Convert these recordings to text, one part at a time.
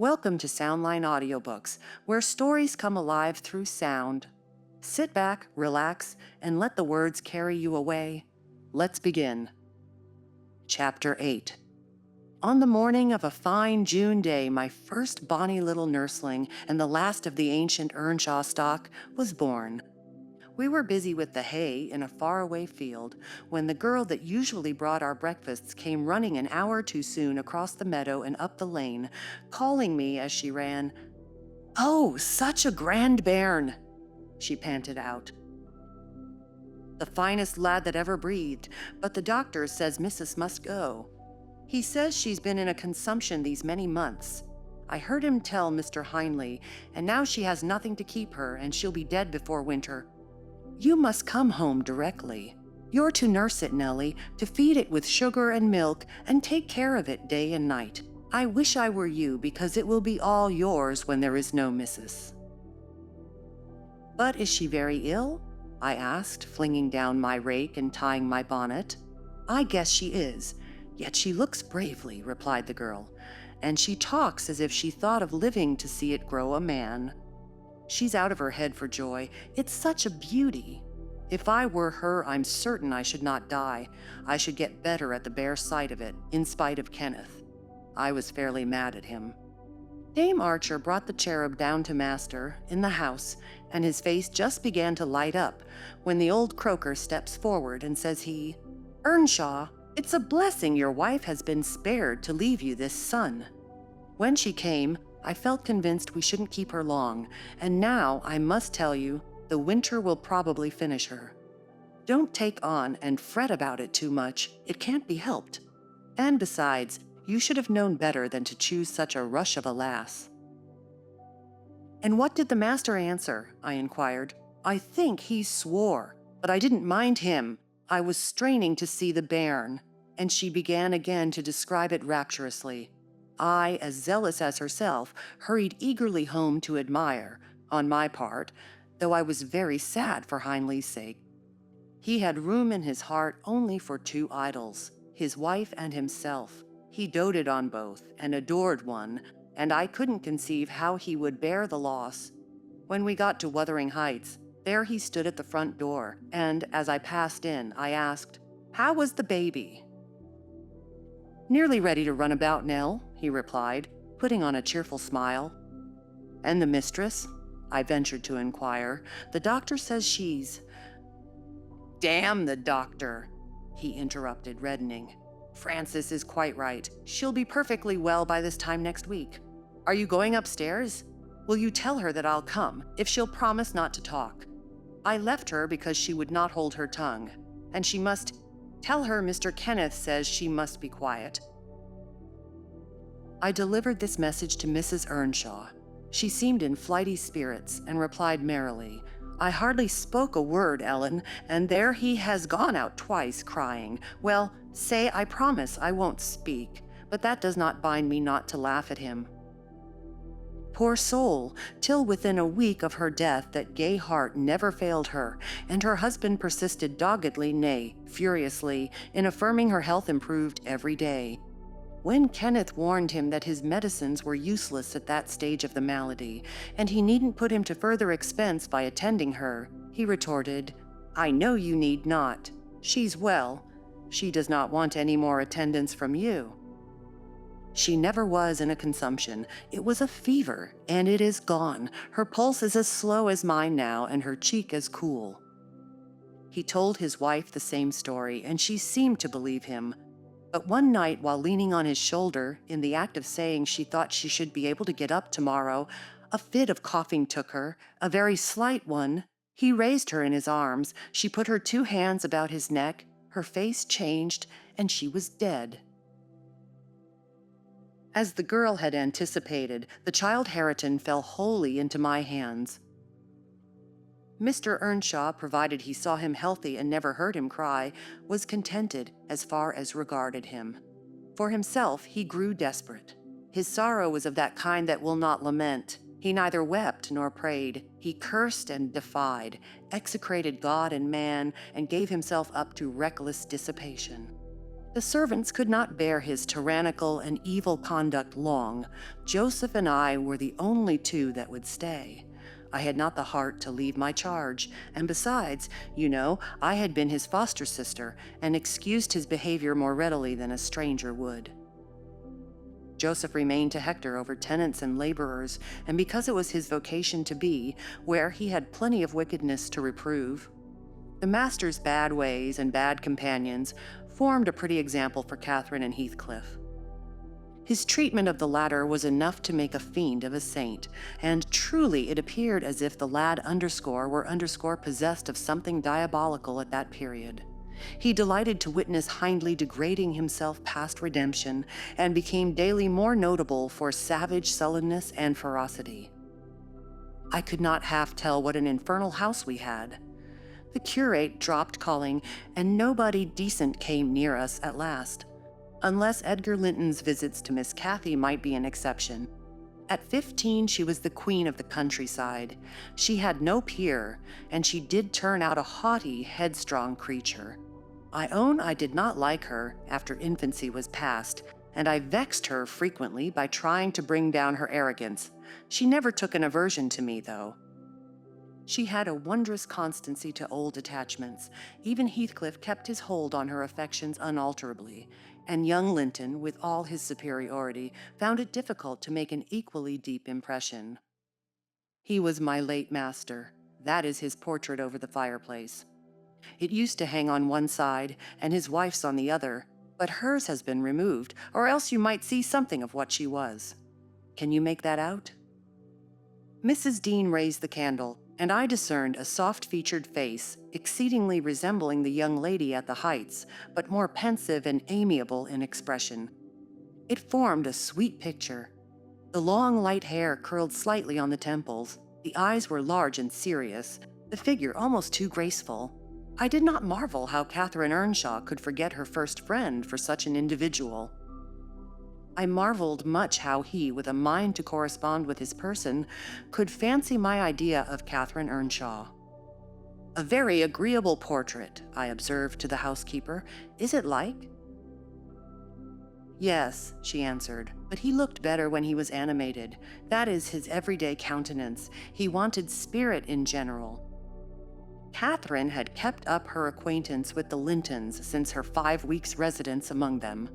Welcome to SoundLine Audiobooks, where stories come alive through sound. Sit back, relax, and let the words carry you away. Let's begin. Chapter 8. On the morning of a fine June day, my first bonny little nursling and the last of the ancient Earnshaw stock was born. We were busy with the hay in a faraway field when the girl that usually brought our breakfasts came running an hour too soon across the meadow and up the lane, calling me as she ran. "Oh, such a grand bairn!" she panted out. "The finest lad that ever breathed, but the doctor says Missus must go. He says she's been in a consumption these many months. I heard him tell Mr. Hindley, and now she has nothing to keep her, and she'll be dead before winter. You must come home directly. You're to nurse it, Nellie, to feed it with sugar and milk, and take care of it day and night. I wish I were you, because it will be all yours when there is no missus." "But is she very ill?" I asked, flinging down my rake and tying my bonnet. "I guess she is, yet she looks bravely," replied the girl, "and she talks as if she thought of living to see it grow a man. She's out of her head for joy. It's such a beauty. If I were her, I'm certain I should not die. I should get better at the bare sight of it, in spite of Kenneth." I was fairly mad at him. Dame Archer brought the cherub down to Master, in the house, and his face just began to light up when the old croaker steps forward and says he, "Earnshaw, it's a blessing your wife has been spared to leave you this son." When she came, I felt convinced we shouldn't keep her long, and now I must tell you, the winter will probably finish her. Don't take on and fret about it too much. It can't be helped. And besides, you should have known better than to choose such a rush of a lass. "And what did the master answer?" I inquired. "I think he swore, but I didn't mind him. I was straining to see the bairn." And she began again to describe it rapturously. I, as zealous as herself, hurried eagerly home to admire, on my part, though I was very sad for Hindley's sake. He had room in his heart only for two idols, his wife and himself. He doted on both and adored one, and I couldn't conceive how he would bear the loss. When we got to Wuthering Heights, there he stood at the front door, and as I passed in, I asked, "How was the baby?" "Nearly ready to run about, Nell," he replied, putting on a cheerful smile. "And the mistress?" I ventured to inquire. "The doctor says she's—" "Damn the doctor," he interrupted, reddening. "Frances is quite right. She'll be perfectly well by this time next week. Are you going upstairs? Will you tell her that I'll come, if she'll promise not to talk? I left her because she would not hold her tongue, and she must tell her Mr. Kenneth says she must be quiet." I delivered this message to Mrs. Earnshaw. She seemed in flighty spirits and replied merrily, "I hardly spoke a word, Ellen, and there he has gone out twice, crying. Well, say I promise I won't speak, but that does not bind me not to laugh at him. Poor soul, till within a week of her death that gay heart never failed her, and her husband persisted doggedly, nay, furiously, in affirming her health improved every day. When Kenneth warned him that his medicines were useless at that stage of the malady, and he needn't put him to further expense by attending her, he retorted, 'I know you need not. She's well. She does not want any more attendance from you.' She never was in a consumption. It was a fever, and it is gone. Her pulse is as slow as mine now, and her cheek as cool." He told his wife the same story, and she seemed to believe him. But one night, while leaning on his shoulder, in the act of saying she thought she should be able to get up tomorrow, a fit of coughing took her, a very slight one. He raised her in his arms. She put her two hands about his neck. Her face changed, and she was dead. As the girl had anticipated, the child Hareton fell wholly into my hands. Mr. Earnshaw, provided he saw him healthy and never heard him cry, was contented as far as regarded him. For himself, he grew desperate. His sorrow was of that kind that will not lament. He neither wept nor prayed. He cursed and defied, execrated God and man, and gave himself up to reckless dissipation. The servants could not bear his tyrannical and evil conduct long. Joseph and I were the only two that would stay. I had not the heart to leave my charge, and besides, I had been his foster sister and excused his behavior more readily than a stranger would. Joseph remained to Hector over tenants and laborers, and because it was his vocation to be where he had plenty of wickedness to reprove. The master's bad ways and bad companions formed a pretty example for Catherine and Heathcliff. His treatment of the latter was enough to make a fiend of a saint, and truly it appeared as if the lad were possessed of something diabolical at that period. He delighted to witness Hindley degrading himself past redemption, and became daily more notable for savage sullenness and ferocity. I could not half tell what an infernal house we had. The curate dropped calling, and nobody decent came near us at last, unless Edgar Linton's visits to Miss Cathy might be an exception. At 15, she was the queen of the countryside. She had no peer, and she did turn out a haughty, headstrong creature. I own I did not like her after infancy was past, and I vexed her frequently by trying to bring down her arrogance. She never took an aversion to me, though. She had a wondrous constancy to old attachments. Even Heathcliff kept his hold on her affections unalterably, and young Linton, with all his superiority, found it difficult to make an equally deep impression. He was my late master. That is his portrait over the fireplace. It used to hang on one side, and his wife's on the other, but hers has been removed, or else you might see something of what she was. Can you make that out? Mrs. Dean raised the candle, and I discerned a soft-featured face, exceedingly resembling the young lady at the Heights, but more pensive and amiable in expression. It formed a sweet picture. The long light hair curled slightly on the temples, the eyes were large and serious, the figure almost too graceful. I did not marvel how Catherine Earnshaw could forget her first friend for such an individual. I marveled much how he, with a mind to correspond with his person, could fancy my idea of Catherine Earnshaw. "A very agreeable portrait," I observed to the housekeeper. "Is it like?" "Yes," she answered, "but he looked better when he was animated. That is his everyday countenance. He wanted spirit in general." Catherine had kept up her acquaintance with the Lintons since her 5 weeks' residence among them,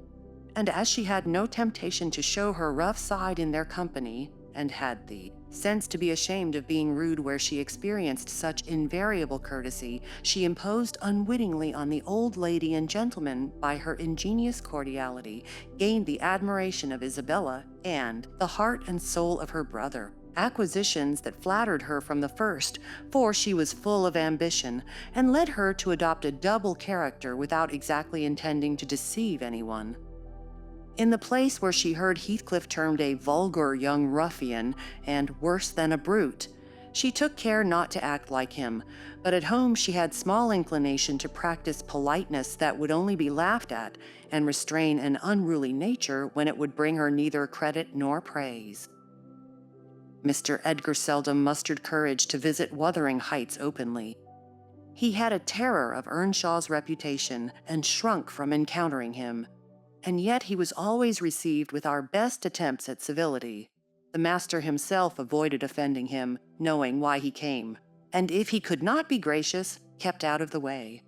and as she had no temptation to show her rough side in their company, and had the sense to be ashamed of being rude where she experienced such invariable courtesy, she imposed unwittingly on the old lady and gentleman by her ingenious cordiality, gained the admiration of Isabella, and the heart and soul of her brother. Acquisitions that flattered her from the first, for she was full of ambition, and led her to adopt a double character without exactly intending to deceive anyone. In the place where she heard Heathcliff termed a vulgar young ruffian, and worse than a brute, she took care not to act like him, but at home she had small inclination to practice politeness that would only be laughed at, and restrain an unruly nature when it would bring her neither credit nor praise. Mr. Edgar seldom mustered courage to visit Wuthering Heights openly. He had a terror of Earnshaw's reputation, and shrunk from encountering him, and yet he was always received with our best attempts at civility. The master himself avoided offending him, knowing why he came, and if he could not be gracious, kept out of the way.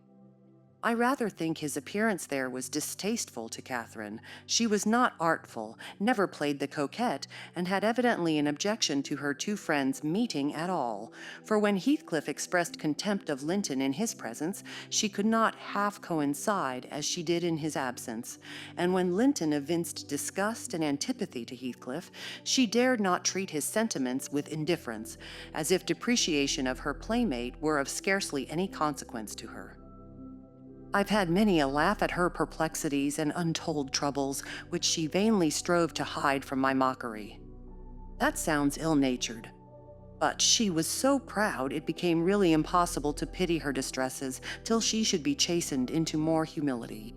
I rather think his appearance there was distasteful to Catherine. She was not artful, never played the coquette, and had evidently an objection to her two friends meeting at all, for when Heathcliff expressed contempt of Linton in his presence, she could not half coincide as she did in his absence, and when Linton evinced disgust and antipathy to Heathcliff, she dared not treat his sentiments with indifference, as if depreciation of her playmate were of scarcely any consequence to her. I've had many a laugh at her perplexities and untold troubles, which she vainly strove to hide from my mockery. That sounds ill-natured, but she was so proud it became really impossible to pity her distresses till she should be chastened into more humility.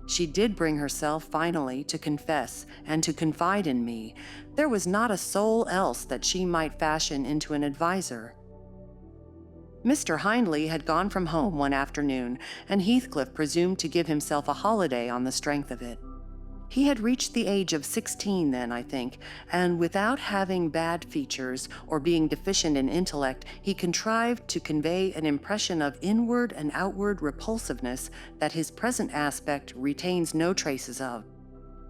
She did bring herself finally to confess and to confide in me. There was not a soul else that she might fashion into an adviser. Mr. Hindley had gone from home one afternoon, and Heathcliff presumed to give himself a holiday on the strength of it. He had reached the age of 16 then, I think, and without having bad features or being deficient in intellect, he contrived to convey an impression of inward and outward repulsiveness that his present aspect retains no traces of.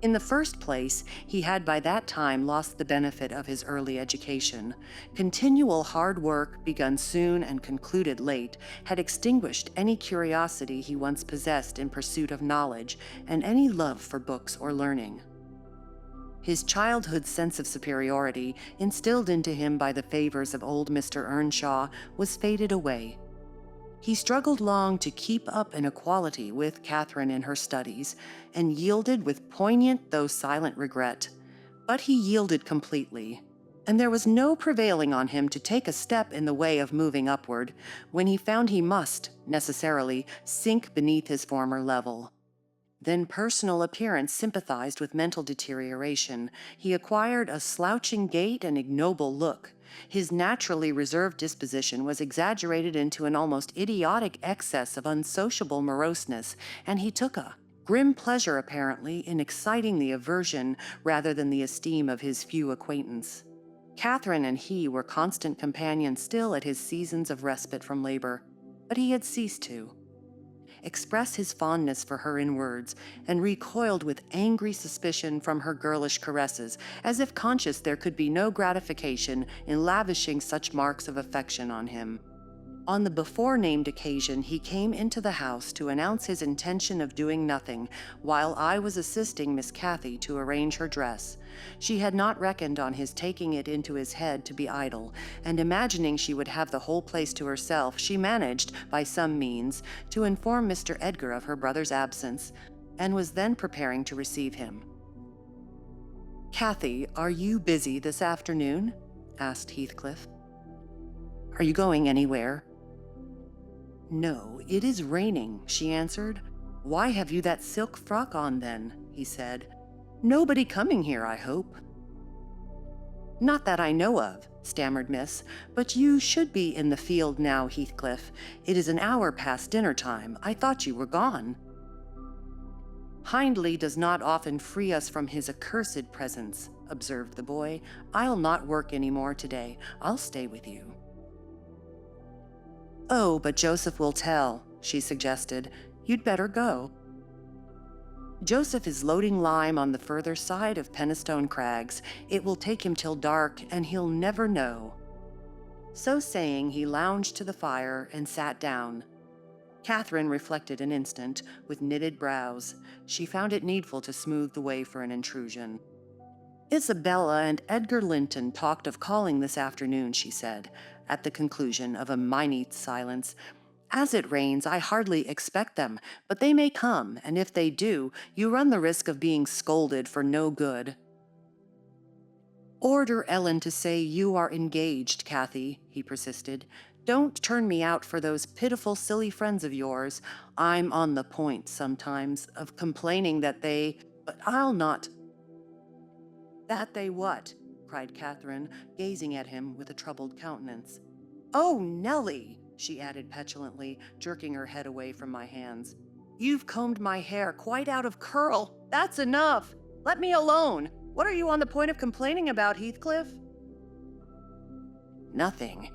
In the first place, he had by that time lost the benefit of his early education. Continual hard work, begun soon and concluded late, had extinguished any curiosity he once possessed in pursuit of knowledge and any love for books or learning. His childhood's sense of superiority, instilled into him by the favors of old Mr. Earnshaw, was faded away. He struggled long to keep up an equality with Catherine in her studies, and yielded with poignant though silent regret. But he yielded completely, and there was no prevailing on him to take a step in the way of moving upward, when he found he must, necessarily, sink beneath his former level. Then personal appearance sympathized with mental deterioration. He acquired a slouching gait and ignoble look. His naturally reserved disposition was exaggerated into an almost idiotic excess of unsociable moroseness, and he took a grim pleasure, apparently, in exciting the aversion rather than the esteem of his few acquaintance. Catherine and he were constant companions still at his seasons of respite from labor, but he had ceased to express his fondness for her in words, and recoiled with angry suspicion from her girlish caresses, as if conscious there could be no gratification in lavishing such marks of affection on him. On the before-named occasion, he came into the house to announce his intention of doing nothing, while I was assisting Miss Cathy to arrange her dress. She had not reckoned on his taking it into his head to be idle, and imagining she would have the whole place to herself, she managed, by some means, to inform Mr. Edgar of her brother's absence, and was then preparing to receive him. "Cathy, are you busy this afternoon?" asked Heathcliff. "Are you going anywhere?" "No, it is raining," she answered. "Why have you that silk frock on, then?" he said. "Nobody coming here, I hope." "Not that I know of," stammered Miss, "but you should be in the field now, Heathcliff. It is an hour past dinner time. I thought you were gone." "Hindley does not often free us from his accursed presence," observed the boy. "I'll not work any more today. I'll stay with you." "Oh, but Joseph will tell," she suggested. "You'd better go." "Joseph is loading lime on the further side of Penistone Crags. It will take him till dark, and he'll never know." So saying, he lounged to the fire and sat down. Catherine reflected an instant, with knitted brows. She found it needful to smooth the way for an intrusion. "Isabella and Edgar Linton talked of calling this afternoon," she said, at the conclusion of a minute silence. "As it rains, I hardly expect them, but they may come, and if they do, you run the risk of being scolded for no good." "Order Ellen to say you are engaged, Cathy," he persisted. "Don't turn me out for those pitiful, silly friends of yours. I'm on the point, sometimes, of complaining that but I'll not—" "That they what?" cried Catherine, gazing at him with a troubled countenance. "Oh, Nellie!" she added petulantly, jerking her head away from my hands. "You've combed my hair quite out of curl. That's enough! Let me alone! What are you on the point of complaining about, Heathcliff?" "Nothing.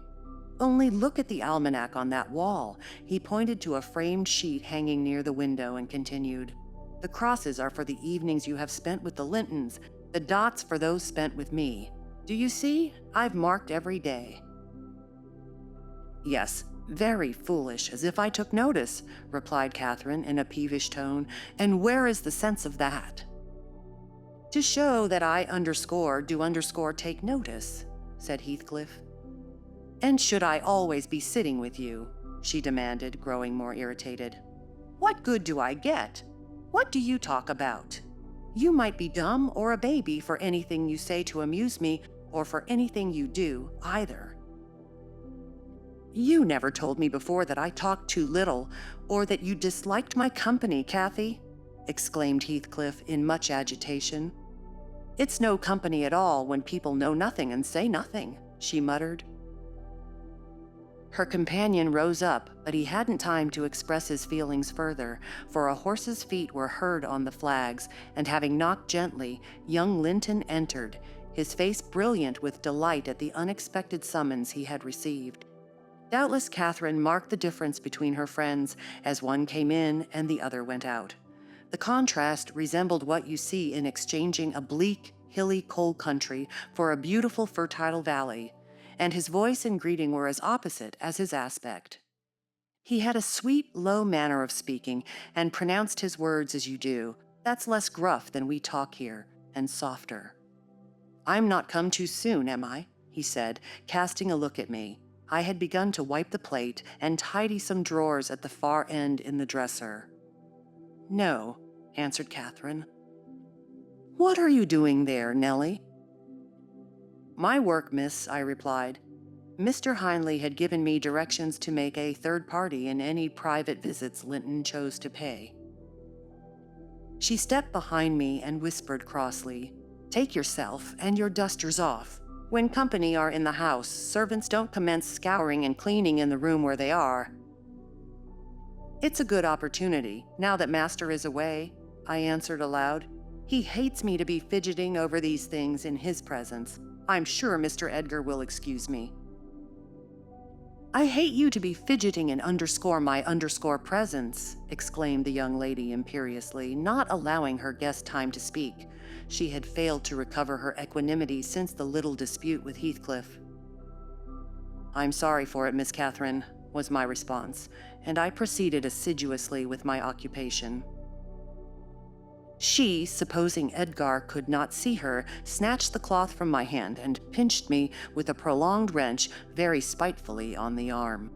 Only look at the almanac on that wall." He pointed to a framed sheet hanging near the window and continued, "The crosses are for the evenings you have spent with the Lintons, the dots for those spent with me. Do you see? I've marked every day." "Yes, very foolish, as if I took notice," replied Catherine in a peevish tone. "And where is the sense of that?" "To show that I do take notice," said Heathcliff. "And should I always be sitting with you?" she demanded, growing more irritated. "What good do I get? What do you talk about? You might be dumb or a baby for anything you say to amuse me, or for anything you do, either." "You never told me before that I talked too little, or that you disliked my company, Cathy," exclaimed Heathcliff in much agitation. "It's no company at all when people know nothing and say nothing," she muttered. Her companion rose up, but he hadn't time to express his feelings further, for a horse's feet were heard on the flags, and having knocked gently, young Linton entered, his face brilliant with delight at the unexpected summons he had received. Doubtless Catherine marked the difference between her friends, as one came in and the other went out. The contrast resembled what you see in exchanging a bleak, hilly coal country for a beautiful fertile valley, and his voice and greeting were as opposite as his aspect. He had a sweet, low manner of speaking, and pronounced his words as you do. That's less gruff than we talk here, and softer. "I'm not come too soon, am I?" he said, casting a look at me. I had begun to wipe the plate and tidy some drawers at the far end in the dresser. "No," answered Catherine. "What are you doing there, Nellie?" "My work, miss," I replied. Mr. Hindley had given me directions to make a third party in any private visits Linton chose to pay. She stepped behind me and whispered crossly, "Take yourself and your dusters off. When company are in the house, servants don't commence scouring and cleaning in the room where they are." "It's a good opportunity, now that master is away," I answered aloud. "He hates me to be fidgeting over these things in his presence. I'm sure Mr. Edgar will excuse me." "I hate you to be fidgeting in my presence," exclaimed the young lady imperiously, not allowing her guest time to speak. She had failed to recover her equanimity since the little dispute with Heathcliff. "I'm sorry for it, Miss Catherine," was my response, and I proceeded assiduously with my occupation. She, supposing Edgar could not see her, snatched the cloth from my hand and pinched me with a prolonged wrench very spitefully on the arm.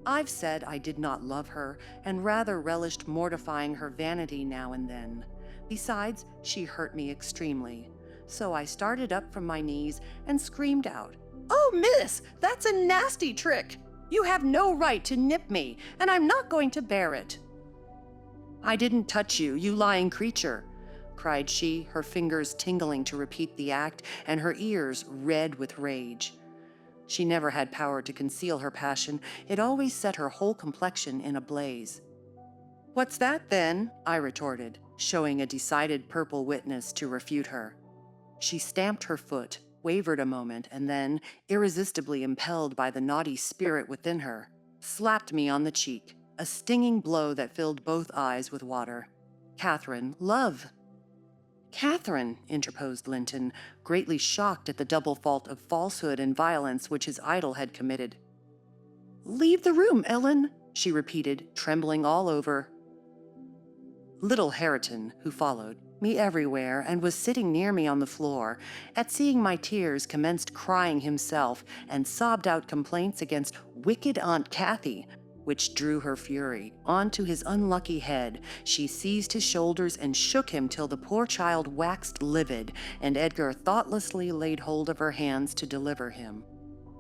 I've said I did not love her, and rather relished mortifying her vanity now and then. Besides, she hurt me extremely. So I started up from my knees and screamed out, "Oh, miss, that's a nasty trick! You have no right to nip me, and I'm not going to bear it." "I didn't touch you, you lying creature," cried she, her fingers tingling to repeat the act, and her ears red with rage. She never had power to conceal her passion. It always set her whole complexion in a blaze. "What's that, then?" I retorted, showing a decided purple witness to refute her. She stamped her foot, wavered a moment, and then, irresistibly impelled by the naughty spirit within her, slapped me on the cheek, a stinging blow that filled both eyes with water. "Catherine, love!" "Catherine," interposed Linton, greatly shocked at the double fault of falsehood and violence which his idol had committed. "Leave the room, Ellen," she repeated, trembling all over. Little Hareton, who followed me everywhere and was sitting near me on the floor, at seeing my tears commenced crying himself and sobbed out complaints against wicked Aunt Cathy, which drew her fury. Onto his unlucky head, she seized his shoulders and shook him till the poor child waxed livid, and Edgar thoughtlessly laid hold of her hands to deliver him.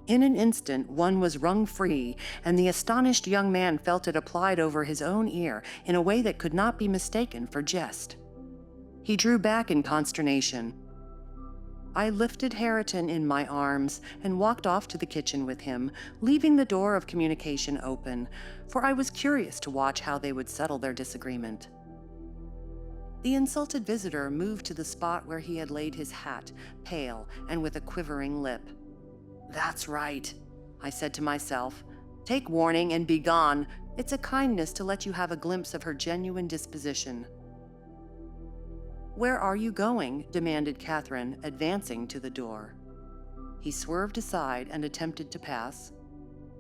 In an instant, one was wrung free, and the astonished young man felt it applied over his own ear in a way that could not be mistaken for jest. He drew back in consternation. I lifted Hareton in my arms and walked off to the kitchen with him, leaving the door of communication open, for I was curious to watch how they would settle their disagreement. The insulted visitor moved to the spot where he had laid his hat, pale and with a quivering lip. "That's right," I said to myself. "Take warning and be gone. It's a kindness to let you have a glimpse of her genuine disposition." "Where are you going?" demanded Catherine, advancing to the door. He swerved aside and attempted to pass.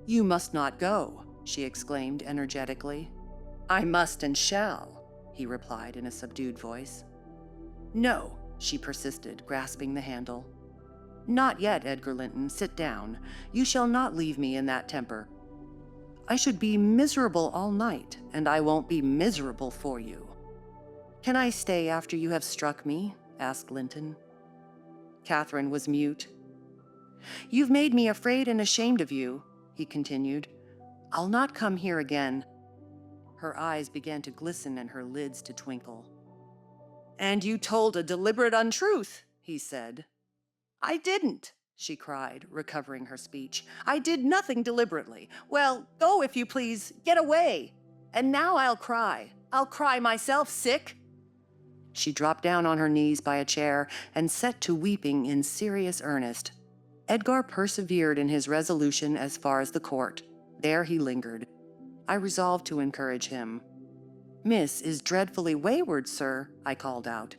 "You must not go," she exclaimed energetically. "I must and shall," he replied in a subdued voice. "No," she persisted, grasping the handle. "Not yet, Edgar Linton. Sit down. You shall not leave me in that temper. I should be miserable all night, and I won't be miserable for you." "Can I stay after you have struck me?" asked Linton. Catherine was mute. "You've made me afraid and ashamed of you," he continued. "I'll not come here again." Her eyes began to glisten and her lids to twinkle. "And you told a deliberate untruth," he said. "I didn't," she cried, recovering her speech. "I did nothing deliberately. Well, go if you please. Get away. And now I'll cry. I'll cry myself sick." She dropped down on her knees by a chair and set to weeping in serious earnest. Edgar persevered in his resolution as far as the court. There he lingered. I resolved to encourage him. "Miss is dreadfully wayward, sir," I called out.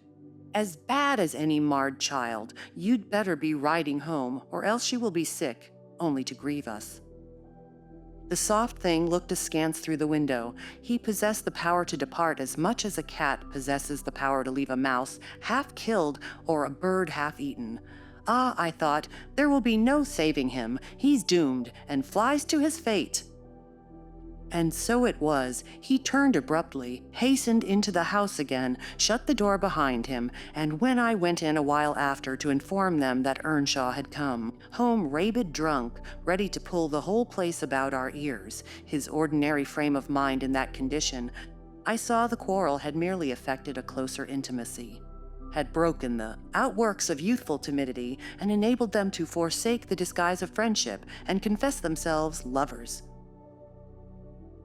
"As bad as any marred child. You'd better be riding home, or else she will be sick, only to grieve us." The soft thing looked askance through the window. He possessed the power to depart as much as a cat possesses the power to leave a mouse half killed or a bird half eaten. Ah, I thought, there will be no saving him. He's doomed, and flies to his fate. And so it was. He turned abruptly, hastened into the house again, shut the door behind him, and when I went in a while after to inform them that Earnshaw had come, home rabid drunk, ready to pull the whole place about our ears, his ordinary frame of mind in that condition, I saw the quarrel had merely effected a closer intimacy, had broken the outworks of youthful timidity, and enabled them to forsake the disguise of friendship and confess themselves lovers.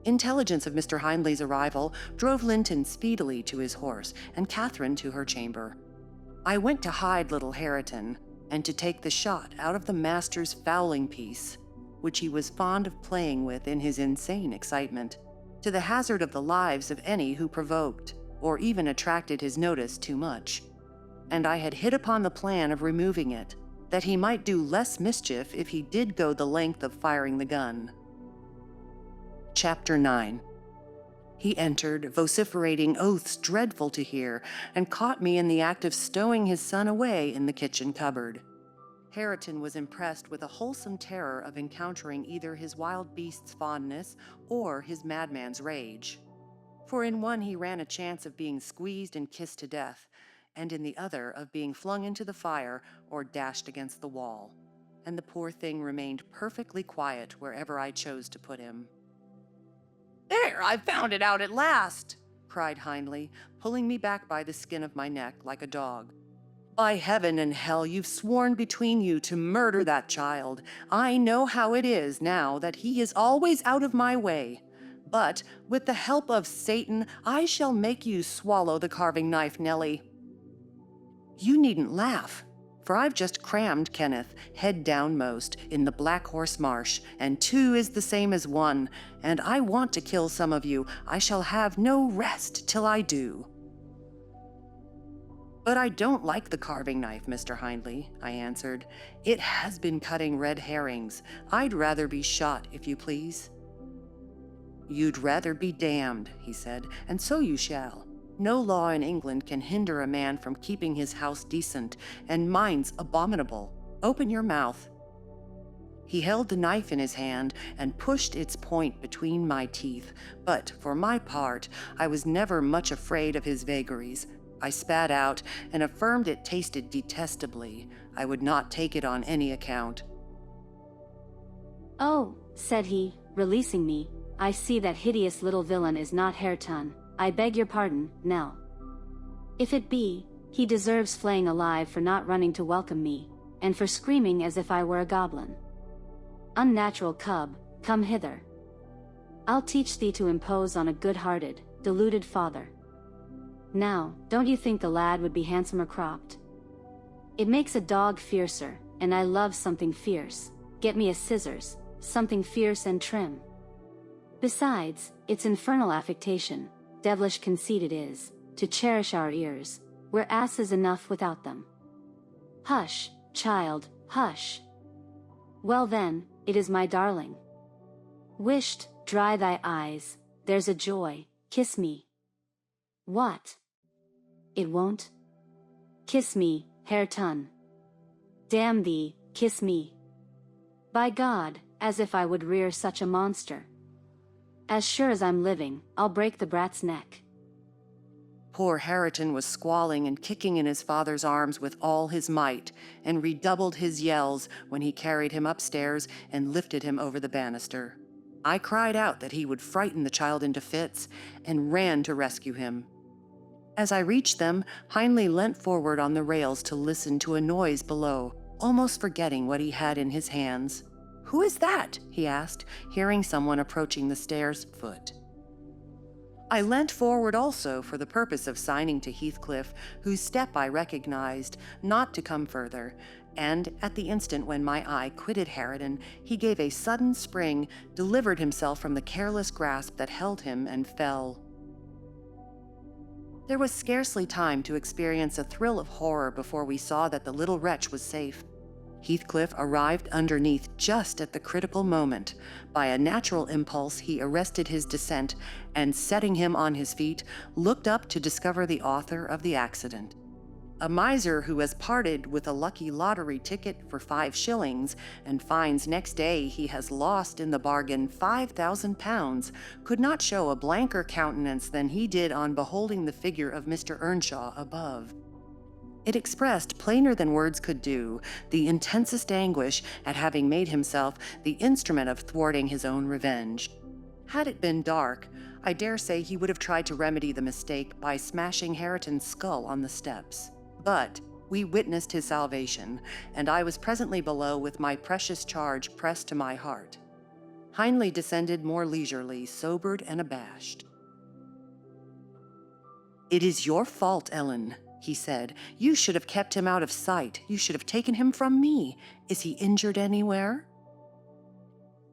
Intelligence of Mr. Hindley's arrival drove Linton speedily to his horse and Catherine to her chamber. I went to hide little Hareton, and to take the shot out of the master's fowling piece, which he was fond of playing with in his insane excitement, to the hazard of the lives of any who provoked, or even attracted his notice too much. And I had hit upon the plan of removing it, that he might do less mischief if he did go the length of firing the gun. Chapter 9. He entered, vociferating oaths dreadful to hear, and caught me in the act of stowing his son away in the kitchen cupboard. Hareton was impressed with a wholesome terror of encountering either his wild beast's fondness or his madman's rage. For in one he ran a chance of being squeezed and kissed to death, and in the other of being flung into the fire or dashed against the wall, and the poor thing remained perfectly quiet wherever I chose to put him. "There, I've found it out at last!" cried Hindley, pulling me back by the skin of my neck like a dog. "By heaven and hell, you've sworn between you to murder that child. I know how it is now that he is always out of my way. But, with the help of Satan, I shall make you swallow the carving knife, Nellie. You needn't laugh, for I've just crammed Kenneth, head downmost, in the Black Horse Marsh, and 2 is the same as 1, and I want to kill some of you. I shall have no rest till I do." "But I don't like the carving knife, Mr. Hindley," I answered. "It has been cutting red herrings. I'd rather be shot, if you please." "You'd rather be damned," he said, "and so you shall. No law in England can hinder a man from keeping his house decent, and mine's abominable. Open your mouth." He held the knife in his hand and pushed its point between my teeth, but for my part, I was never much afraid of his vagaries. I spat out and affirmed it tasted detestably. I would not take it on any account. "Oh," said he, releasing me, "I see that hideous little villain is not Hareton. I beg your pardon, Nell. If it be, he deserves flaying alive for not running to welcome me, and for screaming as if I were a goblin. Unnatural cub, come hither. I'll teach thee to impose on a good-hearted, deluded father. Now, don't you think the lad would be handsomer cropped? It makes a dog fiercer, and I love something fierce. Get me a scissors, something fierce and trim. Besides, it's infernal affectation, devilish conceit it is, to cherish our ears. We're asses enough without them. Hush, child, hush. Well then, it is my darling. Wisht, dry thy eyes, there's a joy, kiss me. What? It won't? Kiss me, Hareton. Damn thee, kiss me. By God, as if I would rear such a monster. As sure as I'm living, I'll break the brat's neck." Poor Hareton was squalling and kicking in his father's arms with all his might, and redoubled his yells when he carried him upstairs and lifted him over the banister. I cried out that he would frighten the child into fits, and ran to rescue him. As I reached them, Hindley leant forward on the rails to listen to a noise below, almost forgetting what he had in his hands. "Who is that?" he asked, hearing someone approaching the stairs' foot. I leant forward also for the purpose of signing to Heathcliff, whose step I recognized, not to come further, and at the instant when my eye quitted Harridan, he gave a sudden spring, delivered himself from the careless grasp that held him, and fell. There was scarcely time to experience a thrill of horror before we saw that the little wretch was safe. Heathcliff arrived underneath just at the critical moment. By a natural impulse, he arrested his descent and, setting him on his feet, looked up to discover the author of the accident. A miser who has parted with a lucky lottery ticket for 5 shillings and finds next day he has lost in the bargain £5,000 could not show a blanker countenance than he did on beholding the figure of Mr. Earnshaw above. It expressed, plainer than words could do, the intensest anguish at having made himself the instrument of thwarting his own revenge. Had it been dark, I dare say he would have tried to remedy the mistake by smashing Hareton's skull on the steps. But we witnessed his salvation, and I was presently below with my precious charge pressed to my heart. Hindley descended more leisurely, sobered and abashed. "It is your fault, Ellen," he said. "You should have kept him out of sight. You should have taken him from me. Is he injured anywhere?"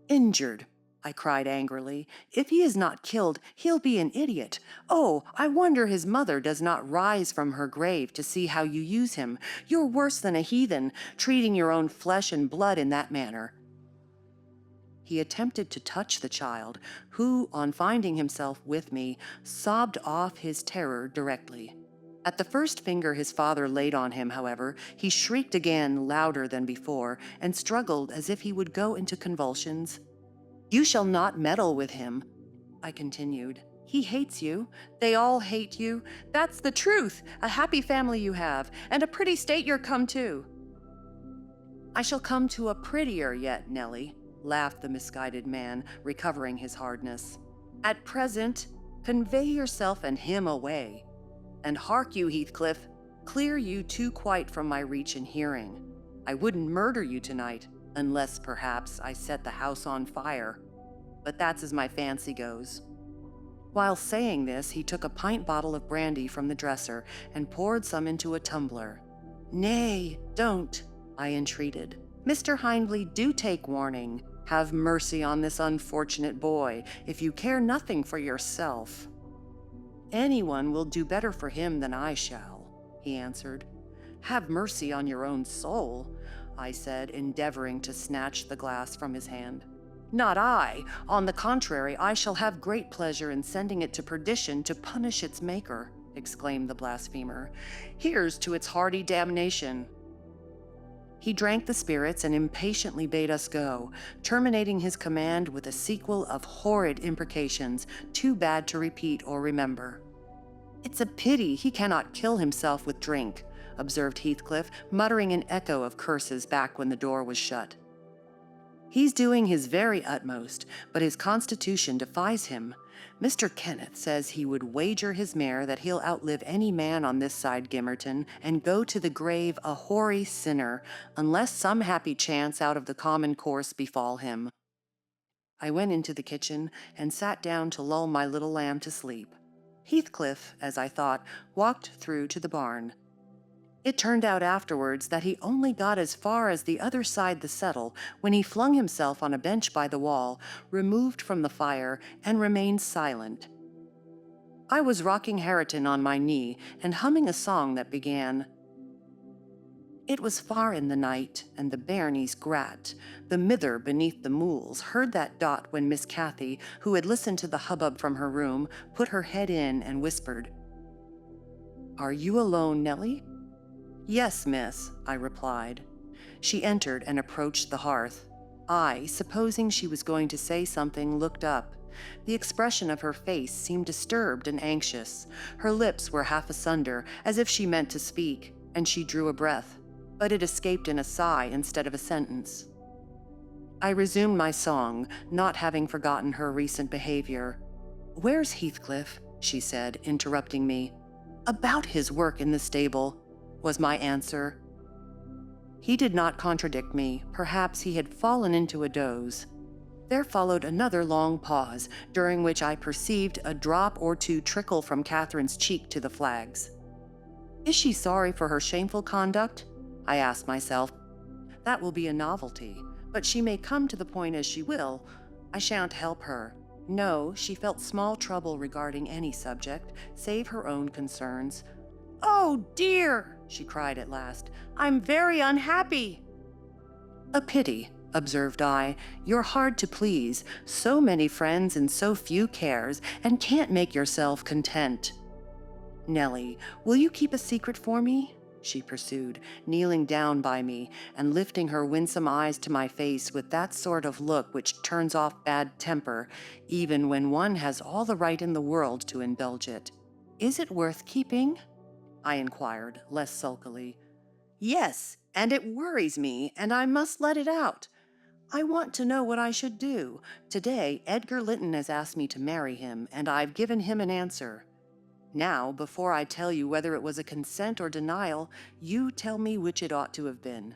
"Injured," I cried angrily. "If he is not killed, he'll be an idiot. Oh, I wonder his mother does not rise from her grave to see how you use him. You're worse than a heathen, treating your own flesh and blood in that manner." He attempted to touch the child, who, on finding himself with me, sobbed off his terror directly. At the first finger his father laid on him, however, he shrieked again louder than before, and struggled as if he would go into convulsions. "You shall not meddle with him," I continued. "He hates you. They all hate you. That's the truth. A happy family you have, and a pretty state you're come to." "I shall come to a prettier yet, Nellie," laughed the misguided man, recovering his hardness. "At present, convey yourself and him away. And hark you, Heathcliff, clear you too quite from my reach and hearing. I wouldn't murder you tonight, unless, perhaps, I set the house on fire. But that's as my fancy goes." While saying this, he took a pint bottle of brandy from the dresser and poured some into a tumbler. "Nay, don't," I entreated. "Mr. Hindley, do take warning. Have mercy on this unfortunate boy, if you care nothing for yourself." "Anyone will do better for him than I shall," he answered. "Have mercy on your own soul," I said, endeavoring to snatch the glass from his hand. "Not I. On the contrary, I shall have great pleasure in sending it to perdition to punish its maker," exclaimed the blasphemer. "Here's to its hearty damnation." He drank the spirits and impatiently bade us go, terminating his command with a sequel of horrid imprecations too bad to repeat or remember. "It's a pity he cannot kill himself with drink," observed Heathcliff, muttering an echo of curses back when the door was shut. "He's doing his very utmost, but his constitution defies him. Mr. Kenneth says he would wager his mare that he'll outlive any man on this side Gimmerton and go to the grave a hoary sinner, unless some happy chance out of the common course befall him." I went into the kitchen and sat down to lull my little lamb to sleep. Heathcliff, as I thought, walked through to the barn. It turned out afterwards that he only got as far as the other side the settle when he flung himself on a bench by the wall, removed from the fire, and remained silent. I was rocking Hareton on my knee and humming a song that began, "It was far in the night, and the bairnies grat. The mither beneath the mools heard that dot when Miss Cathy, who had listened to the hubbub from her room, put her head in and whispered, 'Are you alone, Nellie?' 'Yes, miss,' I replied. She entered and approached the hearth. I, supposing she was going to say something, looked up. The expression of her face seemed disturbed and anxious. Her lips were half asunder, as if she meant to speak, and she drew a breath, but it escaped in a sigh instead of a sentence. I resumed my song, not having forgotten her recent behavior. "Where's Heathcliff?" she said, interrupting me. "About his work in the stable," was my answer. He did not contradict me. Perhaps he had fallen into a doze. There followed another long pause, during which I perceived a drop or two trickle from Catherine's cheek to the flags. Is she sorry for her shameful conduct? I asked myself. That will be a novelty, but she may come to the point as she will. I shan't help her. No, she felt small trouble regarding any subject, save her own concerns. "Oh, dear!" she cried at last. "I'm very unhappy." "A pity," observed I. "You're hard to please, so many friends and so few cares, and can't make yourself content." "Nellie, will you keep a secret for me?" she pursued, kneeling down by me and lifting her winsome eyes to my face with that sort of look which turns off bad temper, even when one has all the right in the world to indulge it. "Is it worth keeping?" I inquired, less sulkily. "Yes, and it worries me, and I must let it out. I want to know what I should do. Today, Edgar Linton has asked me to marry him, and I've given him an answer. Now, before I tell you whether it was a consent or denial, you tell me which it ought to have been."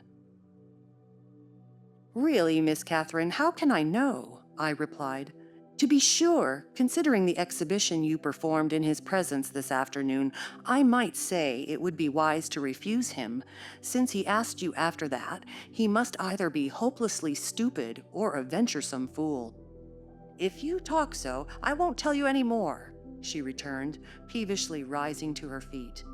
"Really, Miss Catherine, how can I know?" I replied. "To be sure, considering the exhibition you performed in his presence this afternoon, I might say it would be wise to refuse him. Since he asked you after that, he must either be hopelessly stupid or a venturesome fool." "If you talk so, I won't tell you any more," she returned, peevishly rising to her feet.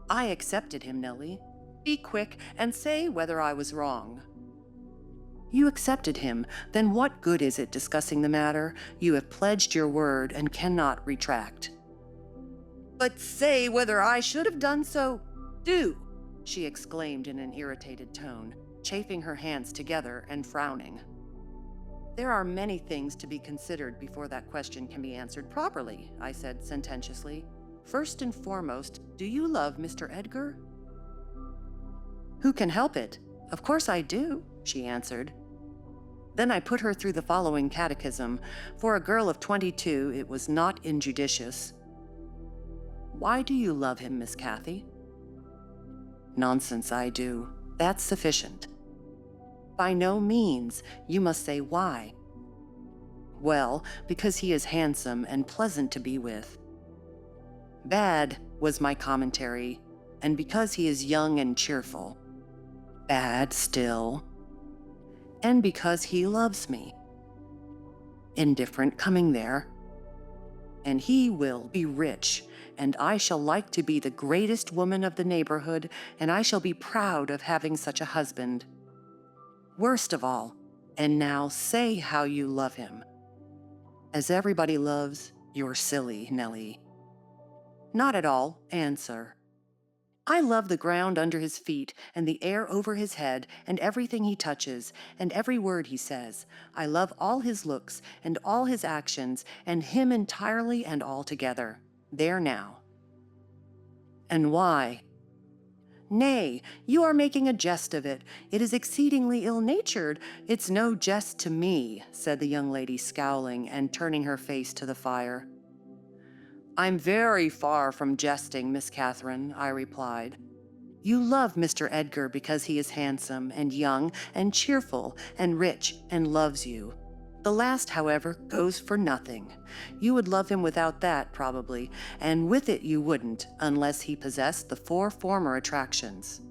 "I accepted him, Nellie. Be quick and say whether I was wrong." "You accepted him. Then what good is it discussing the matter? You have pledged your word and cannot retract." "But say whether I should have done so. Do!" she exclaimed in an irritated tone, chafing her hands together and frowning. "There are many things to be considered before that question can be answered properly," I said sententiously. "First and foremost, do you love Mr. Edgar?" "Who can help it? Of course I do," she answered. Then I put her through the following catechism. For a girl of 22, it was not injudicious. "Why do you love him, Miss Cathy?" "Nonsense, I do. That's sufficient." "By no means. You must say why." "Well, because he is handsome and pleasant to be with." "Bad," was my commentary, "and because he is young and cheerful." "Bad still." "And because he loves me." "Indifferent, coming there." "And he will be rich, and I shall like to be the greatest woman of the neighborhood, and I shall be proud of having such a husband." "Worst of all, and now say how you love him." "As everybody loves, you're silly, Nellie." "Not at all. Answer." "I love the ground under his feet, and the air over his head, and everything he touches, and every word he says. I love all his looks, and all his actions, and him entirely and altogether. There now." "And why?" "Nay, you are making a jest of it. It is exceedingly ill-natured. It's no jest to me," said the young lady, scowling and turning her face to the fire. "I'm very far from jesting, Miss Catherine," I replied. "You love Mr. Edgar because he is handsome and young and cheerful and rich and loves you. The last, however, goes for nothing. You would love him without that, probably, and with it you wouldn't, unless he possessed the 4 former attractions."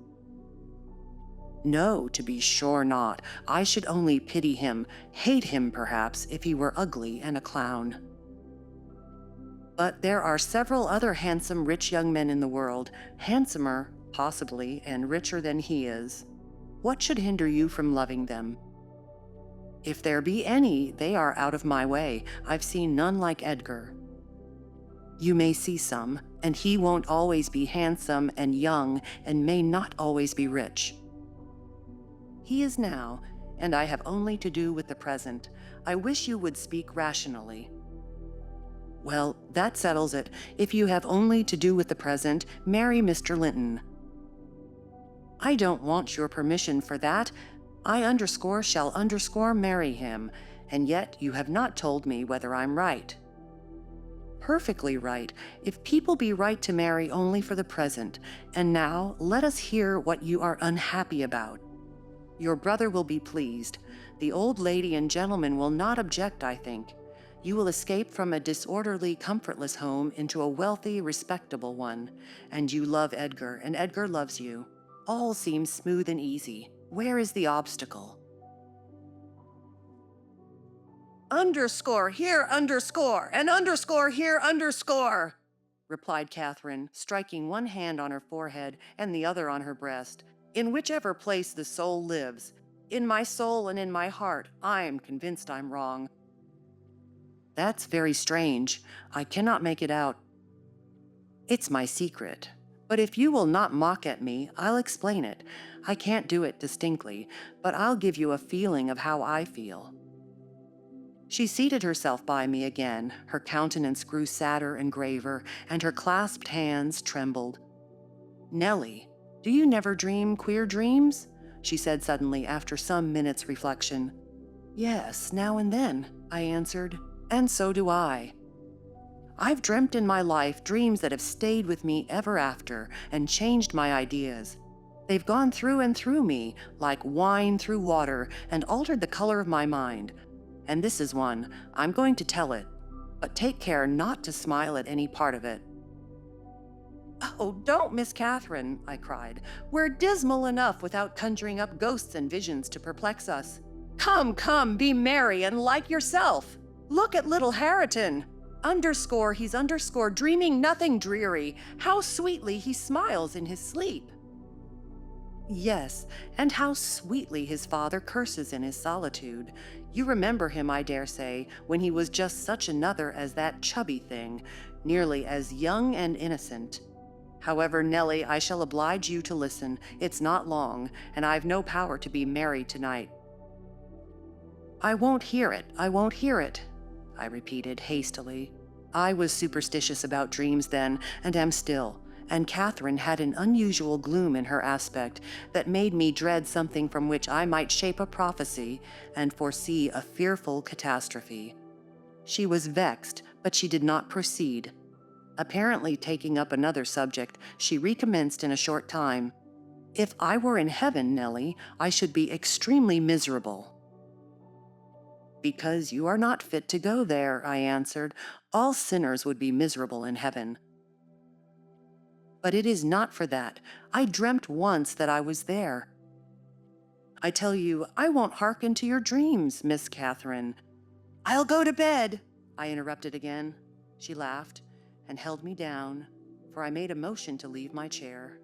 "No, to be sure not. I should only pity him, hate him perhaps, if he were ugly and a clown." "But there are several other handsome, rich young men in the world, handsomer, possibly, and richer than he is. What should hinder you from loving them?" "If there be any, they are out of my way. I've seen none like Edgar." "You may see some, and he won't always be handsome and young, and may not always be rich." "He is now, and I have only to do with the present. I wish you would speak rationally." "Well, that settles it. If you have only to do with the present, marry Mr. Linton." "I don't want your permission for that. I_shall_ marry him, and yet you have not told me whether I'm right." "Perfectly right, if people be right to marry only for the present. And now let us hear what you are unhappy about." Your brother will be pleased. The old lady and gentleman will not object, I think. You will escape from a disorderly, comfortless home into a wealthy, respectable one. And you love Edgar, and Edgar loves you. All seems smooth and easy. Where is the obstacle? Underscore here, underscore, and underscore here, underscore, replied Catherine, striking one hand on her forehead and the other on her breast. In whichever place the soul lives, in my soul and in my heart, I am convinced I'm wrong. That's very strange. I cannot make it out. It's my secret. But if you will not mock at me, I'll explain it. I can't do it distinctly, but I'll give you a feeling of how I feel. She seated herself by me again. Her countenance grew sadder and graver, and her clasped hands trembled. Nellie, do you never dream queer dreams? She said suddenly after some minutes' reflection. Yes, now and then, I answered, and so do I. I've dreamt in my life dreams that have stayed with me ever after and changed my ideas. They've gone through and through me, like wine through water, and altered the color of my mind. And this is one. I'm going to tell it, but take care not to smile at any part of it. Oh, don't, Miss Catherine, I cried. We're dismal enough without conjuring up ghosts and visions to perplex us. Come, come, be merry and like yourself. Look at little Hareton. Underscore, he's underscore, dreaming nothing dreary. How sweetly he smiles in his sleep. Yes, and how sweetly his father curses in his solitude. You remember him, I dare say, when he was just such another as that chubby thing, nearly as young and innocent. However, Nellie, I shall oblige you to listen. It's not long, and I've no power to be merry tonight. I won't hear it, I won't hear it, I repeated hastily. I was superstitious about dreams then, and am still, and Catherine had an unusual gloom in her aspect that made me dread something from which I might shape a prophecy and foresee a fearful catastrophe. She was vexed, but she did not proceed. Apparently taking up another subject, she recommenced in a short time. If I were in heaven, Nellie, I should be extremely miserable. Because you are not fit to go there, I answered. All sinners would be miserable in heaven. But it is not for that. I dreamt once that I was there. I tell you, I won't hearken to your dreams, Miss Catherine. I'll go to bed, I interrupted again. She laughed and held me down, for I made a motion to leave my chair.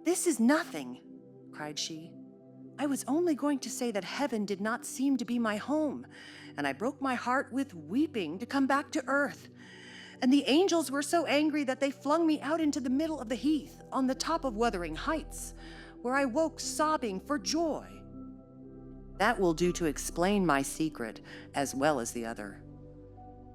This is nothing, cried she. I was only going to say that heaven did not seem to be my home, and I broke my heart with weeping to come back to earth. And the angels were so angry that they flung me out into the middle of the heath on the top of Wuthering Heights, where I woke sobbing for joy. That will do to explain my secret, as well as the other.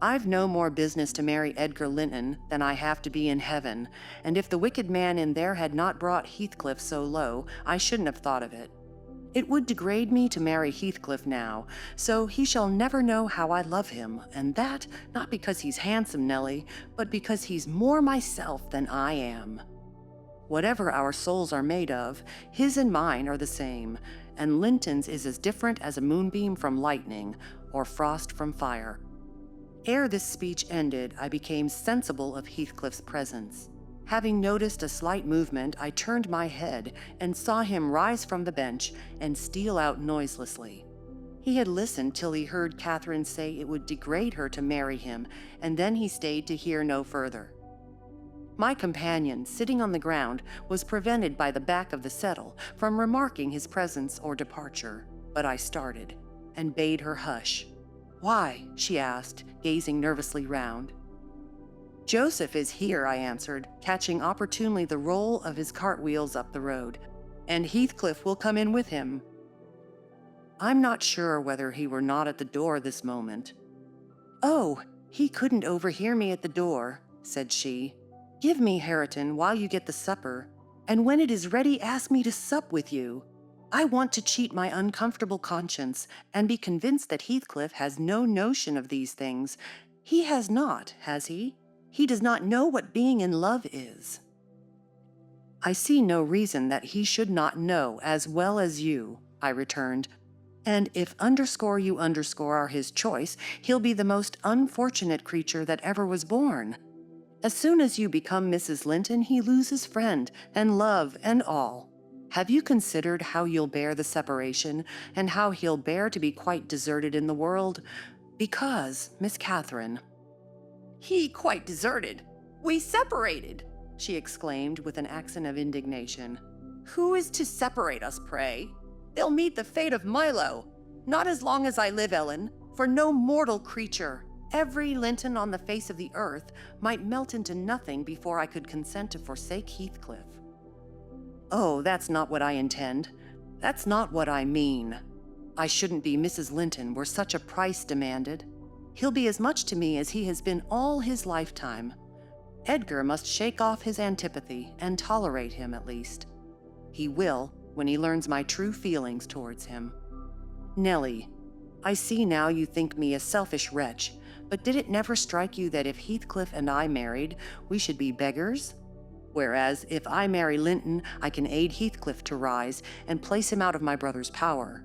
I've no more business to marry Edgar Linton than I have to be in heaven, and if the wicked man in there had not brought Heathcliff so low, I shouldn't have thought of it. It would degrade me to marry Heathcliff now, so he shall never know how I love him, and that not because he's handsome, Nellie, but because he's more myself than I am. Whatever our souls are made of, his and mine are the same, and Linton's is as different as a moonbeam from lightning, or frost from fire. Ere this speech ended, I became sensible of Heathcliff's presence. Having noticed a slight movement, I turned my head and saw him rise from the bench and steal out noiselessly. He had listened till he heard Catherine say it would degrade her to marry him, and then he stayed to hear no further. My companion, sitting on the ground, was prevented by the back of the settle from remarking his presence or departure, but I started and bade her hush. Why? She asked, gazing nervously round. Joseph is here, I answered, catching opportunely the roll of his cartwheels up the road, and Heathcliff will come in with him. I'm not sure whether he were not at the door this moment. Oh, he couldn't overhear me at the door, said she. Give me Hareton while you get the supper, and when it is ready ask me to sup with you. I want to cheat my uncomfortable conscience and be convinced that Heathcliff has no notion of these things. He has not, has he? He does not know what being in love is. I see no reason that he should not know as well as you, I returned. And if you are his choice, he'll be the most unfortunate creature that ever was born. As soon as you become Mrs. Linton, he loses friend and love and all. Have you considered how you'll bear the separation, and how he'll bear to be quite deserted in the world? Because, Miss Catherine—" "He quite deserted? We separated!" she exclaimed with an accent of indignation. "Who is to separate us, pray? They'll meet the fate of Milo. Not as long as I live, Ellen, for no mortal creature, every Linton on the face of the earth, might melt into nothing before I could consent to forsake Heathcliff." "Oh, that's not what I intend. That's not what I mean. I shouldn't be Mrs. Linton were such a price demanded. He'll be as much to me as he has been all his lifetime. Edgar must shake off his antipathy and tolerate him at least. He will, when he learns my true feelings towards him. Nellie, I see now you think me a selfish wretch, but did it never strike you that if Heathcliff and I married, we should be beggars? Whereas, if I marry Linton, I can aid Heathcliff to rise and place him out of my brother's power."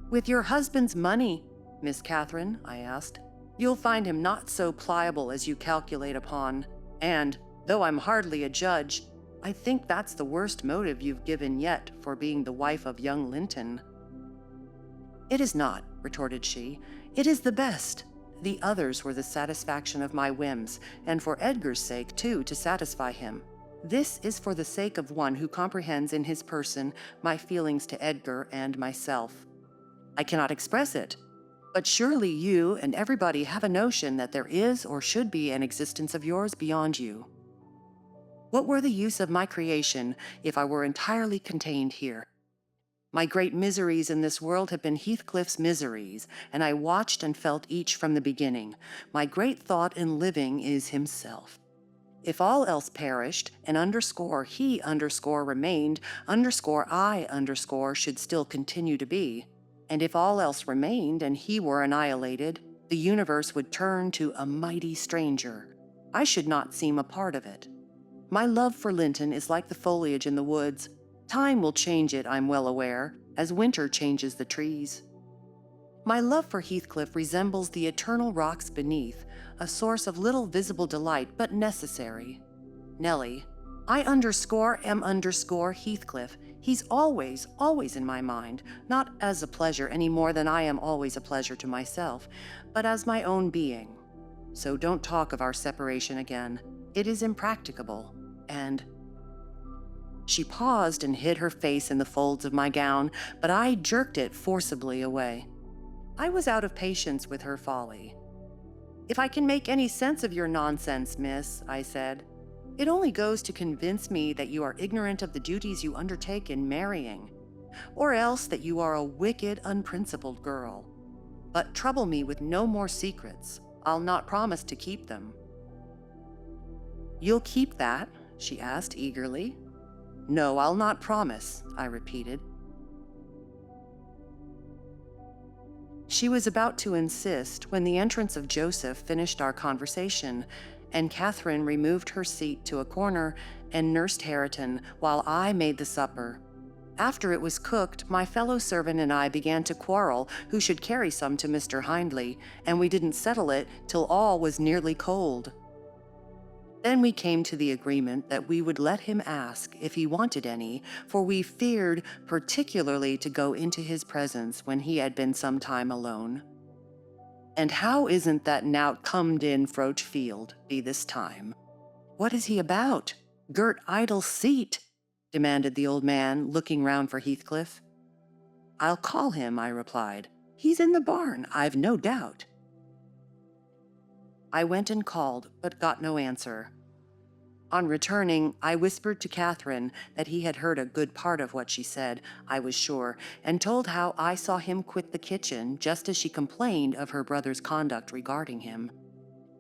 "With your husband's money, Miss Catherine," I asked, "you'll find him not so pliable as you calculate upon. And, though I'm hardly a judge, I think that's the worst motive you've given yet for being the wife of young Linton." "It is not," retorted she. "It is the best. The others were the satisfaction of my whims, and for Edgar's sake, too, to satisfy him. This is for the sake of one who comprehends in his person my feelings to Edgar and myself. I cannot express it, but surely you and everybody have a notion that there is or should be an existence of yours beyond you. What were the use of my creation if I were entirely contained here? My great miseries in this world have been Heathcliff's miseries, and I watched and felt each from the beginning. My great thought in living is himself. If all else perished, and he remained, I should still continue to be, and if all else remained and he were annihilated, the universe would turn to a mighty stranger. I should not seem a part of it. My love for Linton is like the foliage in the woods. Time will change it, I'm well aware, as winter changes the trees. My love for Heathcliff resembles the eternal rocks beneath, a source of little visible delight, but necessary. Nellie, I am Heathcliff. He's always in my mind, not as a pleasure any more than I am always a pleasure to myself, but as my own being. So don't talk of our separation again. It is impracticable, and—" She paused and hid her face in the folds of my gown, but I jerked it forcibly away. I was out of patience with her folly. "If I can make any sense of your nonsense, miss," I said, "it only goes to convince me that you are ignorant of the duties you undertake in marrying, or else that you are a wicked, unprincipled girl. But trouble me with no more secrets. I'll not promise to keep them." "You'll keep that?" she asked eagerly. "No, I'll not promise," I repeated. She was about to insist when the entrance of Joseph finished our conversation, and Catherine removed her seat to a corner and nursed Hareton while I made the supper. After it was cooked, my fellow servant and I began to quarrel who should carry some to Mr. Hindley, and we didn't settle it till all was nearly cold. Then we came to the agreement that we would let him ask if he wanted any, for we feared particularly to go into his presence when he had been some time alone. "And how isn't that nowt comed in froch field be this time? What is he about? Girt idle seat?" demanded the old man, looking round for Heathcliff. "I'll call him," I replied. "He's in the barn, I've no doubt." I went and called, but got no answer. On returning, I whispered to Catherine that he had heard a good part of what she said, I was sure, and told how I saw him quit the kitchen just as she complained of her brother's conduct regarding him.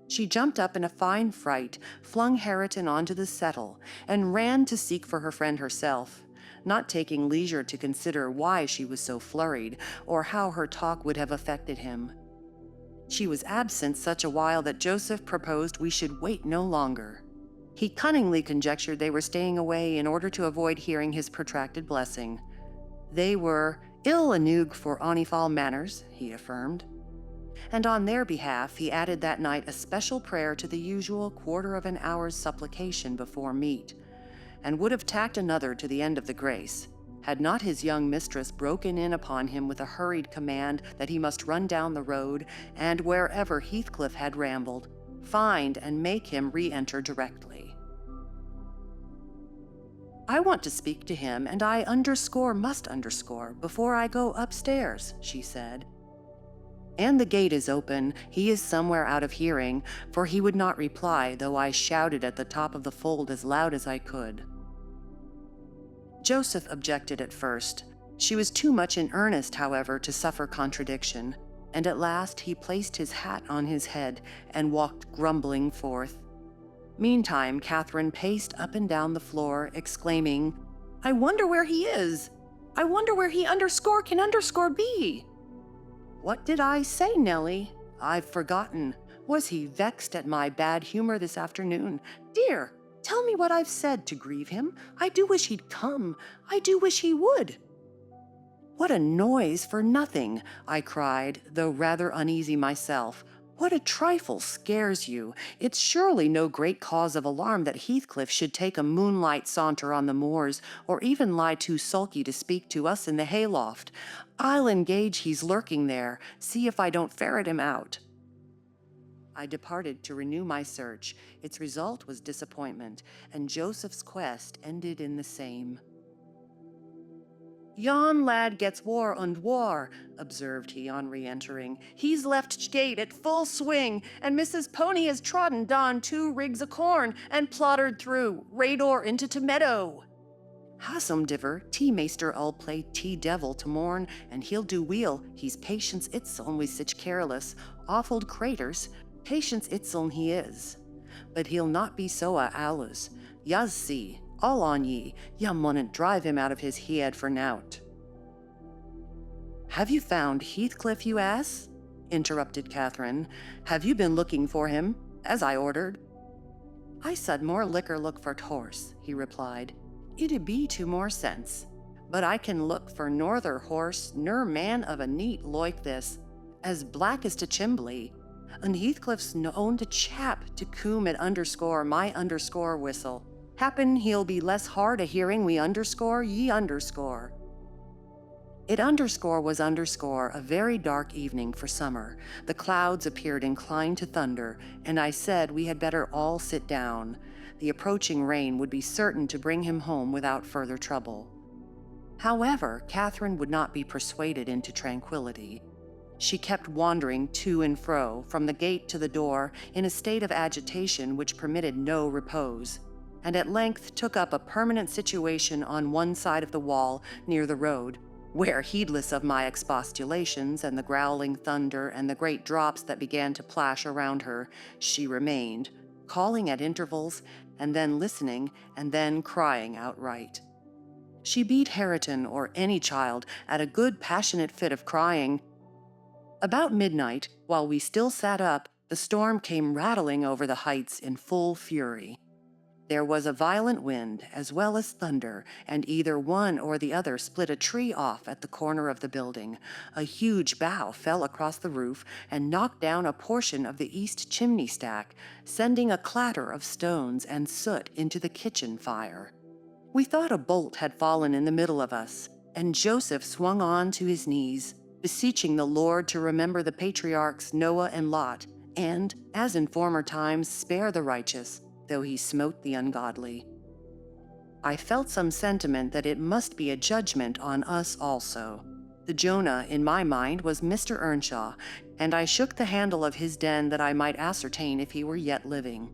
She jumped up in a fine fright, flung Hareton onto the settle, and ran to seek for her friend herself, not taking leisure to consider why she was so flurried, or how her talk would have affected him. She was absent such a while that Joseph proposed we should wait no longer. He cunningly conjectured they were staying away in order to avoid hearing his protracted blessing. They were ill anug for onyfal manners, he affirmed. And on their behalf he added that night a special prayer to the usual quarter of an hour's supplication before meat, and would have tacked another to the end of the grace, had not his young mistress broken in upon him with a hurried command that he must run down the road, and wherever Heathcliff had rambled, find and make him re-enter directly. "I want to speak to him, and I must underscore, before I go upstairs," she said. "And the gate is open. He is somewhere out of hearing," for he would not reply, though I shouted at the top of the fold as loud as I could. Joseph objected at first. She was too much in earnest, however, to suffer contradiction, and at last he placed his hat on his head and walked grumbling forth. Meantime, Catherine paced up and down the floor, exclaiming, "I wonder where he is! I wonder where he can be!" "What did I say, Nellie? I've forgotten. Was he vexed at my bad humor this afternoon? Dear, tell me what I've said to grieve him. I do wish he'd come. I do wish he would." "What a noise for nothing," I cried, though rather uneasy myself. "What a trifle scares you! It's surely no great cause of alarm that Heathcliff should take a moonlight saunter on the moors, or even lie too sulky to speak to us in the hayloft. I'll engage he's lurking there. See if I don't ferret him out." I departed to renew my search. Its result was disappointment, and Joseph's quest ended in the same. "Yon lad gets war und war," observed he on re-entering. "He's left gate at full swing, and Mrs. Pony has trodden down 2 rigs o' corn, and ploddered through, rador into t' meadow. Howsomdiver, Tea-Maester 'ull play tea-devil to morn, and he'll do weel. He's patience itseln wi' sich careless, offald craters. Patience itseln he is. But he'll not be so a allus. Yas see, all on ye, ya munn't drive him out of his head for nowt." "Have you found Heathcliff, you ass?" interrupted Catherine. "Have you been looking for him, as I ordered?" "I sud more liquor look for t'horse," he replied. "It'd be to more sense. But I can look for norther horse ner man of a neat loike this, as black as t' chimbly. And Heathcliff's known to chap to coom at my underscore whistle. Happen he'll be less hard a hearing we ye underscore." It was a very dark evening for summer. The clouds appeared inclined to thunder, and I said we had better all sit down. The approaching rain would be certain to bring him home without further trouble. However, Catherine would not be persuaded into tranquility. She kept wandering to and fro, from the gate to the door, in a state of agitation which permitted no repose, and at length took up a permanent situation on one side of the wall near the road, where, heedless of my expostulations and the growling thunder and the great drops that began to plash around her, she remained, calling at intervals, and then listening, and then crying outright. She beat Hareton, or any child, at a good passionate fit of crying. About midnight, while we still sat up, the storm came rattling over the heights in full fury. There was a violent wind, as well as thunder, and either one or the other split a tree off at the corner of the building. A huge bough fell across the roof and knocked down a portion of the east chimney stack, sending a clatter of stones and soot into the kitchen fire. We thought a bolt had fallen in the middle of us, and Joseph swung on to his knees, beseeching the Lord to remember the patriarchs Noah and Lot, and, as in former times, spare the righteous, though he smote the ungodly. I felt some sentiment that it must be a judgment on us also. The Jonah, in my mind, was Mr. Earnshaw, and I shook the handle of his den that I might ascertain if he were yet living.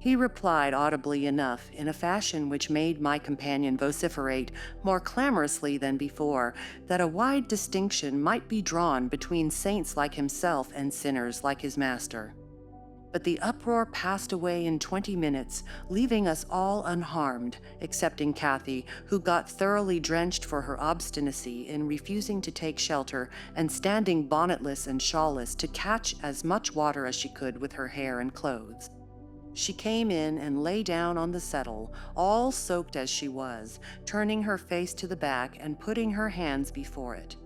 He replied audibly enough, in a fashion which made my companion vociferate, more clamorously than before, that a wide distinction might be drawn between saints like himself and sinners like his master. But the uproar passed away in 20 minutes, leaving us all unharmed, excepting Cathy, who got thoroughly drenched for her obstinacy in refusing to take shelter and standing bonnetless and shawlless to catch as much water as she could with her hair and clothes. She came in and lay down on the settle, all soaked as she was, turning her face to the back and putting her hands before it.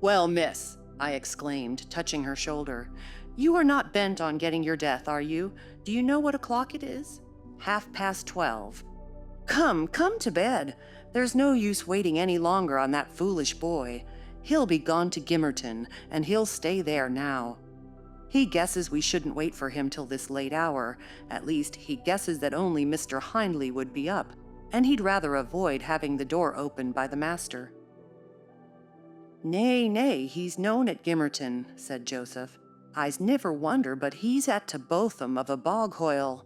"Well, miss," I exclaimed, touching her shoulder, "you are not bent on getting your death, are you? Do you know what o'clock it is? 12:30. Come to bed. There's no use waiting any longer on that foolish boy. He'll be gone to Gimmerton, and he'll stay there now. He guesses we shouldn't wait for him till this late hour. At least, he guesses that only Mr. Hindley would be up, and he'd rather avoid having the door opened by the master." Nay, he's known at Gimmerton," said Joseph. "I's niver wonder but he's at to both 'em of a bog hoil.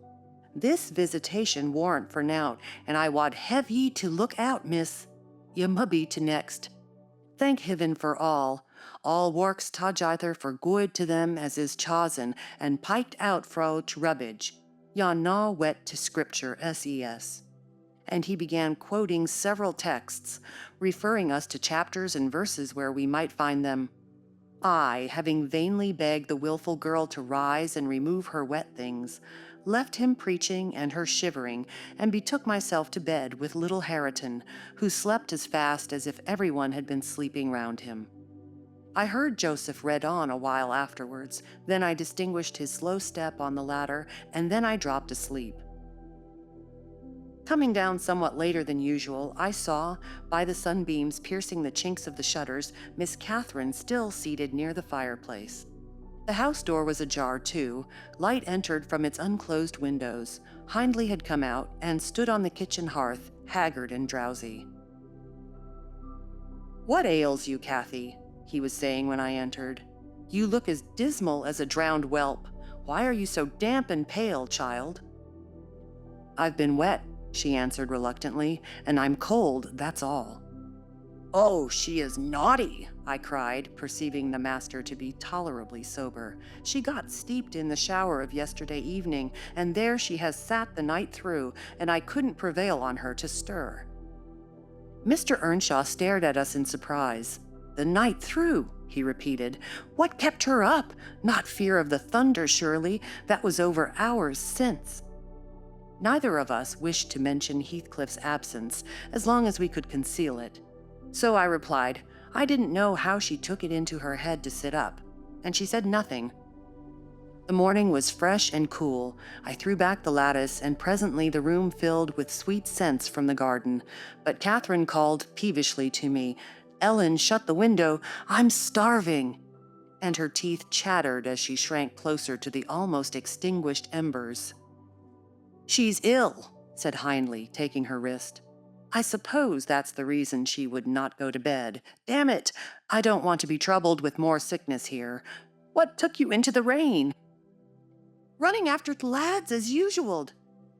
This visitation warrant for nowt, and I wad hev ye to look out, miss. Ye mubbe to next. Thank Heaven for all works together for good to them as is chosen and piked out fro rubbage. Yon naw wet to Scripture, ses." And he began quoting several texts, referring us to chapters and verses where we might find them. I, having vainly begged the wilful girl to rise and remove her wet things, left him preaching and her shivering, and betook myself to bed with little Hareton, who slept as fast as if everyone had been sleeping round him. I heard Joseph read on a while afterwards, then I distinguished his slow step on the ladder, and then I dropped asleep. Coming down somewhat later than usual, I saw, by the sunbeams piercing the chinks of the shutters, Miss Catherine still seated near the fireplace. The house door was ajar, too. Light entered from its unclosed windows. Hindley had come out and stood on the kitchen hearth, haggard and drowsy. "What ails you, Cathy?" he was saying when I entered. "You look as dismal as a drowned whelp. Why are you so damp and pale, child?" "I've been wet," she answered reluctantly, "and I'm cold, that's all." "Oh, she is naughty," I cried, perceiving the master to be tolerably sober. "She got steeped in the shower of yesterday evening, and there she has sat the night through, and I couldn't prevail on her to stir." Mr. Earnshaw stared at us in surprise. "The night through," he repeated. "What kept her up? Not fear of the thunder, surely. That was over hours since." Neither of us wished to mention Heathcliff's absence, as long as we could conceal it. So I replied, I didn't know how she took it into her head to sit up, and she said nothing. The morning was fresh and cool. I threw back the lattice, and presently the room filled with sweet scents from the garden. But Catherine called peevishly to me, "Ellen, shut the window. I'm starving." And her teeth chattered as she shrank closer to the almost extinguished embers. "She's ill," said Hindley, taking her wrist. "I suppose that's the reason she would not go to bed. Damn it! I don't want to be troubled with more sickness here. What took you into the rain?" "Running after the lads as usual,"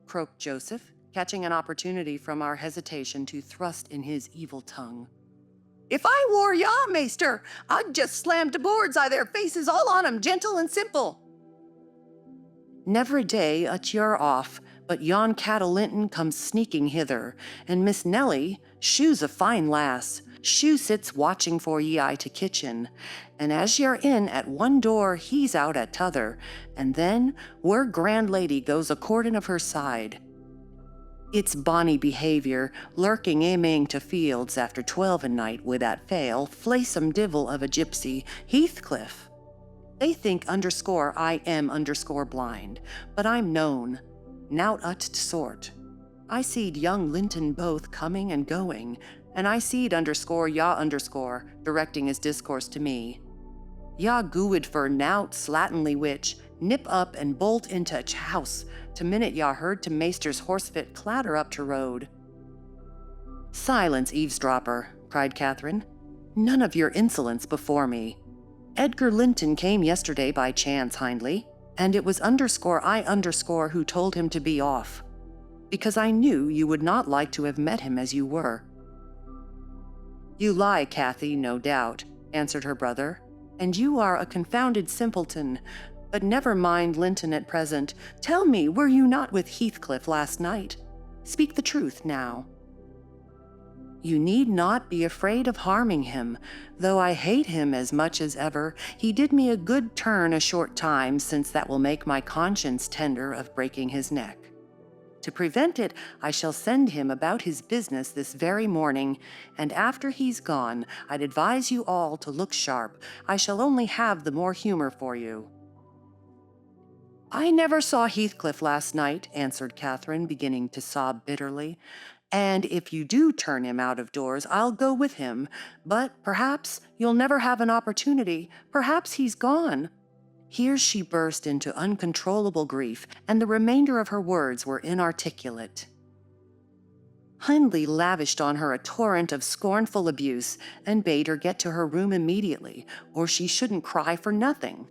croaked Joseph, catching an opportunity from our hesitation to thrust in his evil tongue. "If I wore ya, maester, I'd just slam the boards i' their faces all on 'em, gentle and simple." "Never a day at you're off, but yon cattle Linton comes sneaking hither, and Miss Nellie, she's a fine lass. She sits watching for ye I to kitchen, and as ye're in at one door, he's out at t'other, and then where grand lady goes a courtin' of her side. It's bonny behavior, lurking aiming to fields after 12 a night with that fail, flaysome divil of a gypsy, Heathcliff. They think underscore I am underscore blind, but I'm known. Nowt ut sort. I seed young Linton both coming and going, and I seed underscore ya underscore directing his discourse to me. Ya gooid for nowt slatinly witch, nip up and bolt into a house, to minute ya heard to maester's horsefit clatter up to road." "Silence, eavesdropper," cried Catherine. "None of your insolence before me. Edgar Linton came yesterday by chance, Hindley, and it was underscore I underscore who told him to be off, because I knew you would not like to have met him as you were." "You lie, Cathy, no doubt," answered her brother, "and you are a confounded simpleton. But never mind Linton at present. Tell me, were you not with Heathcliff last night? Speak the truth now." You need not be afraid of harming him. Though I hate him as much as ever, he did me a good turn a short time, since that will make my conscience tender of breaking his neck. To prevent it, I shall send him about his business this very morning, and after he's gone, I'd advise you all to look sharp. I shall only have the more humor for you." "I never saw Heathcliff last night," answered Catherine, beginning to sob bitterly. "And if you do turn him out of doors, I'll go with him. But perhaps you'll never have an opportunity. Perhaps he's gone." Here she burst into uncontrollable grief, and the remainder of her words were inarticulate. Hindley lavished on her a torrent of scornful abuse, and bade her get to her room immediately, or she shouldn't cry for nothing.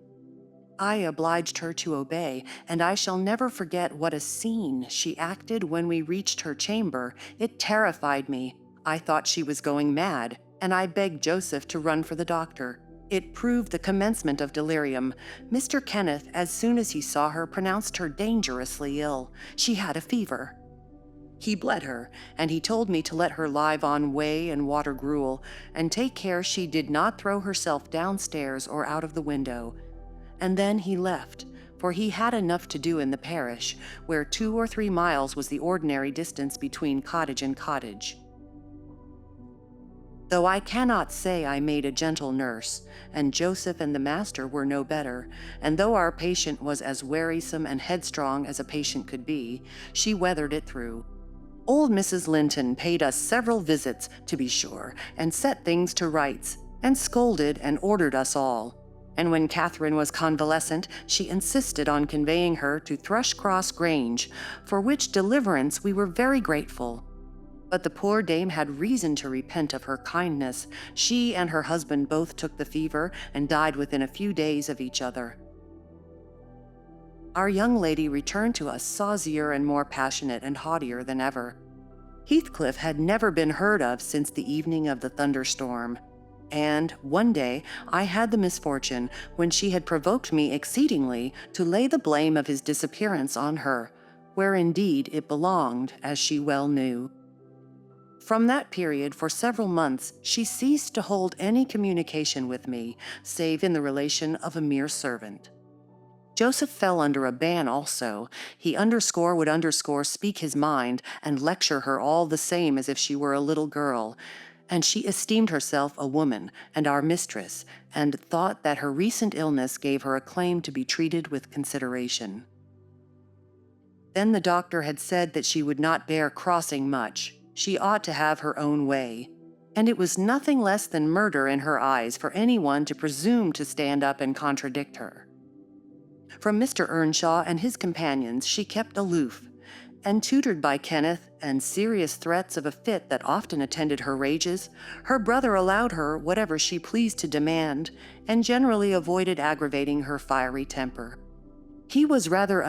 I obliged her to obey, and I shall never forget what a scene she acted when we reached her chamber. It terrified me. I thought she was going mad, and I begged Joseph to run for the doctor. It proved the commencement of delirium. Mr. Kenneth, as soon as he saw her, pronounced her dangerously ill. She had a fever. He bled her, and he told me to let her lie on whey and water gruel, and take care she did not throw herself downstairs or out of the window. And then he left, for he had enough to do in the parish, where 2 or 3 miles was the ordinary distance between cottage and cottage. Though I cannot say I made a gentle nurse, and Joseph and the master were no better, and though our patient was as wearisome and headstrong as a patient could be, she weathered it through. Old Mrs. Linton paid us several visits, to be sure, and set things to rights, and scolded and ordered us all. And when Catherine was convalescent, she insisted on conveying her to Thrushcross Grange, for which deliverance we were very grateful. But the poor dame had reason to repent of her kindness. She and her husband both took the fever and died within a few days of each other. Our young lady returned to us saucier and more passionate and haughtier than ever. Heathcliff had never been heard of since the evening of the thunderstorm. And one day I had the misfortune, when she had provoked me exceedingly, to lay the blame of his disappearance on her, where indeed it belonged, as she well knew. From that period, for several months, she ceased to hold any communication with me, save in the relation of a mere servant. Joseph fell under a ban also. He would speak his mind, and lecture her all the same as if she were a little girl. And she esteemed herself a woman, and our mistress, and thought that her recent illness gave her a claim to be treated with consideration. Then the doctor had said that she would not bear crossing much. She ought to have her own way. And it was nothing less than murder in her eyes for anyone to presume to stand up and contradict her. From Mr. Earnshaw and his companions she kept aloof, and tutored by Kenneth and serious threats of a fit that often attended her rages, her brother allowed her whatever she pleased to demand, and generally avoided aggravating her fiery temper. He was rather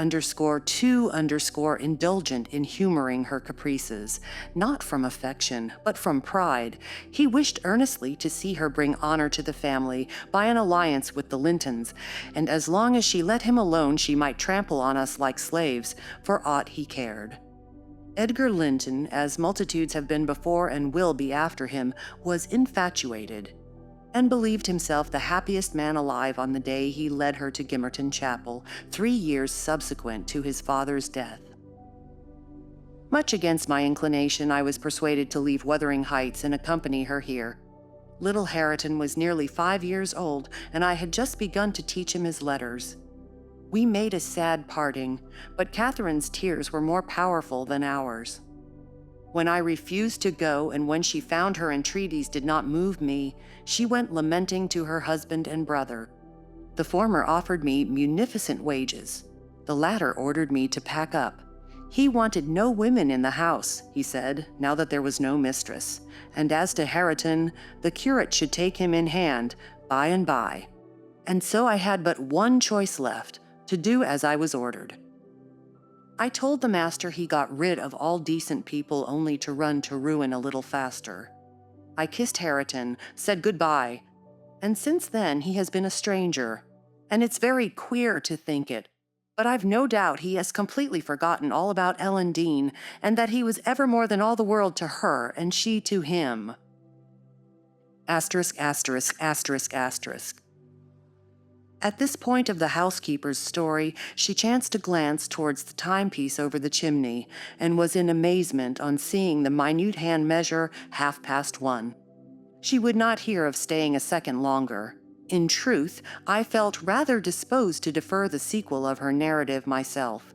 too indulgent in humoring her caprices, not from affection, but from pride. He wished earnestly to see her bring honor to the family by an alliance with the Lintons, and as long as she let him alone she might trample on us like slaves, for aught he cared. Edgar Linton, as multitudes have been before and will be after him, was infatuated, and believed himself the happiest man alive on the day he led her to Gimmerton Chapel, 3 years subsequent to his father's death. Much against my inclination, I was persuaded to leave Wuthering Heights and accompany her here. Little Hareton was nearly 5 years old, and I had just begun to teach him his letters. We made a sad parting, but Catherine's tears were more powerful than ours. When I refused to go, and when she found her entreaties did not move me, she went lamenting to her husband and brother. The former offered me munificent wages. The latter ordered me to pack up. He wanted no women in the house, he said, now that there was no mistress. And as to Hareton, the curate should take him in hand by and by. And so I had but one choice left, to do as I was ordered. I told the master he got rid of all decent people only to run to ruin a little faster. I kissed Hareton, said goodbye, and since then he has been a stranger, and it's very queer to think it, but I've no doubt he has completely forgotten all about Ellen Dean, and that he was ever more than all the world to her, and she to him. Asterisk, asterisk, asterisk, asterisk. At this point of the housekeeper's story, she chanced to glance towards the timepiece over the chimney, and was in amazement on seeing the minute hand measure 1:30. She would not hear of staying a second longer. In truth, I felt rather disposed to defer the sequel of her narrative myself.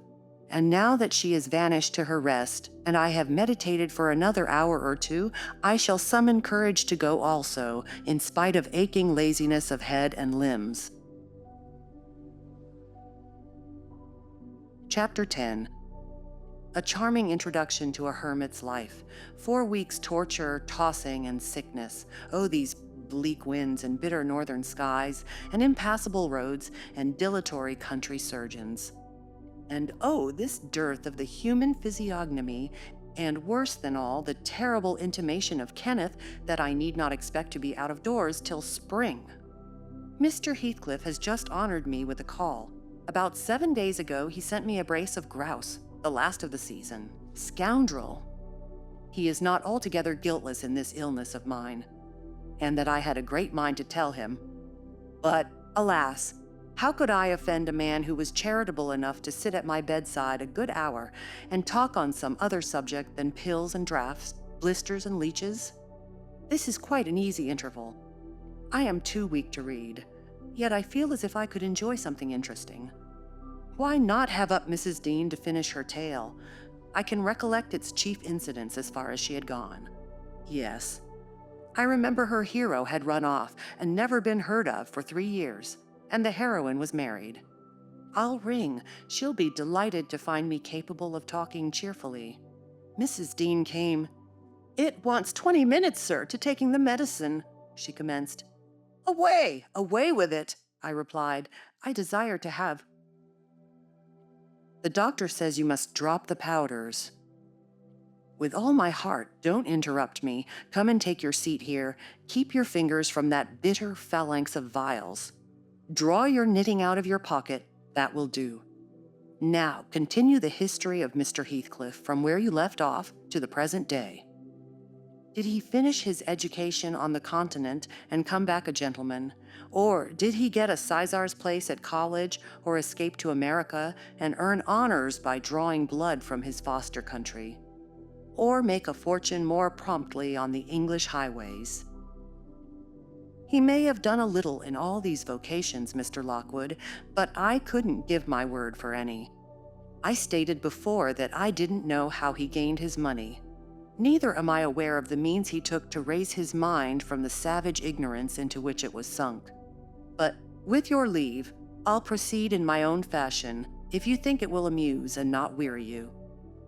And now that she has vanished to her rest, and I have meditated for another hour or two, I shall summon courage to go also, in spite of aching laziness of head and limbs. Chapter 10. A charming introduction to a hermit's life. 4 weeks' torture, tossing, and sickness. Oh, these bleak winds and bitter northern skies, and impassable roads, and dilatory country surgeons. And oh, this dearth of the human physiognomy, and worse than all, the terrible intimation of Kenneth that I need not expect to be out of doors till spring. Mr. Heathcliff has just honored me with a call. About 7 days ago, he sent me a brace of grouse, the last of the season. Scoundrel! He is not altogether guiltless in this illness of mine, and that I had a great mind to tell him. But, alas, how could I offend a man who was charitable enough to sit at my bedside a good hour and talk on some other subject than pills and draughts, blisters and leeches? This is quite an easy interval. I am too weak to read, yet I feel as if I could enjoy something interesting. Why not have up Mrs. Dean to finish her tale? I can recollect its chief incidents as far as she had gone. Yes, I remember her hero had run off and never been heard of for 3 years, and the heroine was married. I'll ring. She'll be delighted to find me capable of talking cheerfully. Mrs. Dean came. "It wants 20 minutes, sir, to taking the medicine," she commenced. "Away, away with it," I replied. "I desire to have—" "The doctor says you must drop the powders." "With all my heart, don't interrupt me. Come and take your seat here. Keep your fingers from that bitter phalanx of vials. Draw your knitting out of your pocket. That will do. Now, continue the history of Mr. Heathcliff from where you left off to the present day. Did he finish his education on the continent and come back a gentleman? Or did he get a sizar's place at college or escape to America and earn honors by drawing blood from his foster country? Or make a fortune more promptly on the English highways? He may have done a little in all these vocations, Mr. Lockwood, but I couldn't give my word for any. I stated before that I didn't know how he gained his money. Neither am I aware of the means he took to raise his mind from the savage ignorance into which it was sunk. But, with your leave, I'll proceed in my own fashion, if you think it will amuse and not weary you.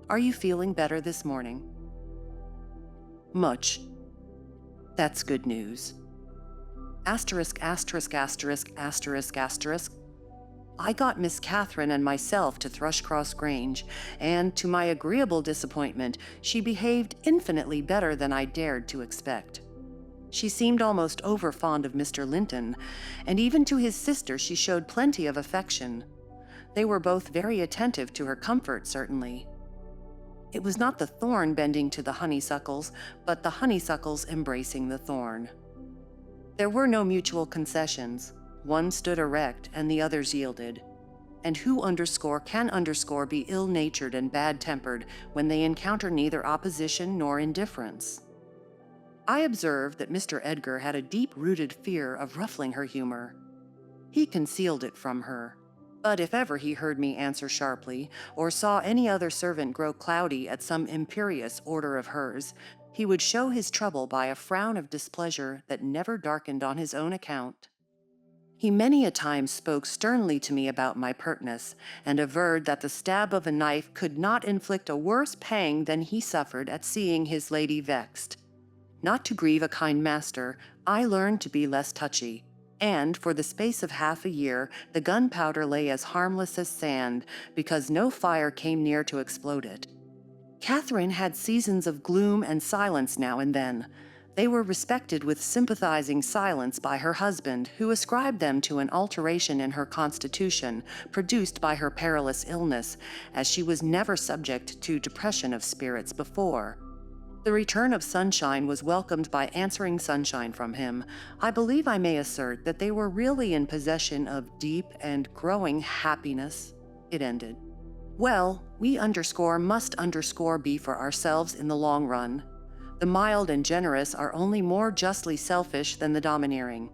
Are you feeling better this morning?" "Much." "That's good news." Asterisk, asterisk, asterisk, asterisk, asterisk. I got Miss Catherine and myself to Thrushcross Grange, and to my agreeable disappointment, she behaved infinitely better than I dared to expect. She seemed almost over-fond of Mr. Linton, and even to his sister she showed plenty of affection. They were both very attentive to her comfort, certainly. It was not the thorn bending to the honeysuckles, but the honeysuckles embracing the thorn. There were no mutual concessions. One stood erect, and the others yielded. And who can be ill-natured and bad-tempered when they encounter neither opposition nor indifference? I observed that Mr. Edgar had a deep-rooted fear of ruffling her humor. He concealed it from her. But if ever he heard me answer sharply, or saw any other servant grow cloudy at some imperious order of hers, he would show his trouble by a frown of displeasure that never darkened on his own account. He many a time spoke sternly to me about my pertness, and averred that the stab of a knife could not inflict a worse pang than he suffered at seeing his lady vexed. Not to grieve a kind master, I learned to be less touchy, and for the space of half a year the gunpowder lay as harmless as sand, because no fire came near to explode it. Catherine had seasons of gloom and silence now and then. They were respected with sympathizing silence by her husband, who ascribed them to an alteration in her constitution produced by her perilous illness, as she was never subject to depression of spirits before. The return of sunshine was welcomed by answering sunshine from him. I believe I may assert that they were really in possession of deep and growing happiness. It ended. Well, we must be for ourselves in the long run. The mild and generous are only more justly selfish than the domineering.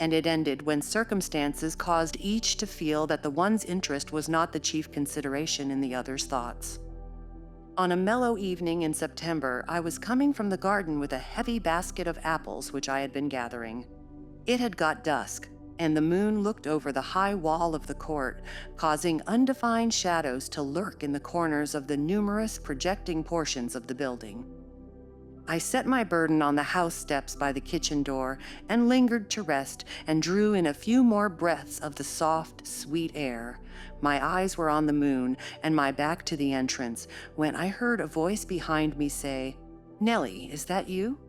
And it ended when circumstances caused each to feel that the one's interest was not the chief consideration in the other's thoughts. On a mellow evening in September, I was coming from the garden with a heavy basket of apples which I had been gathering. It had got dusk, and the moon looked over the high wall of the court, causing undefined shadows to lurk in the corners of the numerous projecting portions of the building. I set my burden on the house steps by the kitchen door and lingered to rest and drew in a few more breaths of the soft, sweet air. My eyes were on the moon and my back to the entrance when I heard a voice behind me say, "Nellie, is that you?"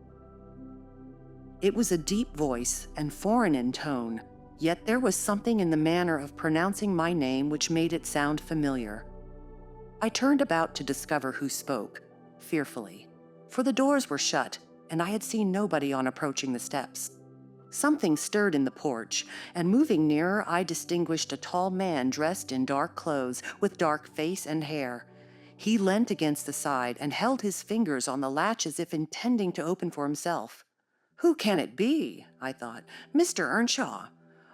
It was a deep voice and foreign in tone, yet there was something in the manner of pronouncing my name which made it sound familiar. I turned about to discover who spoke, fearfully, for the doors were shut, and I had seen nobody on approaching the steps. Something stirred in the porch, and moving nearer, I distinguished a tall man dressed in dark clothes, with dark face and hair. He leant against the side and held his fingers on the latch as if intending to open for himself. "Who can it be?" I thought. "Mr. Earnshaw.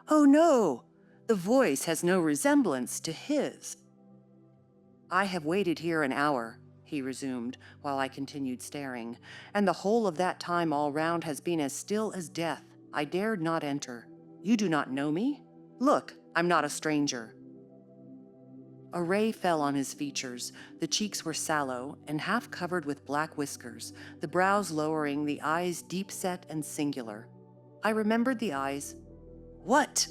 Oh no, the voice has no resemblance to his." "I have waited here an hour," he resumed, while I continued staring, "and the whole of that time all round has been as still as death. I dared not enter. You do not know me? Look, I'm not a stranger." A ray fell on his features. The cheeks were sallow and half covered with black whiskers, the brows lowering, the eyes deep-set and singular. I remembered the eyes. "What?"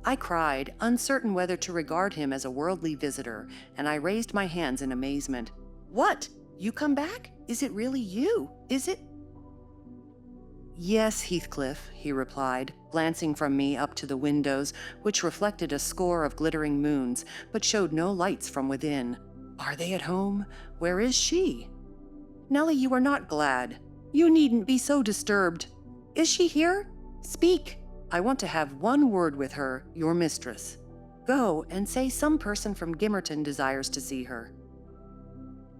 I cried, uncertain whether to regard him as a worldly visitor, and I raised my hands in amazement. "What? You come back? Is it really you? Is it?" "Yes, Heathcliff," he replied, glancing from me up to the windows, which reflected a score of glittering moons, but showed no lights from within. "Are they at home? Where is she?" "Nellie, you are not glad. You needn't be so disturbed. Is she here? Speak. I want to have one word with her, your mistress. Go and say some person from Gimmerton desires to see her."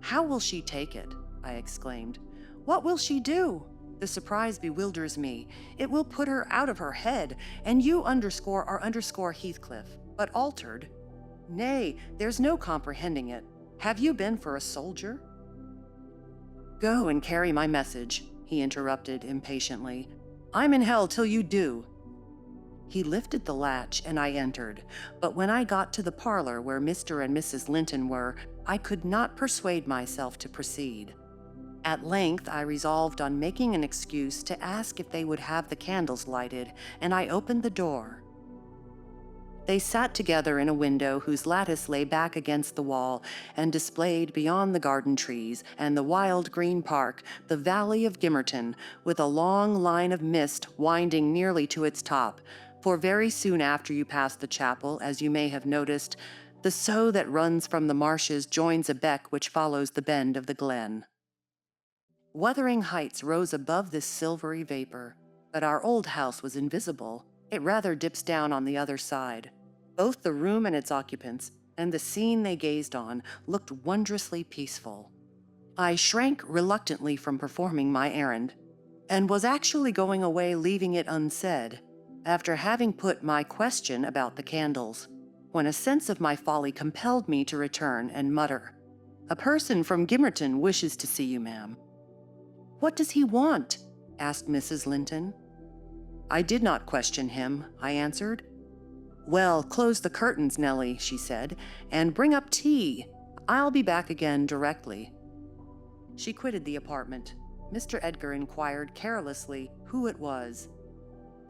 "How will she take it?" I exclaimed. "What will she do? The surprise bewilders me. It will put her out of her head, and you are Heathcliff, but altered. Nay, there's no comprehending it. Have you been for a soldier?" "Go and carry my message," he interrupted impatiently. "I'm in hell till you do." He lifted the latch and I entered, but when I got to the parlor where Mr. and Mrs. Linton were, I could not persuade myself to proceed. At length I resolved on making an excuse to ask if they would have the candles lighted, and I opened the door. They sat together in a window whose lattice lay back against the wall and displayed beyond the garden trees and the wild green park the valley of Gimmerton, with a long line of mist winding nearly to its top, for very soon after you pass the chapel, as you may have noticed, the sow that runs from the marshes joins a beck which follows the bend of the glen. Wuthering Heights rose above this silvery vapor, but our old house was invisible. It rather dips down on the other side. Both the room and its occupants, and the scene they gazed on, looked wondrously peaceful. I shrank reluctantly from performing my errand, and was actually going away leaving it unsaid, after having put my question about the candles, when a sense of my folly compelled me to return and mutter, "A person from Gimmerton wishes to see you, ma'am." "What does he want?" asked Mrs. Linton. I did not question him, I answered. "Well, close the curtains, Nellie," she said, "and bring up tea. I'll be back again directly." She quitted the apartment. Mr. Edgar inquired carelessly who it was.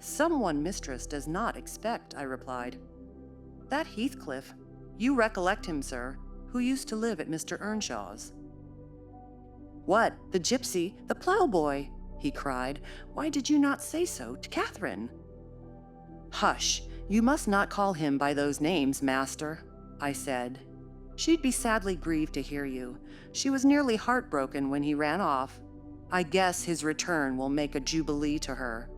"Someone mistress does not expect," I replied. "That Heathcliff. You recollect him, sir, who used to live at Mr. Earnshaw's." "What, the gypsy, the ploughboy? he cried. "Why did you not say so to Catherine?" "Hush, you must not call him by those names, master," I said. "She'd be sadly grieved to hear you. She was nearly heartbroken when he ran off. I guess his return will make a jubilee to her."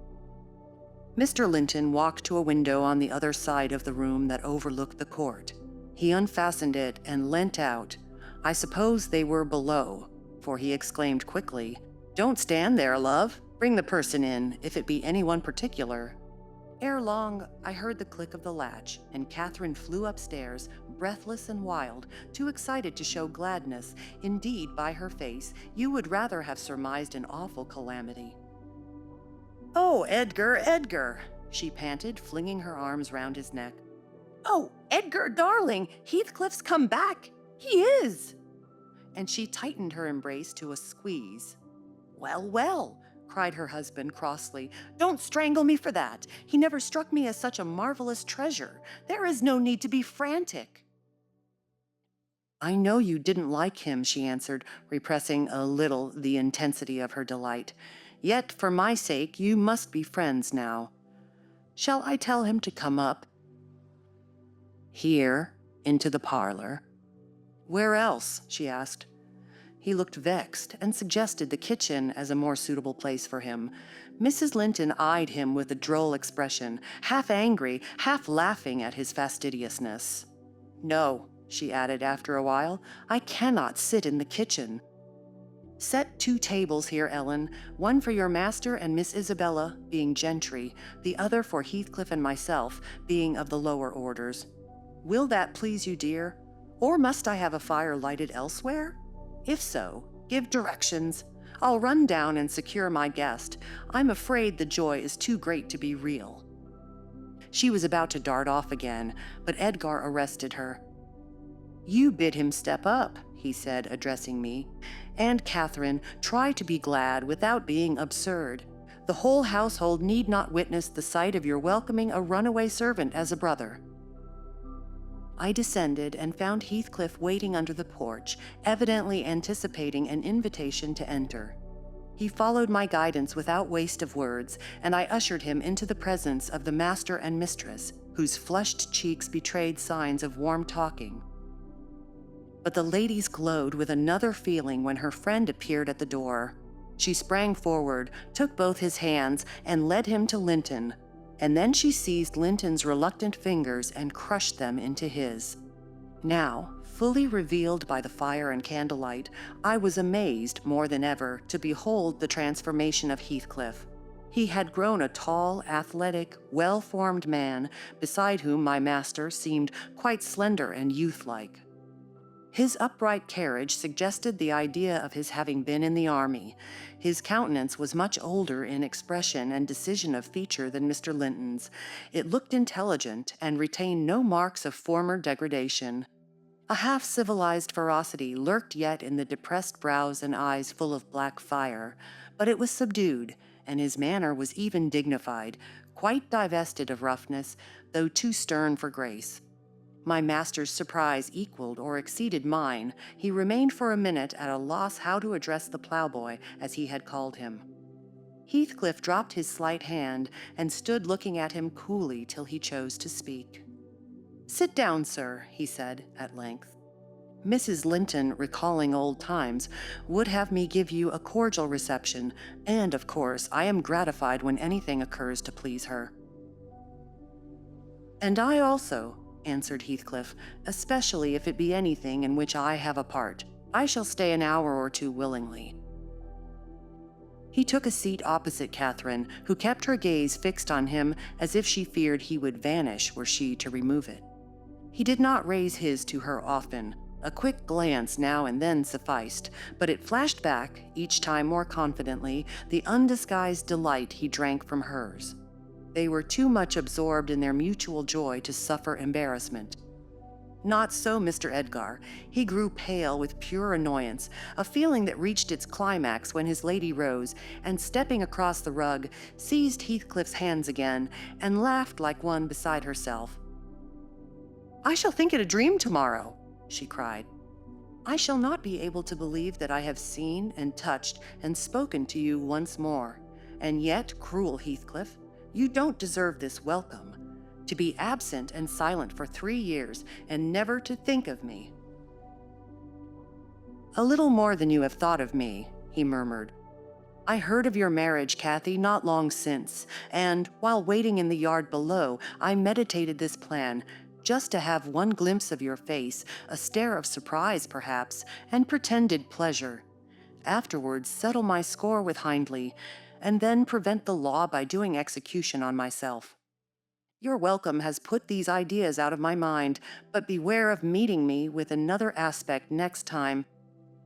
Mr. Linton walked to a window on the other side of the room that overlooked the court. He unfastened it and leant out. I suppose they were below, for he exclaimed quickly, "Don't stand there, love. Bring the person in, if it be anyone particular." Ere long, I heard the click of the latch, and Catherine flew upstairs, breathless and wild, too excited to show gladness. Indeed, by her face, you would rather have surmised an awful calamity. "Oh, Edgar, Edgar!" she panted, flinging her arms round his neck. "Oh, Edgar, darling! Heathcliff's come back! He is!" And she tightened her embrace to a squeeze. "Well, well!" cried her husband crossly. "Don't strangle me for that. He never struck me as such a marvelous treasure. There is no need to be frantic." "I know you didn't like him," she answered, repressing a little the intensity of her delight. "Yet, for my sake, you must be friends now. Shall I tell him to come up?" "Here, into the parlor." "Where else?" she asked. He looked vexed and suggested the kitchen as a more suitable place for him. Mrs. Linton eyed him with a droll expression, half angry, half laughing at his fastidiousness. "No," she added after a while, "I cannot sit in the kitchen. Set 2 tables here, Ellen, one for your master and Miss Isabella, being gentry, the other for Heathcliff and myself, being of the lower orders. Will that please you, dear? Or must I have a fire lighted elsewhere? If so, give directions. I'll run down and secure my guest. I'm afraid the joy is too great to be real." She was about to dart off again, but Edgar arrested her. "You bid him step up," he said, addressing me. "And, Catherine, try to be glad without being absurd. The whole household need not witness the sight of your welcoming a runaway servant as a brother." I descended and found Heathcliff waiting under the porch, evidently anticipating an invitation to enter. He followed my guidance without waste of words, and I ushered him into the presence of the master and mistress, whose flushed cheeks betrayed signs of warm talking. But the ladies glowed with another feeling when her friend appeared at the door. She sprang forward, took both his hands, and led him to Linton, and then she seized Linton's reluctant fingers and crushed them into his. Now, fully revealed by the fire and candlelight, I was amazed more than ever to behold the transformation of Heathcliff. He had grown a tall, athletic, well-formed man, beside whom my master seemed quite slender and youth-like. His upright carriage suggested the idea of his having been in the army. His countenance was much older in expression and decision of feature than Mr. Linton's. It looked intelligent and retained no marks of former degradation. A half-civilized ferocity lurked yet in the depressed brows and eyes full of black fire, but it was subdued, and his manner was even dignified, quite divested of roughness, though too stern for grace. My master's surprise equaled or exceeded mine. He remained for a minute at a loss how to address the plowboy, as he had called him. Heathcliff dropped his slight hand and stood looking at him coolly till he chose to speak. "Sit down, sir," he said at length. "Mrs. Linton, recalling old times, would have me give you a cordial reception, and, of course, I am gratified when anything occurs to please her." "And I also," answered Heathcliff, "especially if it be anything in which I have a part. I shall stay an hour or 2 willingly." He took a seat opposite Catherine, who kept her gaze fixed on him as if she feared he would vanish were she to remove it. He did not raise his to her often. A quick glance now and then sufficed, but it flashed back, each time more confidently, the undisguised delight he drank from hers. They were too much absorbed in their mutual joy to suffer embarrassment. Not so Mr. Edgar. He grew pale with pure annoyance, a feeling that reached its climax when his lady rose, and stepping across the rug, seized Heathcliff's hands again, and laughed like one beside herself. "I shall think it a dream tomorrow," she cried. I shall not be able to believe that I have seen and touched and spoken to you once more. And yet, cruel Heathcliff, you don't deserve this welcome. To be absent and silent for 3 years and never to think of me." "A little more than you have thought of me," he murmured. "I heard of your marriage, Cathy, not long since, and while waiting in the yard below, I meditated this plan, just to have one glimpse of your face, a stare of surprise, perhaps, and pretended pleasure. Afterwards, settle my score with Hindley, and then prevent the law by doing execution on myself. Your welcome has put these ideas out of my mind, but beware of meeting me with another aspect next time.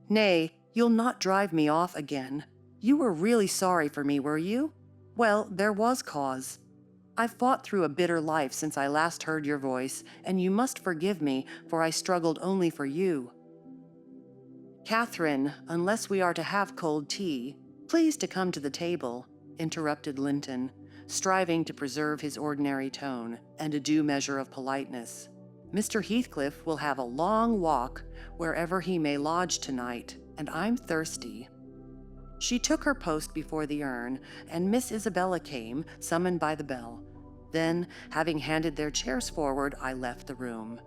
Nay, you'll not drive me off again. You were really sorry for me, were you? Well, there was cause. I've fought through a bitter life since I last heard your voice, and you must forgive me, for I struggled only for you." "Catherine, unless we are to have cold tea, please to come to the table," interrupted Linton, striving to preserve his ordinary tone and a due measure of politeness. "Mr. Heathcliff will have a long walk wherever he may lodge tonight, and I'm thirsty." She took her post before the urn, and Miss Isabella came, summoned by the bell. Then, having handed their chairs forward, I left the room.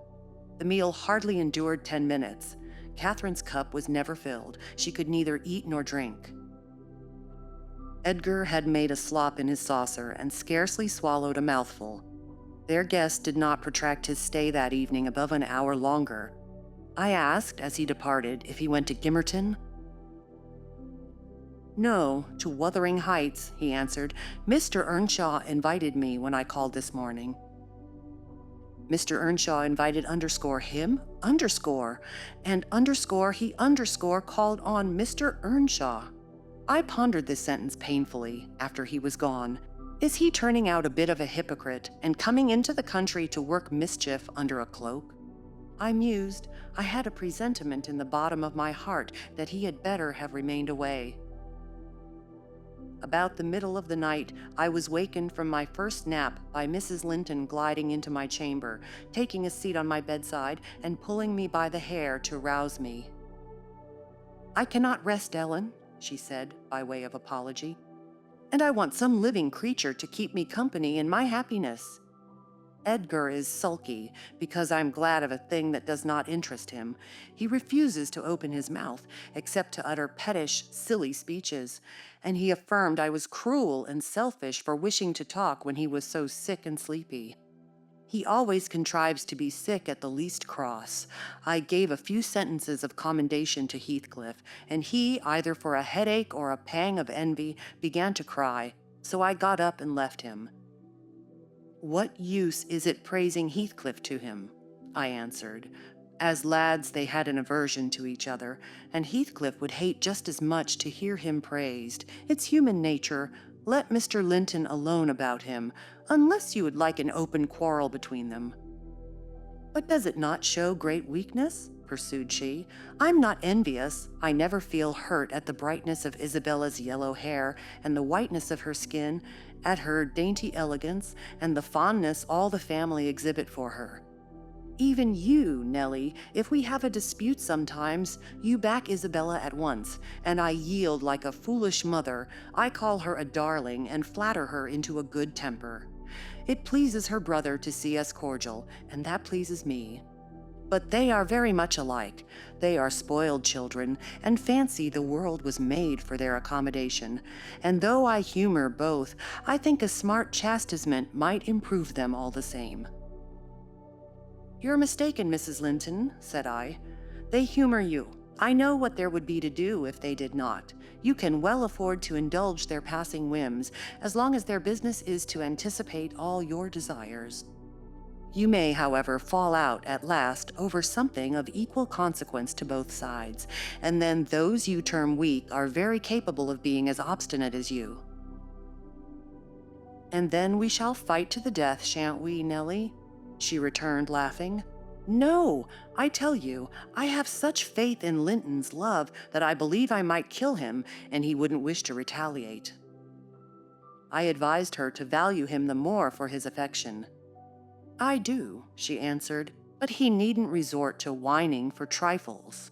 The meal hardly endured 10 minutes. Catherine's cup was never filled. She could neither eat nor drink. Edgar had made a slop in his saucer and scarcely swallowed a mouthful. Their guest did not protract his stay that evening above an hour longer. I asked, as he departed, if he went to Gimmerton. "No, to Wuthering Heights," he answered. "Mr. Earnshaw invited me when I called this morning." Mr. Earnshaw invited him? And he called on Mr. Earnshaw. I pondered this sentence painfully after he was gone. Is he turning out a bit of a hypocrite and coming into the country to work mischief under a cloak? I mused. I had a presentiment in the bottom of my heart that he had better have remained away. About the middle of the night, I was wakened from my first nap by Mrs. Linton gliding into my chamber, taking a seat on my bedside and pulling me by the hair to rouse me. "I cannot rest, Ellen," she said, by way of apology, "and I want some living creature to keep me company in my happiness. Edgar is sulky because I'm glad of a thing that does not interest him. He refuses to open his mouth, except to utter pettish, silly speeches, and he affirmed I was cruel and selfish for wishing to talk when he was so sick and sleepy. He always contrives to be sick at the least cross. I gave a few sentences of commendation to Heathcliff, and he, either for a headache or a pang of envy, began to cry, so I got up and left him. What use is it praising Heathcliff to him? I answered. As lads, they had an aversion to each other, and Heathcliff would hate just as much to hear him praised. It's human nature. Let Mr. Linton alone about him, unless you would like an open quarrel between them. But does it not show great weakness? Pursued she. I'm not envious. I never feel hurt at the brightness of Isabella's yellow hair and the whiteness of her skin, at her dainty elegance and the fondness all the family exhibit for her. Even you, Nellie, if we have a dispute sometimes, you back Isabella at once, and I yield like a foolish mother. I call her a darling and flatter her into a good temper. It pleases her brother to see us cordial, and that pleases me. But they are very much alike. They are spoiled children, and fancy the world was made for their accommodation. And though I humor both, I think a smart chastisement might improve them all the same. You're mistaken, Mrs. Linton, said I. They humor you. I know what there would be to do if they did not. You can well afford to indulge their passing whims, as long as their business is to anticipate all your desires. You may, however, fall out at last over something of equal consequence to both sides, and then those you term weak are very capable of being as obstinate as you. And then we shall fight to the death, shan't we, Nellie? She returned, laughing. No, I tell you, I have such faith in Linton's love that I believe I might kill him, and he wouldn't wish to retaliate. I advised her to value him the more for his affection. I do, she answered, but he needn't resort to whining for trifles.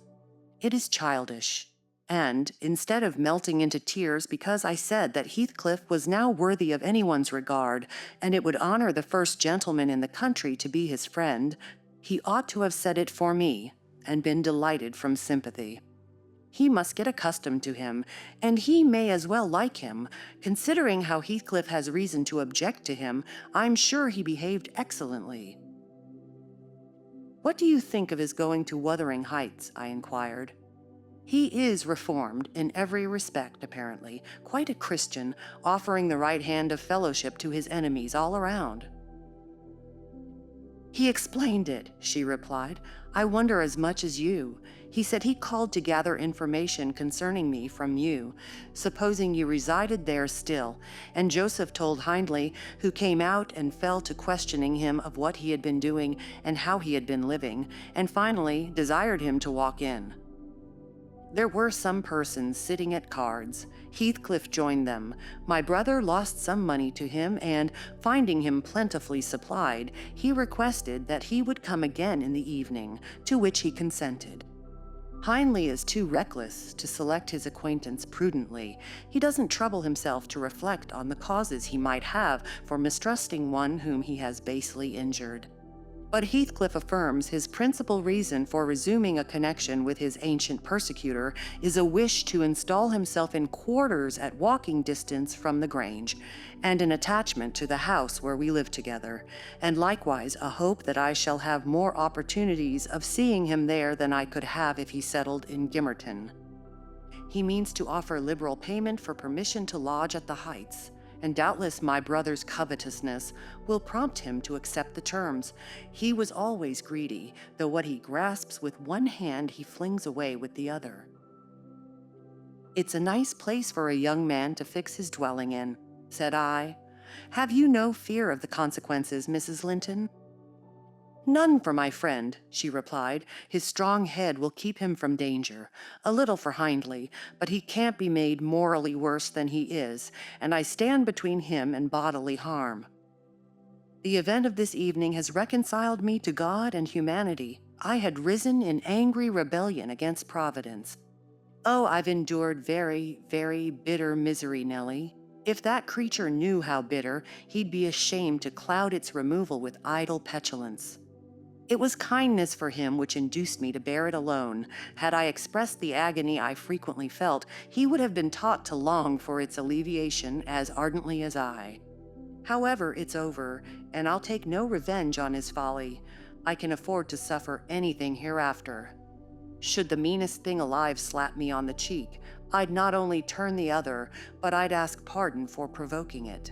It is childish. And instead of melting into tears because I said that Heathcliff was now worthy of anyone's regard, and it would honor the first gentleman in the country to be his friend, he ought to have said it for me, and been delighted from sympathy. He must get accustomed to him, and he may as well like him. Considering how Heathcliff has reason to object to him, I'm sure he behaved excellently. What do you think of his going to Wuthering Heights? I inquired. He is reformed in every respect, apparently, quite a Christian, offering the right hand of fellowship to his enemies all around. He explained it, she replied. I wonder as much as you. He said he called to gather information concerning me from you, supposing you resided there still, and Joseph told Hindley, who came out and fell to questioning him of what he had been doing and how he had been living, and finally desired him to walk in. There were some persons sitting at cards. Heathcliff joined them. My brother lost some money to him, and, finding him plentifully supplied, he requested that he would come again in the evening, to which he consented. Hindley is too reckless to select his acquaintance prudently. He doesn't trouble himself to reflect on the causes he might have for mistrusting one whom he has basely injured. But Heathcliff affirms his principal reason for resuming a connection with his ancient persecutor is a wish to install himself in quarters at walking distance from the Grange, and an attachment to the house where we live together, and likewise a hope that I shall have more opportunities of seeing him there than I could have if he settled in Gimmerton. He means to offer liberal payment for permission to lodge at the Heights, and doubtless my brother's covetousness will prompt him to accept the terms. He was always greedy, though what he grasps with one hand he flings away with the other. It's a nice place for a young man to fix his dwelling in, said I. Have you no fear of the consequences, Mrs. Linton? None for my friend, she replied. His strong head will keep him from danger. A little for Hindley, but he can't be made morally worse than he is, and I stand between him and bodily harm. The event of this evening has reconciled me to God and humanity. I had risen in angry rebellion against Providence. Oh, I've endured very, very bitter misery, Nellie. If that creature knew how bitter, he'd be ashamed to cloud its removal with idle petulance. It was kindness for him which induced me to bear it alone. Had I expressed the agony I frequently felt, he would have been taught to long for its alleviation as ardently as I. However, it's over, and I'll take no revenge on his folly. I can afford to suffer anything hereafter. Should the meanest thing alive slap me on the cheek, I'd not only turn the other, but I'd ask pardon for provoking it.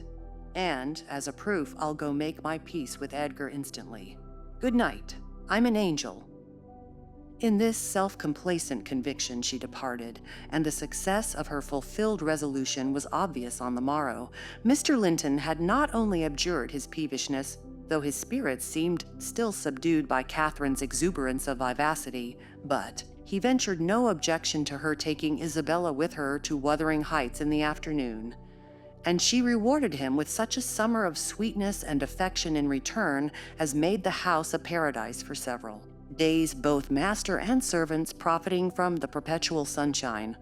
And, as a proof, I'll go make my peace with Edgar instantly. Good night. I'm an angel. In this self-complacent conviction she departed, and the success of her fulfilled resolution was obvious on the morrow. Mr. Linton had not only abjured his peevishness, though his spirits seemed still subdued by Catherine's exuberance of vivacity, but he ventured no objection to her taking Isabella with her to Wuthering Heights in the afternoon, and she rewarded him with such a summer of sweetness and affection in return as made the house a paradise for several days, both master and servants profiting from the perpetual sunshine.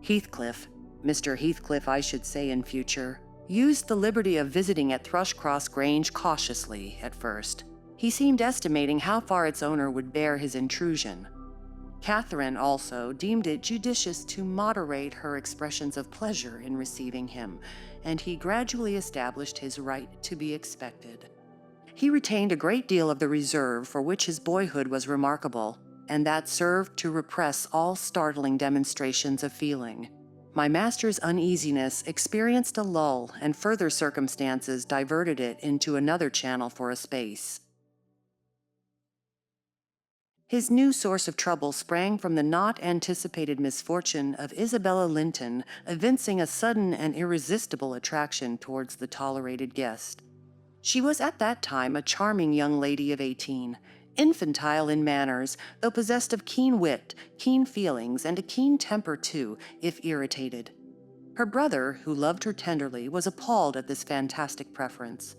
Heathcliff, Mr. Heathcliff I should say in future, used the liberty of visiting at Thrushcross Grange cautiously at first. He seemed estimating how far its owner would bear his intrusion. Catherine also deemed it judicious to moderate her expressions of pleasure in receiving him, and he gradually established his right to be expected. He retained a great deal of the reserve for which his boyhood was remarkable, and that served to repress all startling demonstrations of feeling. My master's uneasiness experienced a lull, and further circumstances diverted it into another channel for a space. His new source of trouble sprang from the not anticipated misfortune of Isabella Linton evincing a sudden and irresistible attraction towards the tolerated guest. She was at that time a charming young lady of 18, infantile in manners, though possessed of keen wit, keen feelings, and a keen temper too, if irritated. Her brother, who loved her tenderly, was appalled at this fantastic preference.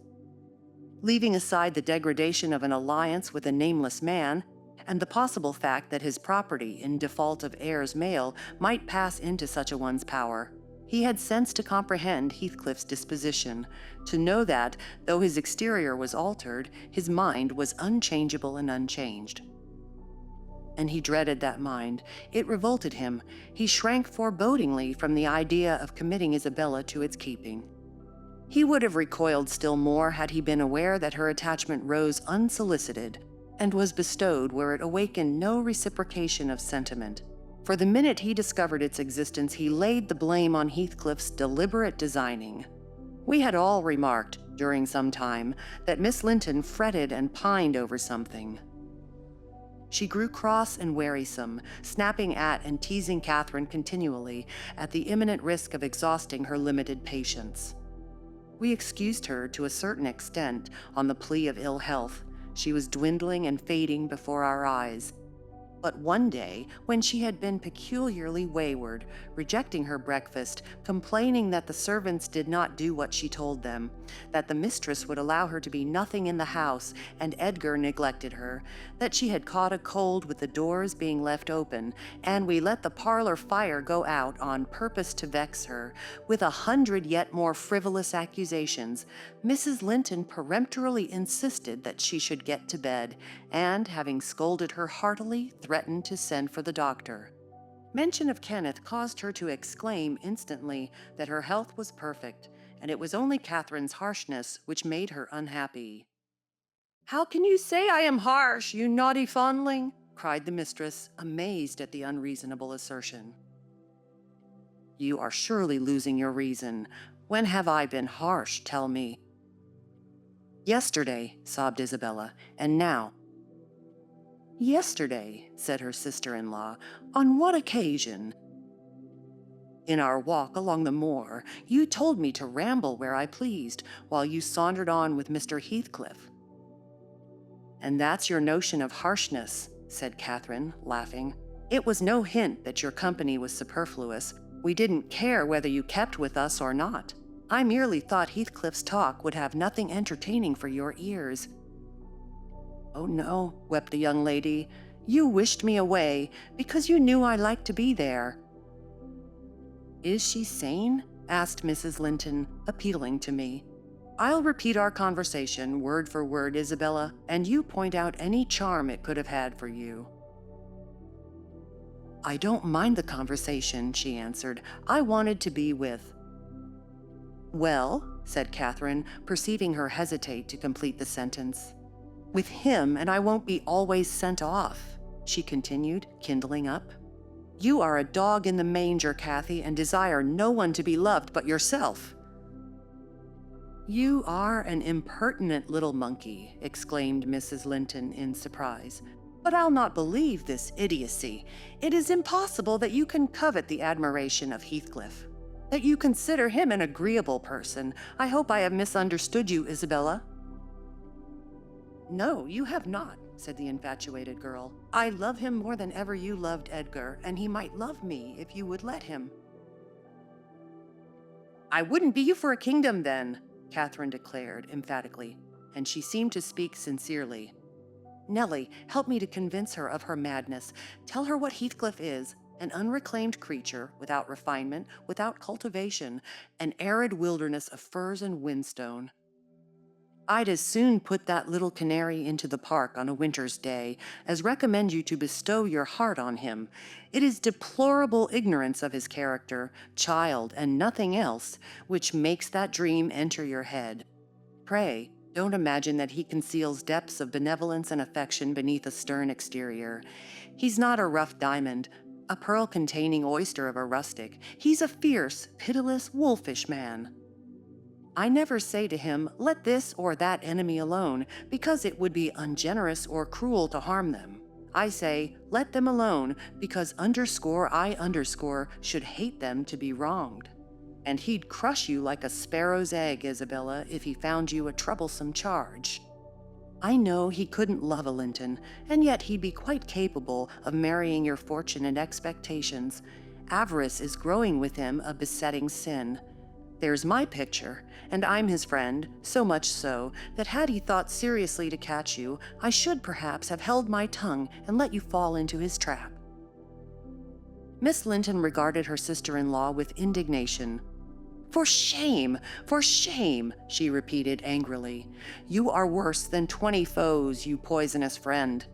Leaving aside the degradation of an alliance with a nameless man, and the possible fact that his property, in default of heirs male, might pass into such a one's power. He had sense to comprehend Heathcliff's disposition, to know that, though his exterior was altered, his mind was unchangeable and unchanged. And he dreaded that mind. It revolted him. He shrank forebodingly from the idea of committing Isabella to its keeping. He would have recoiled still more had he been aware that her attachment rose unsolicited and was bestowed where it awakened no reciprocation of sentiment. For the minute he discovered its existence, he laid the blame on Heathcliff's deliberate designing. We had all remarked, during some time, that Miss Linton fretted and pined over something. She grew cross and wearisome, snapping at and teasing Catherine continually, at the imminent risk of exhausting her limited patience. We excused her to a certain extent on the plea of ill health. She was dwindling and fading before our eyes. But one day, when she had been peculiarly wayward, rejecting her breakfast, complaining that the servants did not do what she told them, that the mistress would allow her to be nothing in the house, and Edgar neglected her, that she had caught a cold with the doors being left open, and we let the parlor fire go out on purpose to vex her, with 100 yet more frivolous accusations, Mrs. Linton peremptorily insisted that she should get to bed, and, having scolded her heartily, threatened to send for the doctor. Mention of Kenneth caused her to exclaim instantly that her health was perfect, and it was only Catherine's harshness which made her unhappy. "How can you say I am harsh, you naughty fondling?" cried the mistress, amazed at the unreasonable assertion. "You are surely losing your reason. When have I been harsh, tell me?" "Yesterday," sobbed Isabella, "and now." "Yesterday," said her sister-in-law. "On what occasion?" "In our walk along the moor, you told me to ramble where I pleased, while you sauntered on with Mr. Heathcliff." "And that's your notion of harshness," said Catherine, laughing. "It was no hint that your company was superfluous. We didn't care whether you kept with us or not. I merely thought Heathcliff's talk would have nothing entertaining for your ears." "Oh no," wept the young lady. "You wished me away because you knew I liked to be there." "Is she sane?" asked Mrs. Linton, appealing to me. "I'll repeat our conversation word for word, Isabella, and you point out any charm it could have had for you." "I don't mind the conversation," she answered. "I wanted to be with—" "Well," said Catherine, perceiving her hesitate to complete the sentence. "With him, and I won't be always sent off," she continued, kindling up. "You are a dog in the manger, Cathy, and desire no one to be loved but yourself." "You are an impertinent little monkey," exclaimed Mrs. Linton in surprise. "But I'll not believe this idiocy. It is impossible that you can covet the admiration of Heathcliff, that you consider him an agreeable person. I hope I have misunderstood you, Isabella." "No, you have not," said the infatuated girl. "I love him more than ever you loved Edgar, and he might love me if you would let him." "I wouldn't be you for a kingdom, then," Catherine declared emphatically, and she seemed to speak sincerely. "Nellie, help me to convince her of her madness. Tell her what Heathcliff is, an unreclaimed creature, without refinement, without cultivation, an arid wilderness of furs and whinstone. I'd as soon put that little canary into the park on a winter's day as recommend you to bestow your heart on him. It is deplorable ignorance of his character, child and nothing else, which makes that dream enter your head. Pray, don't imagine that he conceals depths of benevolence and affection beneath a stern exterior. He's not a rough diamond, a pearl-containing oyster of a rustic. He's a fierce, pitiless, wolfish man. I never say to him, let this or that enemy alone, because it would be ungenerous or cruel to harm them. I say, let them alone, because I should hate them to be wronged. And he'd crush you like a sparrow's egg, Isabella, if he found you a troublesome charge. I know he couldn't love a Linton, and yet he'd be quite capable of marrying your fortune and expectations. Avarice is growing with him a besetting sin. There's my picture, and I'm his friend, so much so that had he thought seriously to catch you, I should perhaps have held my tongue and let you fall into his trap." Miss Linton regarded her sister-in-law with indignation. For shame! For shame!" she repeated angrily. "You are worse than 20 foes, you poisonous friend."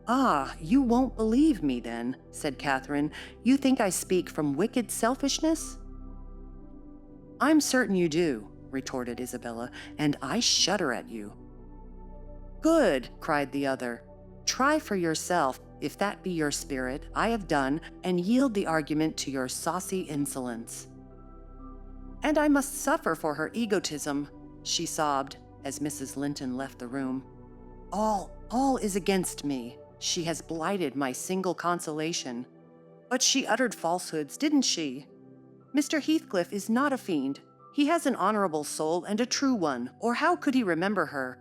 "Ah, you won't believe me then," said Catherine. "You think I speak from wicked selfishness?" "I'm certain you do," retorted Isabella, "and I shudder at you." "Good," cried the other. "Try for yourself, if that be your spirit. I have done, and yield the argument to your saucy insolence." "And I must suffer for her egotism," she sobbed as Mrs. Linton left the room. All is against me. She has blighted my single consolation. But she uttered falsehoods, didn't she? Mr. Heathcliff is not a fiend. He has an honorable soul and a true one, or how could he remember her?"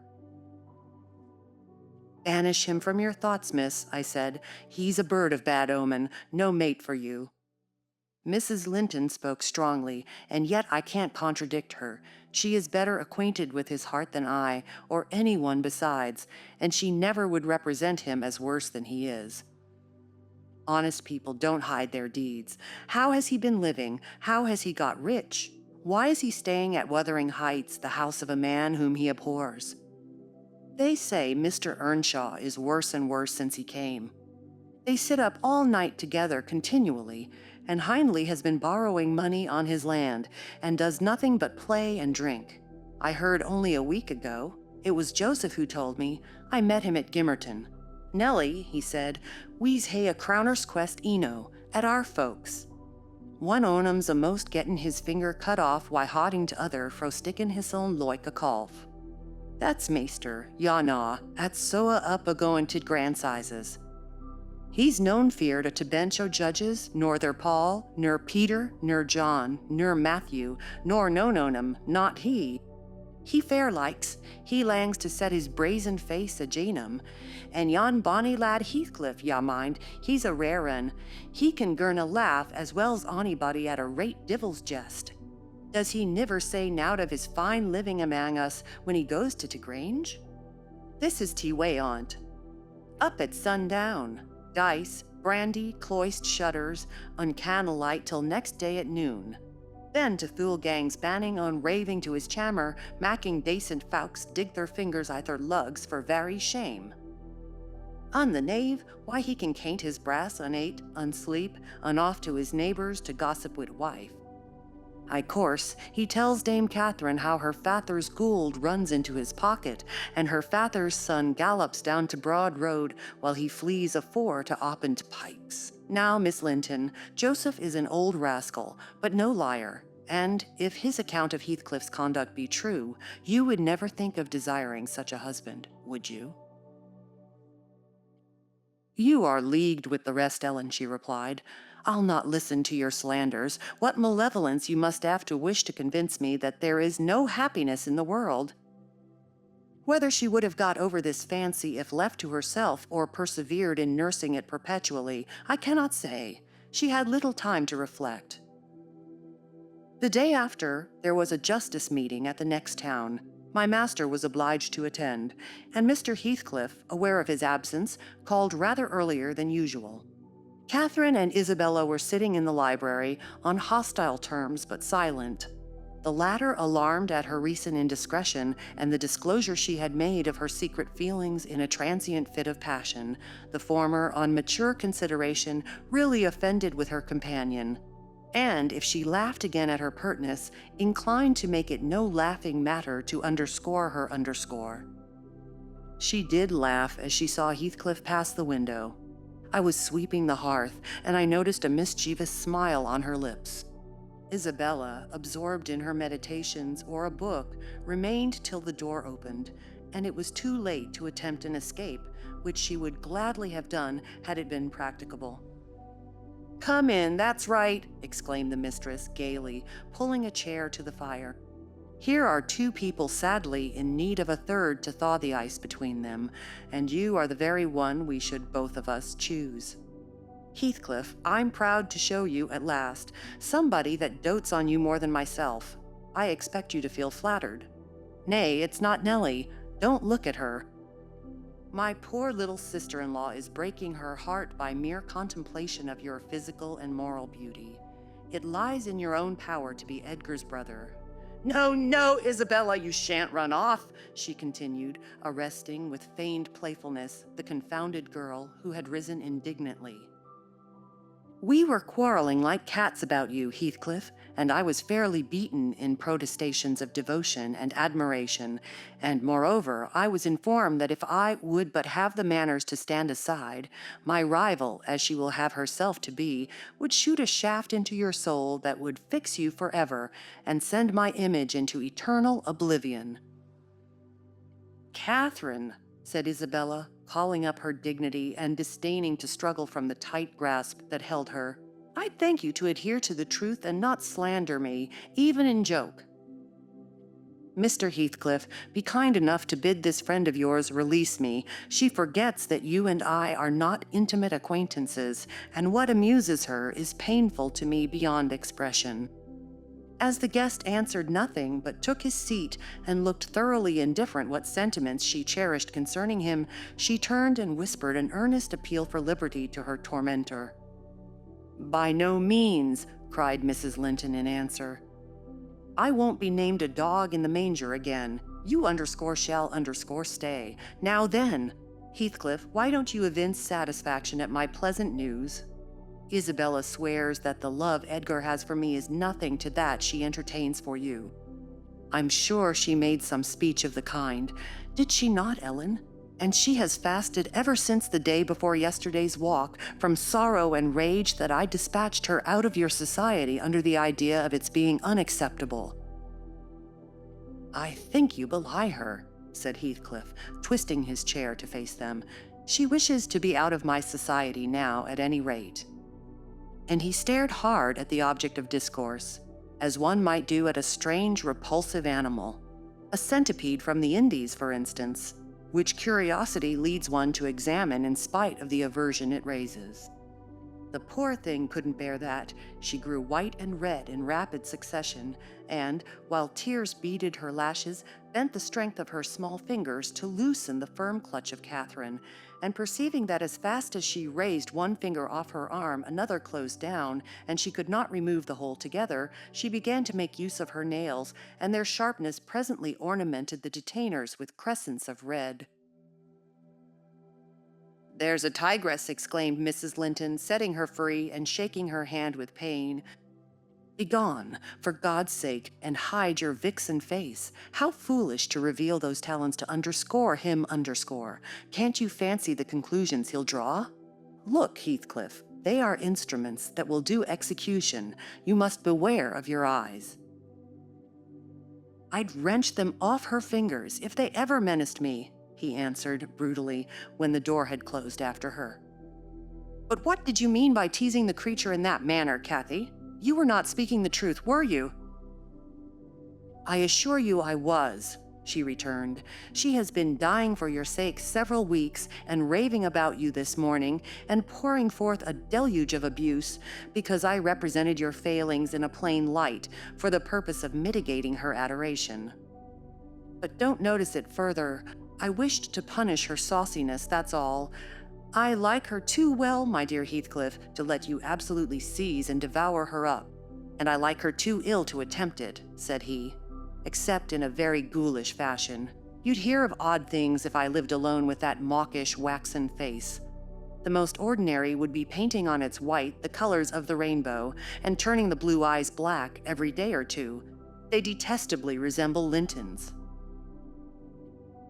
"Banish him from your thoughts, miss," I said. "He's a bird of bad omen, no mate for you." Mrs. Linton spoke strongly, and yet I can't contradict her. She is better acquainted with his heart than I, or anyone besides, and she never would represent him as worse than he is. Honest people don't hide their deeds. How has he been living? How has he got rich? Why is he staying at Wuthering Heights, the house of a man whom he abhors? They say Mr. Earnshaw is worse and worse since he came. They sit up all night together continually, and Hindley has been borrowing money on his land, and does nothing but play and drink. I heard only a week ago. It was Joseph who told me. I met him at Gimmerton. "Nellie," he said, "we's hae a crowner's quest eno, at our folks. One on 'em's a'most gettin' his finger cut off wi' hauding t'other fro stickin' his own loike a calf. That's Measter, yaw, 'at's soa up a-goin' to grandsizes. He's known feared to bench o' judges, nor their Paul, nor Peter, nor John, nor Matthew, nor none on 'em, not he. He fair likes, he langs to set his brazen face agin 'em, and yon bonny lad Heathcliff, ya mind, he's a rare un. He can girn a laugh as well's onybody at a rate divil's jest. Does he niver say nowt of his fine living amang us when he goes to Grange? This is tea way on't. Up at sundown, dice, brandy, cloist shutters, on candlelight till next day at noon. Then to fool gangs banning on raving to his chammer, macking dacent fowks dig their fingers at their lugs for very shame. On the knave, why he can caint his brass unate, unsleep, off to his neighbours to gossip wid wife. I course, he tells Dame Catherine how her father's goold runs into his pocket, and her father's son gallops down to Broad Road while he flees afore to oppent pikes. Now, Miss Linton, Joseph is an old rascal, but no liar, and if his account of Heathcliff's conduct be true, you would never think of desiring such a husband, would you? You are leagued with the rest, Ellen, she replied. I'll not listen to your slanders. What malevolence you must have to wish to convince me that there is no happiness in the world. Whether she would have got over this fancy if left to herself or persevered in nursing it perpetually, I cannot say. She had little time to reflect. The day after, there was a justice meeting at the next town. My master was obliged to attend, and Mr. Heathcliff, aware of his absence, called rather earlier than usual. Catherine and Isabella were sitting in the library, on hostile terms but silent. The latter alarmed at her recent indiscretion and the disclosure she had made of her secret feelings in a transient fit of passion, the former, on mature consideration, really offended with her companion, and, if she laughed again at her pertness, inclined to make it no laughing matter to underscore her underscore. She did laugh as she saw Heathcliff pass the window. I was sweeping the hearth, and I noticed a mischievous smile on her lips. Isabella, absorbed in her meditations or a book, remained till the door opened, and it was too late to attempt an escape, which she would gladly have done had it been practicable. "Come in, that's right," exclaimed the mistress gaily, pulling a chair to the fire. "Here are two people sadly in need of a third to thaw the ice between them, and you are the very one we should both of us choose." Heathcliff, I'm proud to show you at last somebody that dotes on you more than myself. I expect you to feel flattered. Nay, it's not Nellie. Don't look at her. My poor little sister-in-law is breaking her heart by mere contemplation of your physical and moral beauty. It lies in your own power to be Edgar's brother. No, no, Isabella, you shan't run off, she continued, arresting with feigned playfulness the confounded girl who had risen indignantly. We were quarreling like cats about you, Heathcliff, and I was fairly beaten in protestations of devotion and admiration, and moreover, I was informed that if I would but have the manners to stand aside, my rival, as she will have herself to be, would shoot a shaft into your soul that would fix you forever and send my image into eternal oblivion. Catherine, said Isabella, calling up her dignity and disdaining to struggle from the tight grasp that held her, I thank you to adhere to the truth and not slander me, even in joke. Mr. Heathcliff, be kind enough to bid this friend of yours release me. She forgets that you and I are not intimate acquaintances, and what amuses her is painful to me beyond expression. As the guest answered nothing but took his seat and looked thoroughly indifferent what sentiments she cherished concerning him, she turned and whispered an earnest appeal for liberty to her tormentor. By no means, cried Mrs. Linton in answer. I won't be named a dog in the manger again. You shall stay. Now then, Heathcliff, why don't you evince satisfaction at my pleasant news? Isabella swears that the love Edgar has for me is nothing to that she entertains for you. I'm sure she made some speech of the kind. Did she not, Ellen? And she has fasted ever since the day before yesterday's walk from sorrow and rage that I dispatched her out of your society under the idea of its being unacceptable. I think you belie her, said Heathcliff, twisting his chair to face them. She wishes to be out of my society now, at any rate. And he stared hard at the object of discourse, as one might do at a strange, repulsive animal, a centipede from the Indies, for instance, which curiosity leads one to examine in spite of the aversion it raises. The poor thing couldn't bear that. She grew white and red in rapid succession, and, while tears beaded her lashes, bent the strength of her small fingers to loosen the firm clutch of Catherine, and perceiving that as fast as she raised one finger off her arm, another closed down, and she could not remove the whole together, she began to make use of her nails, and their sharpness presently ornamented the detainers with crescents of red. There's a tigress, exclaimed Mrs. Linton, setting her free and shaking her hand with pain. Begone, for God's sake, and hide your vixen face. How foolish to reveal those talons to underscore him. Can't you fancy the conclusions he'll draw? Look, Heathcliff, they are instruments that will do execution. You must beware of your eyes. I'd wrench them off her fingers if they ever menaced me, he answered brutally when the door had closed after her. But what did you mean by teasing the creature in that manner, Cathy? You were not speaking the truth, were you? I assure you I was, she returned. She has been dying for your sake several weeks and raving about you this morning and pouring forth a deluge of abuse because I represented your failings in a plain light for the purpose of mitigating her adoration. But don't notice it further. I wished to punish her sauciness, that's all. I like her too well, my dear Heathcliff, to let you absolutely seize and devour her up, and I like her too ill to attempt it, said he, except in a very ghoulish fashion. You'd hear of odd things if I lived alone with that mawkish, waxen face. The most ordinary would be painting on its white the colors of the rainbow and turning the blue eyes black every day or two. They detestably resemble Linton's.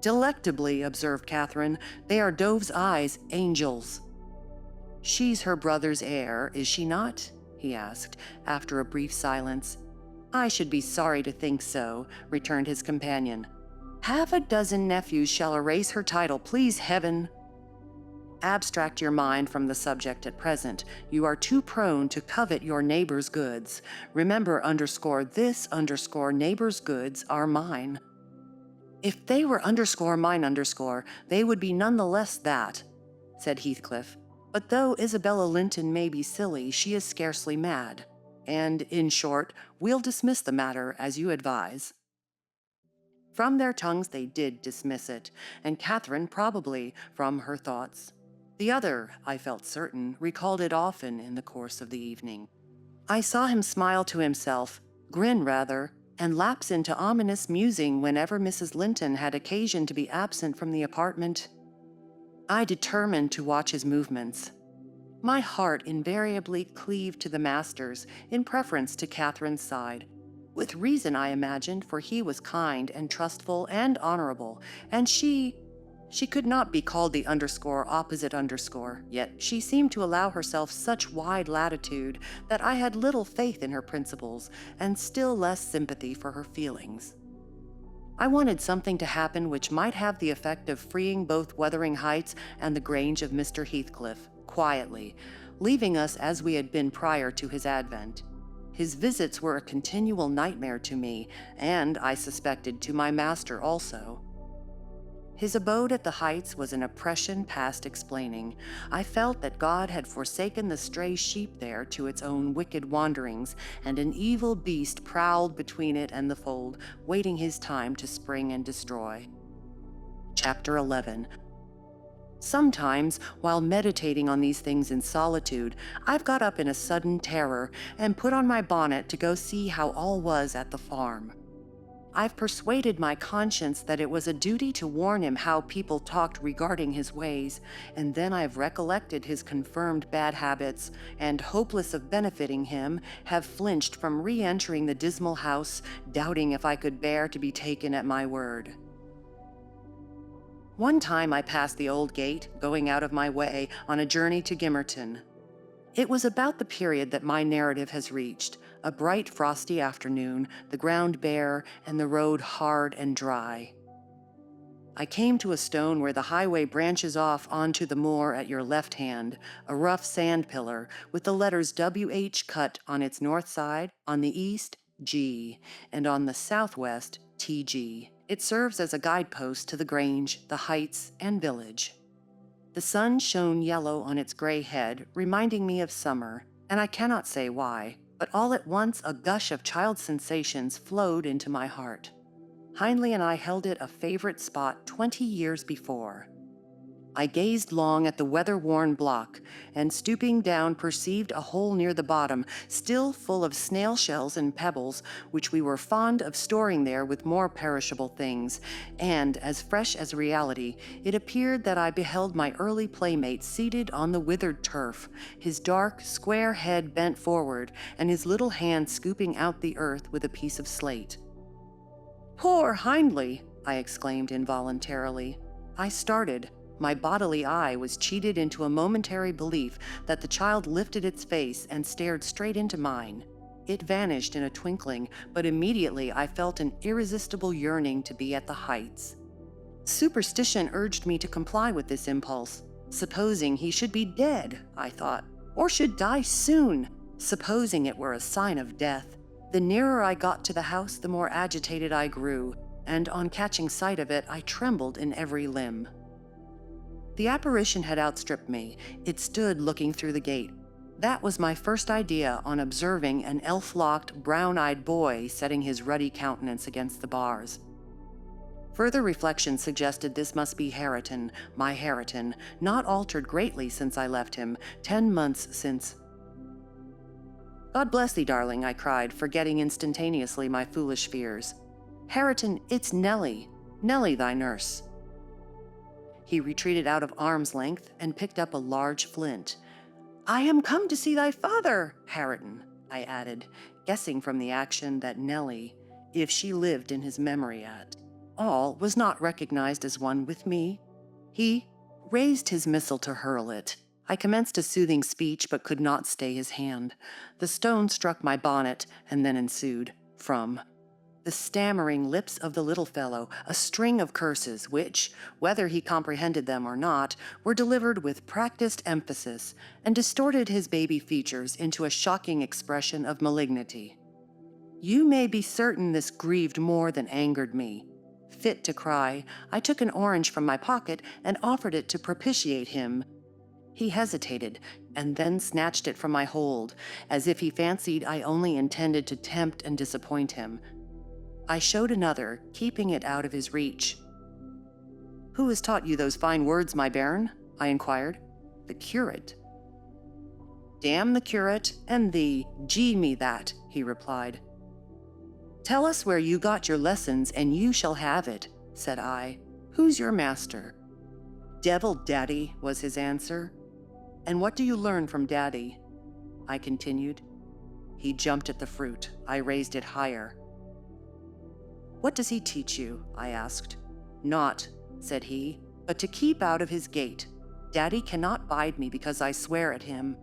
Delectably, observed Catherine. They are Dove's eyes, angels. She's her brother's heir, is she not? He asked, after a brief silence. I should be sorry to think so, returned his companion. Half a dozen nephews shall erase her title, please heaven. Abstract your mind from the subject at present. You are too prone to covet your neighbor's goods. Remember, this neighbor's goods are mine. If they were mine, they would be none the less that, said Heathcliff. But though Isabella Linton may be silly, she is scarcely mad. And, in short, we'll dismiss the matter as you advise." From their tongues they did dismiss it, and Catherine probably from her thoughts. The other, I felt certain, recalled it often in the course of the evening. I saw him smile to himself, grin rather, and lapse into ominous musing whenever Mrs. Linton had occasion to be absent from the apartment. I determined to watch his movements. My heart invariably cleaved to the master's in preference to Catherine's side. With reason, I imagined, for he was kind and trustful and honorable, and she could not be called the opposite underscore, yet she seemed to allow herself such wide latitude that I had little faith in her principles and still less sympathy for her feelings. I wanted something to happen which might have the effect of freeing both Wuthering Heights and the Grange of Mr. Heathcliff, quietly, leaving us as we had been prior to his advent. His visits were a continual nightmare to me, and, I suspected, to my master also. His abode at the Heights was an oppression past explaining. I felt that God had forsaken the stray sheep there to its own wicked wanderings, and an evil beast prowled between it and the fold, waiting his time to spring and destroy. Chapter 11. Sometimes, while meditating on these things in solitude, I've got up in a sudden terror and put on my bonnet to go see how all was at the farm. I've persuaded my conscience that it was a duty to warn him how people talked regarding his ways, and then I've recollected his confirmed bad habits, and, hopeless of benefiting him, have flinched from re-entering the dismal house, doubting if I could bear to be taken at my word. One time I passed the old gate, going out of my way on a journey to Gimmerton. It was about the period that my narrative has reached, a bright frosty afternoon, the ground bare, and the road hard and dry. I came to a stone where the highway branches off onto the moor at your left hand, a rough sand pillar, with the letters WH cut on its north side, on the east, G, and on the southwest, TG. It serves as a guidepost to the Grange, the Heights, and village. The sun shone yellow on its gray head, reminding me of summer, and I cannot say why, but all at once a gush of child sensations flowed into my heart. Hindley and I held it a favorite spot 20 years before. I gazed long at the weather-worn block, and stooping down perceived a hole near the bottom, still full of snail shells and pebbles, which we were fond of storing there with more perishable things, and, as fresh as reality, it appeared that I beheld my early playmate seated on the withered turf, his dark, square head bent forward, and his little hand scooping out the earth with a piece of slate. "Poor Hindley!" I exclaimed involuntarily. I started. My bodily eye was cheated into a momentary belief that the child lifted its face and stared straight into mine. It vanished in a twinkling, but immediately I felt an irresistible yearning to be at the Heights. Superstition urged me to comply with this impulse. Supposing he should be dead, I thought, or should die soon, supposing it were a sign of death. The nearer I got to the house, the more agitated I grew, and on catching sight of it, I trembled in every limb. The apparition had outstripped me. It stood looking through the gate. That was my first idea on observing an elf-locked, brown-eyed boy setting his ruddy countenance against the bars. Further reflection suggested this must be Hareton, my Hareton, not altered greatly since I left him, 10 months since. "God bless thee, darling," I cried, forgetting instantaneously my foolish fears. "Hareton, it's Nellie. Nellie, thy nurse." He retreated out of arm's length and picked up a large flint. "I am come to see thy father, Hareton," I added, guessing from the action that Nellie, if she lived in his memory at all, was not recognized as one with me. He raised his missile to hurl it. I commenced a soothing speech, but could not stay his hand. The stone struck my bonnet, and then ensued, from the stammering lips of the little fellow, a string of curses which, whether he comprehended them or not, were delivered with practiced emphasis, and distorted his baby features into a shocking expression of malignity. You may be certain this grieved more than angered me. Fit to cry, I took an orange from my pocket and offered it to propitiate him. He hesitated, and then snatched it from my hold, as if he fancied I only intended to tempt and disappoint him. I showed another, keeping it out of his reach. "Who has taught you those fine words, my bairn?" I inquired. "The curate." "Damn the curate and thee, gee me that," he replied. "Tell us where you got your lessons, and you shall have it," said I. "Who's your master?" "Devil, Daddy," was his answer. "And what do you learn from Daddy?" I continued. He jumped at the fruit. I raised it higher. "What does he teach you?" I asked. "Naught," said he, "but to keep out of his gate. Daddy cannot bide me because I swear at him."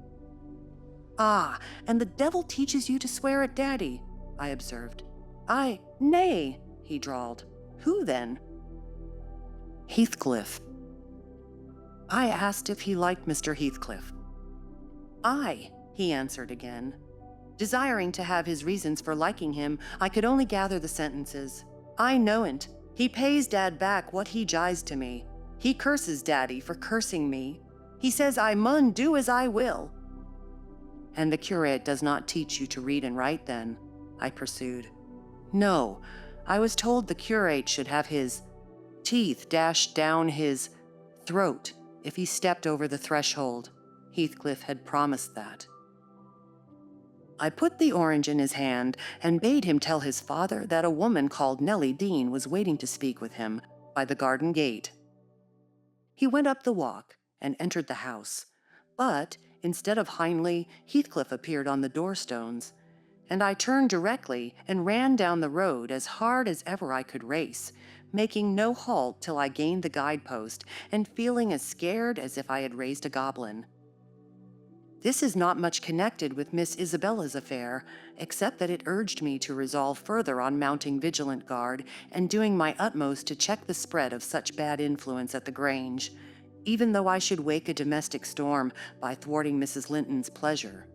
"Ah, and the devil teaches you to swear at Daddy," I observed. Nay," he drawled. "Who then?" "Heathcliff." I asked if he liked Mr. Heathcliff. "Aye," he answered again. Desiring to have his reasons for liking him, I could only gather the sentences. "I known't. He pays Dad back what he jies to me. He curses Daddy for cursing me. He says I mun do as I will." "And the curate does not teach you to read and write, then?" I pursued. "No, I was told the curate should have his teeth dashed down his throat if he stepped over the threshold. Heathcliff had promised that." I put the orange in his hand and bade him tell his father that a woman called Nellie Dean was waiting to speak with him by the garden gate. He went up the walk and entered the house, but instead of Hindley, Heathcliff appeared on the doorstones, and I turned directly and ran down the road as hard as ever I could race, making no halt till I gained the guidepost and feeling as scared as if I had raised a goblin. This is not much connected with Miss Isabella's affair, except that it urged me to resolve further on mounting vigilant guard and doing my utmost to check the spread of such bad influence at the Grange, even though I should wake a domestic storm by thwarting Mrs. Linton's pleasure.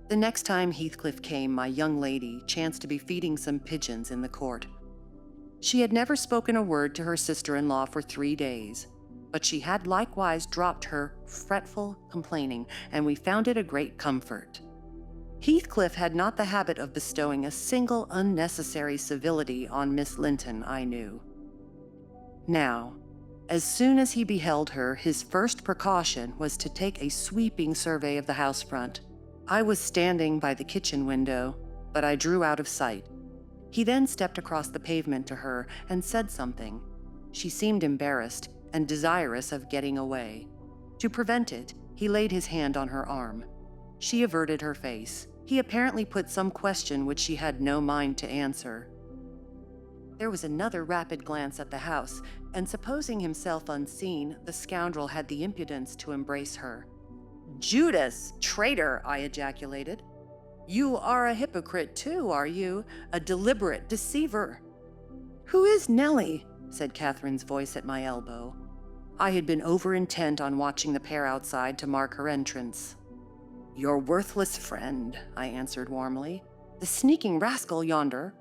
The next time Heathcliff came, my young lady chanced to be feeding some pigeons in the court. She had never spoken a word to her sister-in-law for 3 days, but she had likewise dropped her fretful complaining, and we found it a great comfort. Heathcliff had not the habit of bestowing a single unnecessary civility on Miss Linton, I knew. Now, as soon as he beheld her, his first precaution was to take a sweeping survey of the house front. I was standing by the kitchen window, but I drew out of sight. He then stepped across the pavement to her and said something. She seemed embarrassed and desirous of getting away. To prevent it, he laid his hand on her arm. She averted her face. He apparently put some question which she had no mind to answer. There was another rapid glance at the house, and supposing himself unseen, the scoundrel had the impudence to embrace her. "Judas, traitor!" I ejaculated. "You are a hypocrite too, are you? A deliberate deceiver." "Who is Nellie?" said Catherine's voice at my elbow. I had been over-intent on watching the pair outside to mark her entrance. "Your worthless friend," I answered warmly. "The sneaking rascal yonder."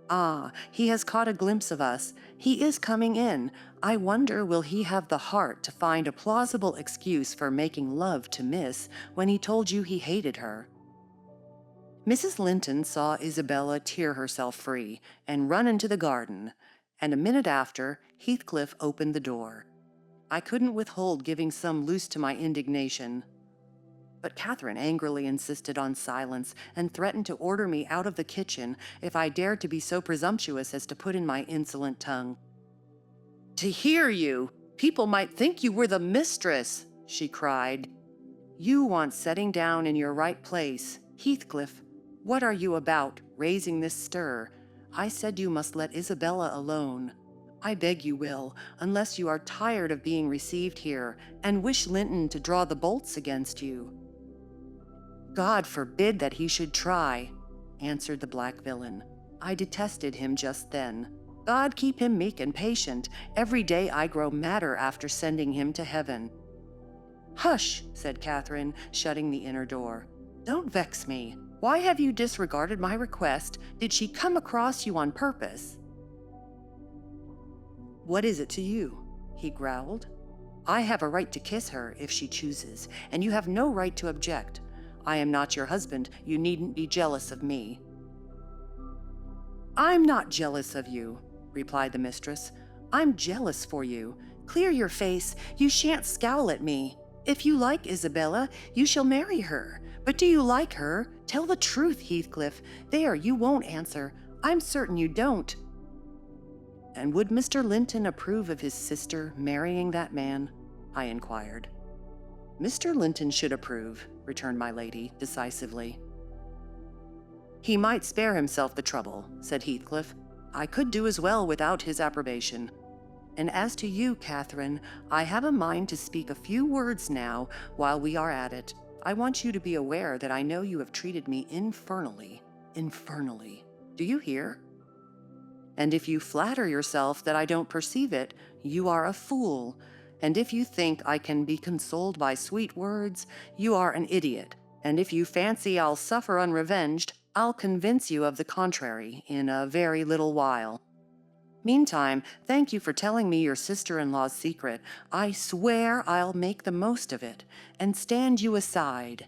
"Ah, he has caught a glimpse of us. He is coming in. I wonder will he have the heart to find a plausible excuse for making love to Miss when he told you he hated her." Mrs. Linton saw Isabella tear herself free and run into the garden, and a minute after, Heathcliff opened the door. I couldn't withhold giving some loose to my indignation. But Catherine angrily insisted on silence and threatened to order me out of the kitchen if I dared to be so presumptuous as to put in my insolent tongue. "To hear you, people might think you were the mistress," she cried. "You want setting down in your right place. Heathcliff, what are you about, raising this stir? I said you must let Isabella alone. I beg you will, unless you are tired of being received here and wish Linton to draw the bolts against you." "God forbid that he should try," answered the black villain. I detested him just then. God keep him meek and patient. Every day I grow madder after sending him to heaven. "Hush," said Catherine, shutting the inner door. "Don't vex me. Why have you disregarded my request? Did she come across you on purpose?" "What is it to you?" he growled. I have a right to kiss her if she chooses, and you have no right to object. I am not your husband. You needn't be jealous of me." "I'm not jealous of you," replied the mistress. "I'm jealous for you. Clear your face. You shan't scowl at me. If you like Isabella, you shall marry her. But do you like her? Tell the truth, Heathcliff. There, you won't answer. I'm certain you don't." "And would Mr. Linton approve of his sister marrying that man?" I inquired. "Mr. Linton should approve," returned my lady decisively. "He might spare himself the trouble," said Heathcliff. "I could do as well without his approbation. And as to you, Catherine, I have a mind to speak a few words now while we are at it. I want you to be aware that I know you have treated me infernally. Infernally. Do you hear? And if you flatter yourself that I don't perceive it, you are a fool. And if you think I can be consoled by sweet words, you are an idiot. And if you fancy I'll suffer unrevenged, I'll convince you of the contrary in a very little while. Meantime, thank you for telling me your sister-in-law's secret. I swear I'll make the most of it, and stand you aside."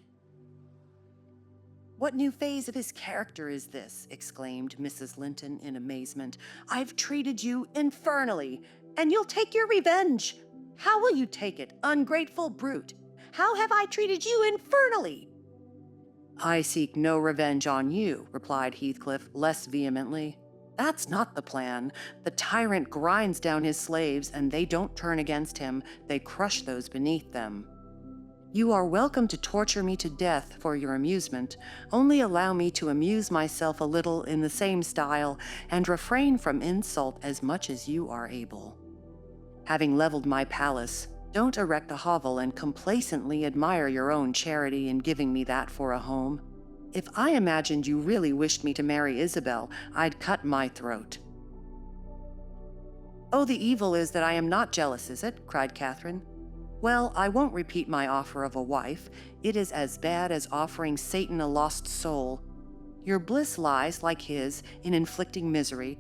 "What new phase of his character is this?" exclaimed Mrs. Linton in amazement. "I've treated you infernally, and you'll take your revenge. How will you take it, ungrateful brute? How have I treated you infernally?" "I seek no revenge on you," replied Heathcliff less vehemently. "That's not the plan. The tyrant grinds down his slaves, and they don't turn against him. They crush those beneath them. You are welcome to torture me to death for your amusement. Only allow me to amuse myself a little in the same style, and refrain from insult as much as you are able. Having leveled my palace, don't erect a hovel and complacently admire your own charity in giving me that for a home. If I imagined you really wished me to marry Isabel, I'd cut my throat." "Oh, the evil is that I am not jealous, is it?" cried Catherine. "Well, I won't repeat my offer of a wife. It is as bad as offering Satan a lost soul. Your bliss lies, like his, in inflicting misery.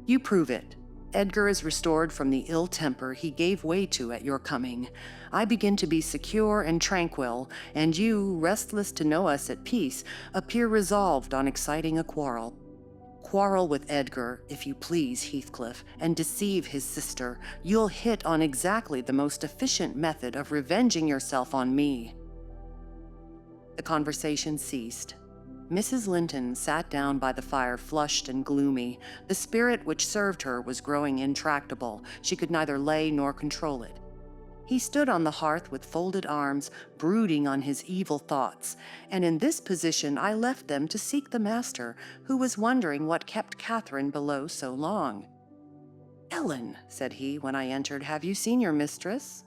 You prove it. Edgar is restored from the ill temper he gave way to at your coming. I begin to be secure and tranquil, and you, restless to know us at peace, appear resolved on exciting a quarrel. Quarrel with Edgar, if you please, Heathcliff, and deceive his sister. You'll hit on exactly the most efficient method of revenging yourself on me." The conversation ceased. Mrs. Linton sat down by the fire flushed and gloomy. The spirit which served her was growing intractable. She could neither lay nor control it. He stood on the hearth with folded arms, brooding on his evil thoughts, and in this position I left them to seek the master, who was wondering what kept Catherine below so long. "Ellen," said he when I entered, "have you seen your mistress?"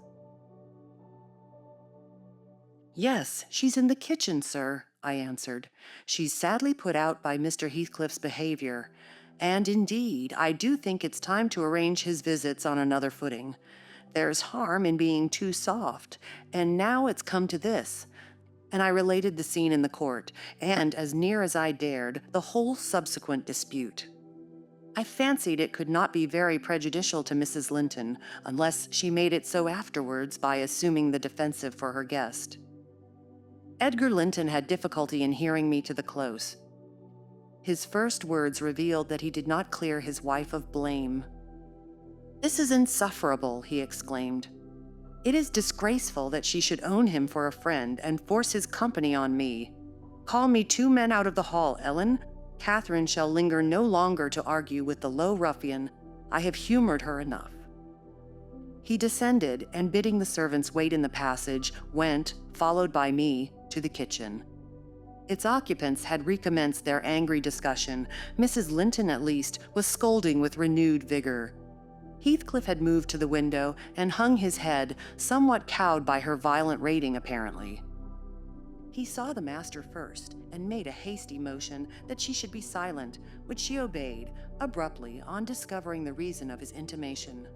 "Yes, she's in the kitchen, sir," I answered. "She's sadly put out by Mr. Heathcliff's behavior, and indeed, I do think it's time to arrange his visits on another footing. There's harm in being too soft, and now it's come to this." And I related the scene in the court, and, as near as I dared, the whole subsequent dispute. I fancied it could not be very prejudicial to Mrs. Linton, unless she made it so afterwards by assuming the defensive for her guest. Edgar Linton had difficulty in hearing me to the close. His first words revealed that he did not clear his wife of blame. "This is insufferable," he exclaimed. "It is disgraceful that she should own him for a friend and force his company on me. Call me 2 men out of the hall, Ellen. Catherine shall linger no longer to argue with the low ruffian. I have humored her enough." He descended, and bidding the servants wait in the passage, went, followed by me, to the kitchen. Its occupants had recommenced their angry discussion. Mrs. Linton, at least, was scolding with renewed vigor. Heathcliff had moved to the window and hung his head, somewhat cowed by her violent rating, apparently. He saw the master first, and made a hasty motion that she should be silent, which she obeyed, abruptly, on discovering the reason of his intimation.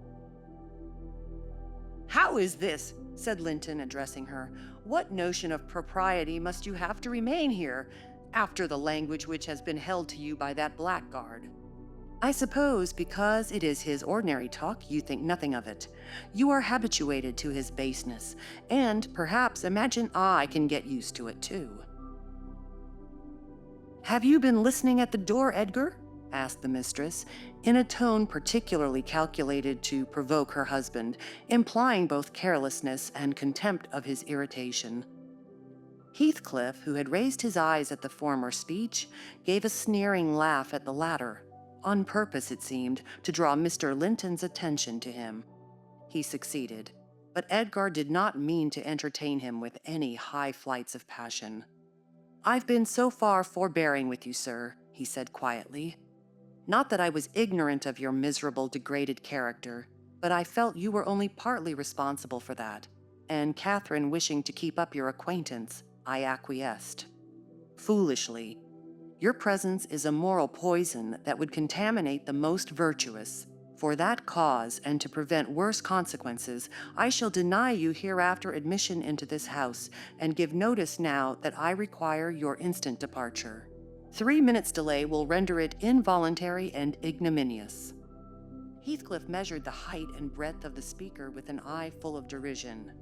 "How is this?" said Linton, addressing her. "What notion of propriety must you have to remain here, after the language which has been held to you by that blackguard?" I suppose because it is his ordinary talk, you think nothing of it. You are habituated to his baseness, and perhaps imagine I can get used to it too. Have you been listening at the door, Edgar? Asked the mistress, in a tone particularly calculated to provoke her husband, implying both carelessness and contempt of his irritation. Heathcliff, who had raised his eyes at the former speech, gave a sneering laugh at the latter, on purpose, it seemed, to draw Mr. Linton's attention to him. He succeeded, but Edgar did not mean to entertain him with any high flights of passion. "I've been so far forbearing with you, sir," he said quietly. "Not that I was ignorant of your miserable, degraded character, but I felt you were only partly responsible for that, and Catherine wishing to keep up your acquaintance, I acquiesced. Foolishly. Your presence is a moral poison that would contaminate the most virtuous. For that cause, and to prevent worse consequences, I shall deny you hereafter admission into this house, and give notice now that I require your instant departure. 3 minutes' delay will render it involuntary and ignominious." Heathcliff measured the height and breadth of the speaker with an eye full of derision.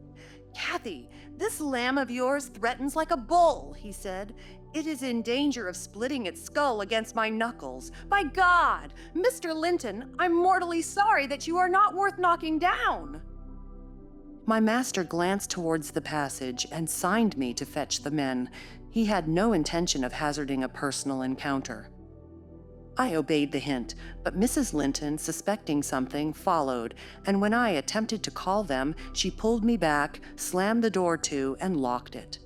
"Cathy, this lamb of yours threatens like a bull," he said. "It is in danger of splitting its skull against my knuckles. By God! Mr. Linton, I'm mortally sorry that you are not worth knocking down." My master glanced towards the passage and signed me to fetch the men. He had no intention of hazarding a personal encounter. I obeyed the hint, but Mrs. Linton, suspecting something, followed, and when I attempted to call them, she pulled me back, slammed the door to, and locked it.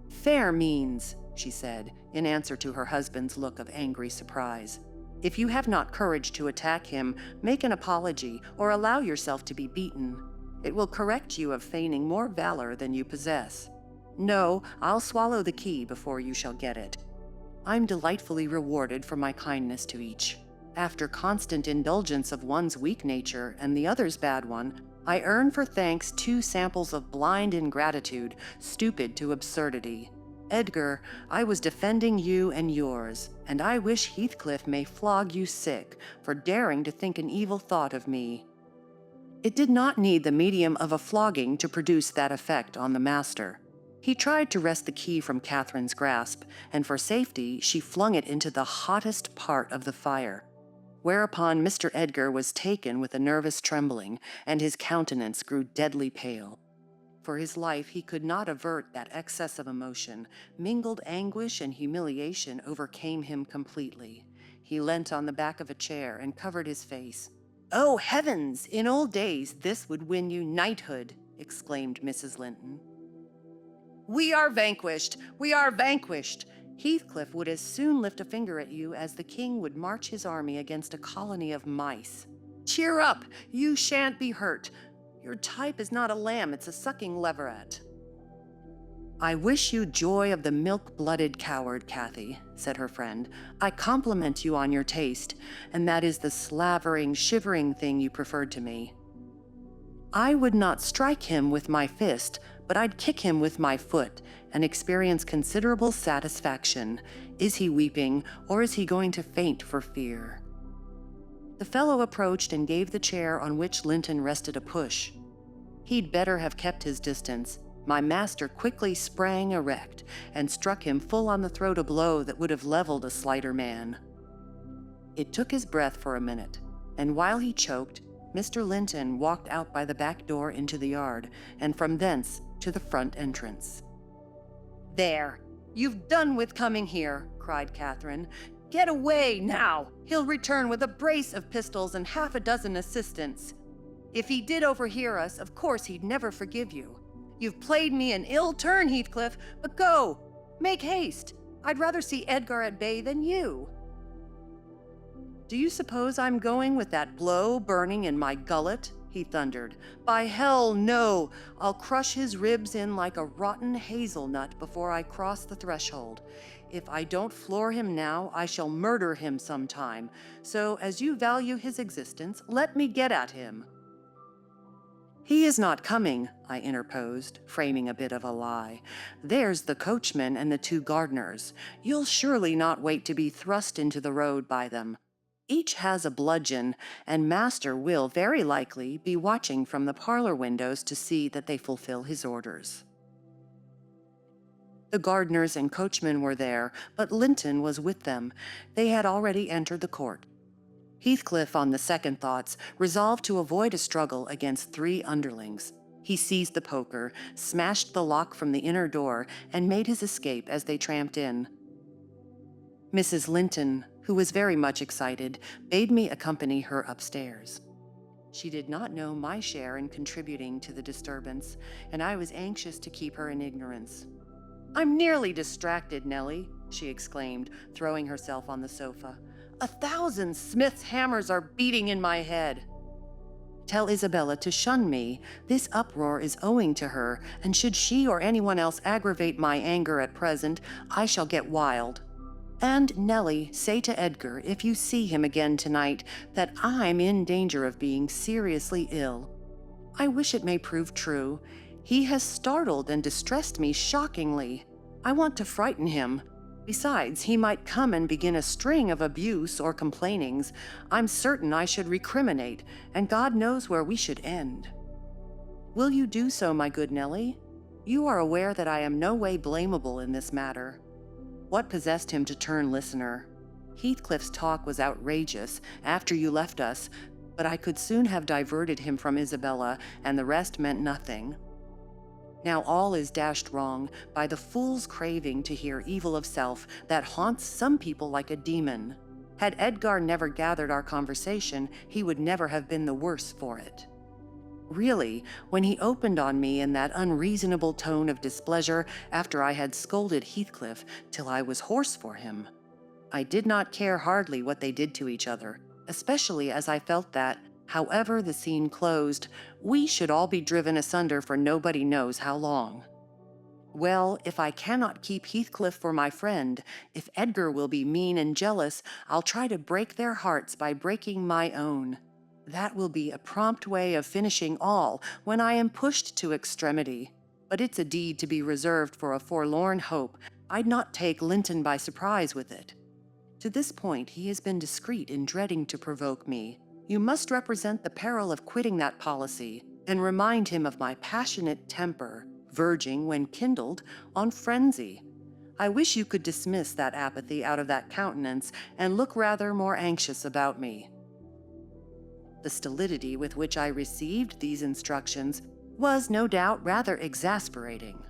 "Fair means," she said, in answer to her husband's look of angry surprise. "If you have not courage to attack him, make an apology or allow yourself to be beaten. It will correct you of feigning more valor than you possess. No, I'll swallow the key before you shall get it. I'm delightfully rewarded for my kindness to each. After constant indulgence of one's weak nature and the other's bad one, I earn for thanks 2 samples of blind ingratitude, stupid to absurdity. Edgar, I was defending you and yours, and I wish Heathcliff may flog you sick for daring to think an evil thought of me." It did not need the medium of a flogging to produce that effect on the master. He tried to wrest the key from Catherine's grasp, and for safety she flung it into the hottest part of the fire, whereupon Mr. Edgar was taken with a nervous trembling, and his countenance grew deadly pale. For his life he could not avert that excess of emotion. Mingled anguish and humiliation overcame him completely. He leant on the back of a chair and covered his face. "Oh, heavens! In old days this would win you knighthood," exclaimed Mrs. Linton. "We are vanquished! We are vanquished! Heathcliff would as soon lift a finger at you as the king would march his army against a colony of mice. Cheer up! You shan't be hurt. Your type is not a lamb, it's a sucking leveret." "I wish you joy of the milk-blooded coward, Cathy," said her friend. "I compliment you on your taste, and that is the slavering, shivering thing you preferred to me. I would not strike him with my fist, but I'd kick him with my foot and experience considerable satisfaction. Is he weeping, or is he going to faint for fear?" The fellow approached and gave the chair on which Linton rested a push. He'd better have kept his distance. My master quickly sprang erect and struck him full on the throat a blow that would have leveled a slighter man. It took his breath for a minute, and while he choked, Mr. Linton walked out by the back door into the yard, and from thence to the front entrance. "There! You've done with coming here," cried Catherine. "Get away, now! He'll return with a brace of pistols and 6 assistants. If he did overhear us, of course he'd never forgive you. You've played me an ill turn, Heathcliff, but go! Make haste! I'd rather see Edgar at bay than you." "Do you suppose I'm going with that blow burning in my gullet?" he thundered. "By hell, no! I'll crush his ribs in like a rotten hazelnut before I cross the threshold. If I don't floor him now, I shall murder him sometime. So, as you value his existence, let me get at him." "He is not coming," I interposed, framing a bit of a lie. "There's the coachman and the 2 gardeners. You'll surely not wait to be thrust into the road by them. Each has a bludgeon, and Master will very likely be watching from the parlor windows to see that they fulfill his orders." The gardeners and coachman were there, but Linton was with them. They had already entered the court. Heathcliff, on the second thoughts, resolved to avoid a struggle against 3 underlings. He seized the poker, smashed the lock from the inner door, and made his escape as they tramped in. Mrs. Linton, who was very much excited, bade me accompany her upstairs. She did not know my share in contributing to the disturbance, and I was anxious to keep her in ignorance. "I'm nearly distracted, Nellie," she exclaimed, throwing herself on the sofa. "1,000 Smith's hammers are beating in my head." "Tell Isabella to shun me. This uproar is owing to her, and should she or anyone else aggravate my anger at present, I shall get wild. And, Nellie, say to Edgar, if you see him again tonight, that I'm in danger of being seriously ill. I wish it may prove true. He has startled and distressed me shockingly. I want to frighten him. Besides, he might come and begin a string of abuse or complainings. I'm certain I should recriminate, and God knows where we should end. Will you do so, my good Nellie? You are aware that I am no way blamable in this matter." What possessed him to turn listener? Heathcliff's talk was outrageous after you left us, but I could soon have diverted him from Isabella, and the rest meant nothing. Now all is dashed wrong by the fool's craving to hear evil of self that haunts some people like a demon. Had Edgar never gathered our conversation, he would never have been the worse for it. Really, when he opened on me in that unreasonable tone of displeasure after I had scolded Heathcliff till I was hoarse for him, I did not care hardly what they did to each other, especially as I felt that, however the scene closed, we should all be driven asunder for nobody knows how long. Well, if I cannot keep Heathcliff for my friend, if Edgar will be mean and jealous, I'll try to break their hearts by breaking my own. That will be a prompt way of finishing all when I am pushed to extremity. But it's a deed to be reserved for a forlorn hope. I'd not take Linton by surprise with it. To this point, he has been discreet in dreading to provoke me. You must represent the peril of quitting that policy, and remind him of my passionate temper, verging, when kindled, on frenzy. I wish you could dismiss that apathy out of that countenance, and look rather more anxious about me." The stolidity with which I received these instructions was, no doubt, rather exasperating,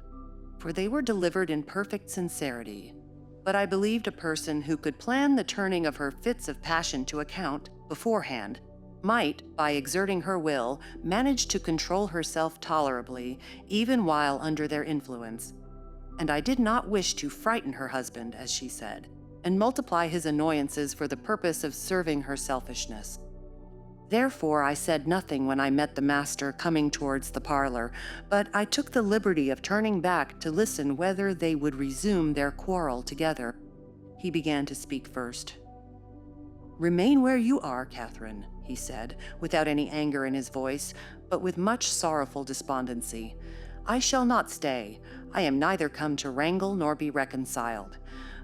for they were delivered in perfect sincerity. But I believed a person who could plan the turning of her fits of passion to account beforehand might, by exerting her will, manage to control herself tolerably, even while under their influence. And I did not wish to frighten her husband, as she said, and multiply his annoyances for the purpose of serving her selfishness. Therefore I said nothing when I met the master coming towards the parlor, but I took the liberty of turning back to listen whether they would resume their quarrel together. He began to speak first. "Remain where you are, Catherine," he said, without any anger in his voice, but with much sorrowful despondency. "I shall not stay. I am neither come to wrangle nor be reconciled.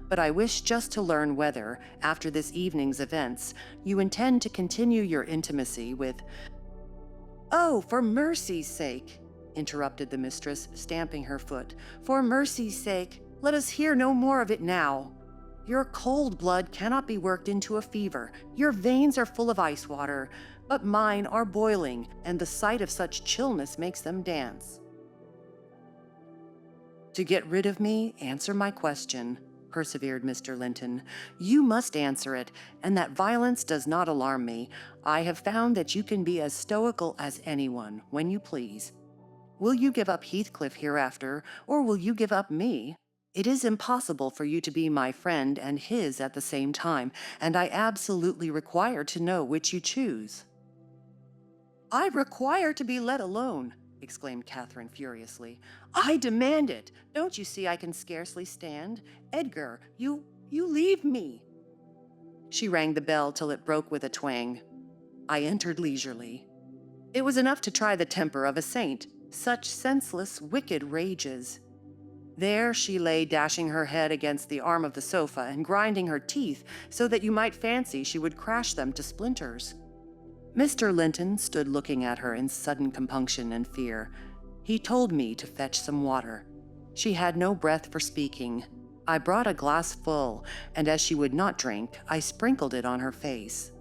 But I wish just to learn whether, after this evening's events, you intend to continue your intimacy with—" "Oh, for mercy's sake," interrupted the mistress, stamping her foot. "For mercy's sake, let us hear no more of it now. Your cold blood cannot be worked into a fever. Your veins are full of ice water, but mine are boiling, and the sight of such chillness makes them dance." "To get rid of me, answer my question," persevered Mr. Linton. "You must answer it, and that violence does not alarm me. I have found that you can be as stoical as anyone, when you please. Will you give up Heathcliff hereafter, or will you give up me? It is impossible for you to be my friend and his at the same time, and I absolutely require to know which you choose." "I require to be let alone," exclaimed Catherine furiously. "I demand it. Don't you see I can scarcely stand? Edgar, you leave me." She rang the bell till it broke with a twang. I entered leisurely. It was enough to try the temper of a saint, such senseless, wicked rages. There she lay, dashing her head against the arm of the sofa and grinding her teeth so that you might fancy she would crash them to splinters. Mr. Linton stood looking at her in sudden compunction and fear. He told me to fetch some water. She had no breath for speaking. I brought a glass full, and as she would not drink, I sprinkled it on her face.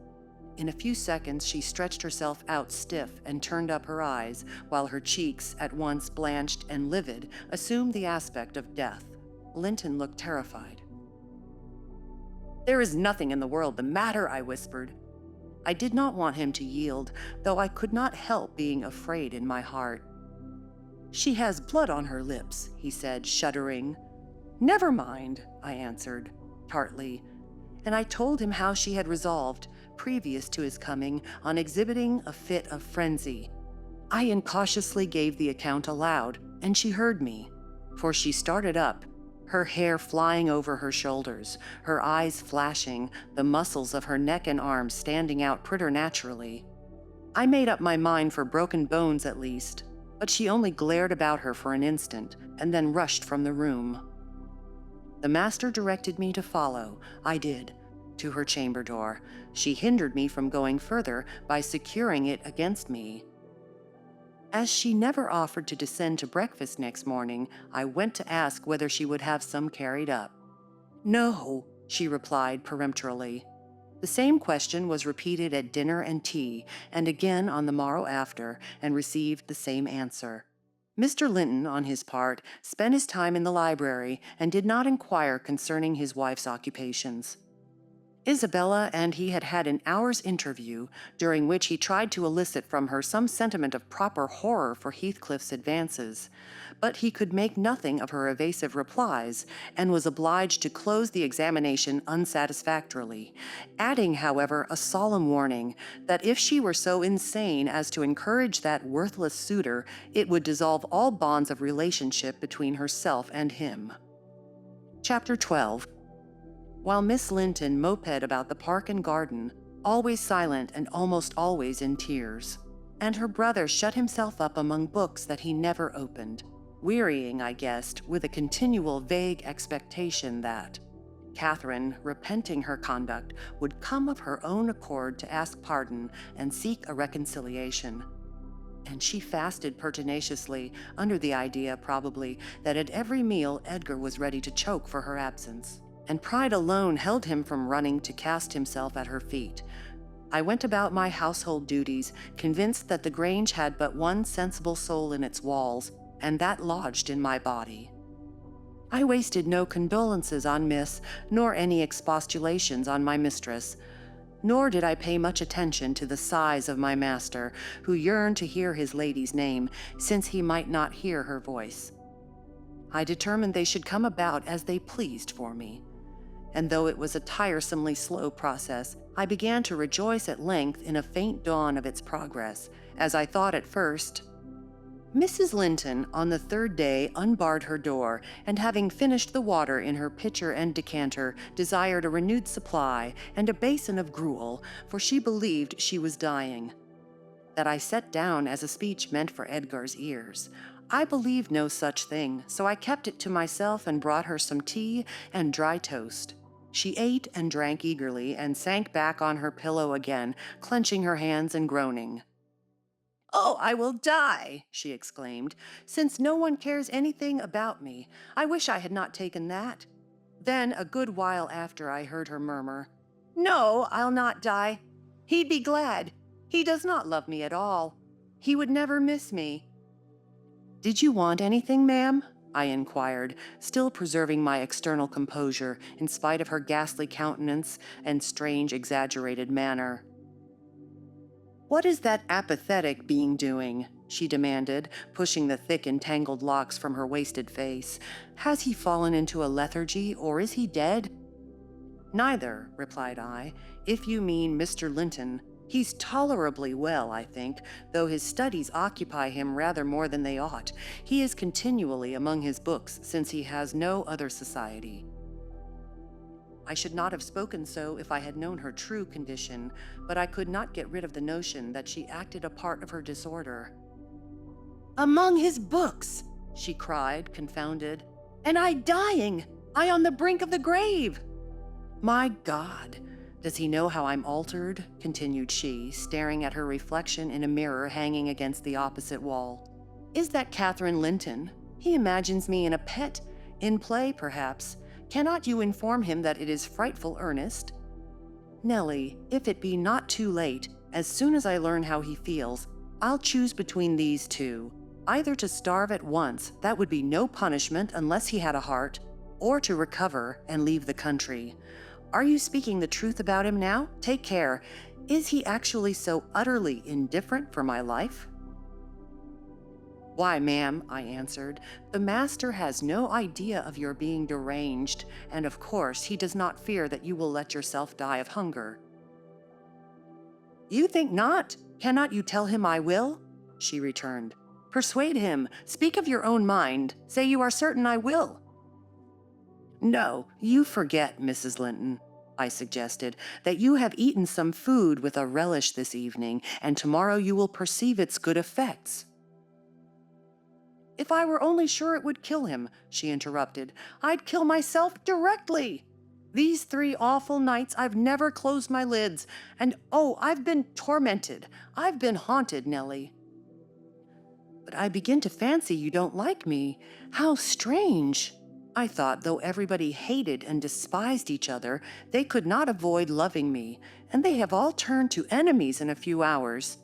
In a few seconds, she stretched herself out stiff and turned up her eyes, while her cheeks, at once blanched and livid, assumed the aspect of death. Linton looked terrified. "There is nothing in the world the matter," I whispered. I did not want him to yield, though I could not help being afraid in my heart. "She has blood on her lips," he said, shuddering. "Never mind," I answered, tartly, and I told him how she had resolved, previous to his coming, on exhibiting a fit of frenzy. I incautiously gave the account aloud, and she heard me, for she started up, her hair flying over her shoulders, her eyes flashing, the muscles of her neck and arms standing out preternaturally. I made up my mind for broken bones at least, but she only glared about her for an instant, and then rushed from the room. The master directed me to follow. I did. To her chamber door. She hindered me from going further by securing it against me. As she never offered to descend to breakfast next morning, I went to ask whether she would have some carried up. "No," she replied peremptorily. The same question was repeated at dinner and tea, and again on the morrow after, and received the same answer. Mr. Linton, on his part, spent his time in the library and did not inquire concerning his wife's occupations. Isabella and he had had an hour's interview, during which he tried to elicit from her some sentiment of proper horror for Heathcliff's advances, but he could make nothing of her evasive replies, and was obliged to close the examination unsatisfactorily, adding, however, a solemn warning that if she were so insane as to encourage that worthless suitor, it would dissolve all bonds of relationship between herself and him. Chapter 12. While Miss Linton moped about the park and garden, always silent and almost always in tears, and her brother shut himself up among books that he never opened, wearying, I guessed, with a continual vague expectation that Catherine, repenting her conduct, would come of her own accord to ask pardon and seek a reconciliation. And she fasted pertinaciously, under the idea, probably, that at every meal Edgar was ready to choke for her absence, and pride alone held him from running to cast himself at her feet. I went about my household duties, convinced that the Grange had but one sensible soul in its walls, and that lodged in my body. I wasted no condolences on Miss, nor any expostulations on my mistress, nor did I pay much attention to the sighs of my master, who yearned to hear his lady's name, since he might not hear her voice. I determined they should come about as they pleased for me, and though it was a tiresomely slow process, I began to rejoice at length in a faint dawn of its progress, as I thought at first. Mrs. Linton, on the third day, unbarred her door, and having finished the water in her pitcher and decanter, desired a renewed supply, and a basin of gruel, for she believed she was dying. That I set down as a speech meant for Edgar's ears. I believed no such thing, so I kept it to myself and brought her some tea and dry toast. She ate and drank eagerly, and sank back on her pillow again, clenching her hands and groaning. "Oh, I will die," she exclaimed, "since no one cares anything about me. I wish I had not taken that." Then, a good while after, I heard her murmur, "No, I'll not die. He'd be glad. He does not love me at all. He would never miss me." "Did you want anything, ma'am?" I inquired, still preserving my external composure, in spite of her ghastly countenance and strange exaggerated manner. "What is that apathetic being doing?" she demanded, pushing the thick entangled locks from her wasted face. "Has he fallen into a lethargy, or is he dead?" "Neither," replied I, "if you mean Mr. Linton. He's tolerably well, I think, though his studies occupy him rather more than they ought. He is continually among his books, since he has no other society." I should not have spoken so if I had known her true condition, but I could not get rid of the notion that she acted a part of her disorder. "Among his books!" she cried, confounded. "And I dying! I on the brink of the grave!" "My God! Does he know how I'm altered?" continued she, staring at her reflection in a mirror hanging against the opposite wall. "Is that Catherine Linton? He imagines me in a pet, in play perhaps. Cannot you inform him that it is frightful earnest? Nellie, if it be not too late, as soon as I learn how he feels, I'll choose between these two. Either to starve at once, that would be no punishment unless he had a heart, or to recover and leave the country. Are you speaking the truth about him now? Take care. Is he actually so utterly indifferent for my life?" "Why, ma'am," I answered, "the master has no idea of your being deranged, and of course he does not fear that you will let yourself die of hunger." "You think not? Cannot you tell him I will?" she returned. "Persuade him. Speak of your own mind. Say you are certain I will." "No, you forget, Mrs. Linton," I suggested, "that you have eaten some food with a relish this evening, and tomorrow you will perceive its good effects." "If I were only sure it would kill him," she interrupted, "I'd kill myself directly. These 3 awful nights I've never closed my lids, and oh, I've been tormented. I've been haunted, Nellie." "But I begin to fancy you don't like me. How strange! I thought though everybody hated and despised each other, they could not avoid loving me, and they have all turned to enemies in a few hours."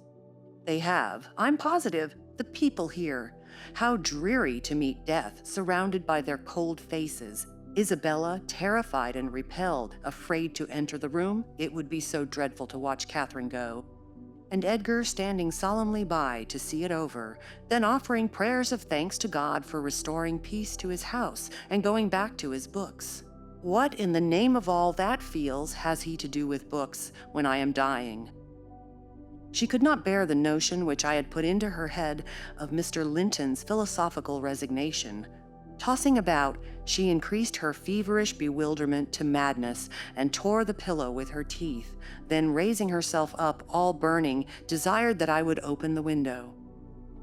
"They have, I'm positive. The people here. How dreary to meet death, surrounded by their cold faces. Isabella, terrified and repelled, afraid to enter the room. It would be so dreadful to watch Catherine go. And Edgar standing solemnly by to see it over, then offering prayers of thanks to God for restoring peace to his house and going back to his books. What in the name of all that feels has he to do with books when I am dying?" She could not bear the notion which I had put into her head of Mr. Linton's philosophical resignation. Tossing about, she increased her feverish bewilderment to madness and tore the pillow with her teeth, then raising herself up, all burning, desired that I would open the window.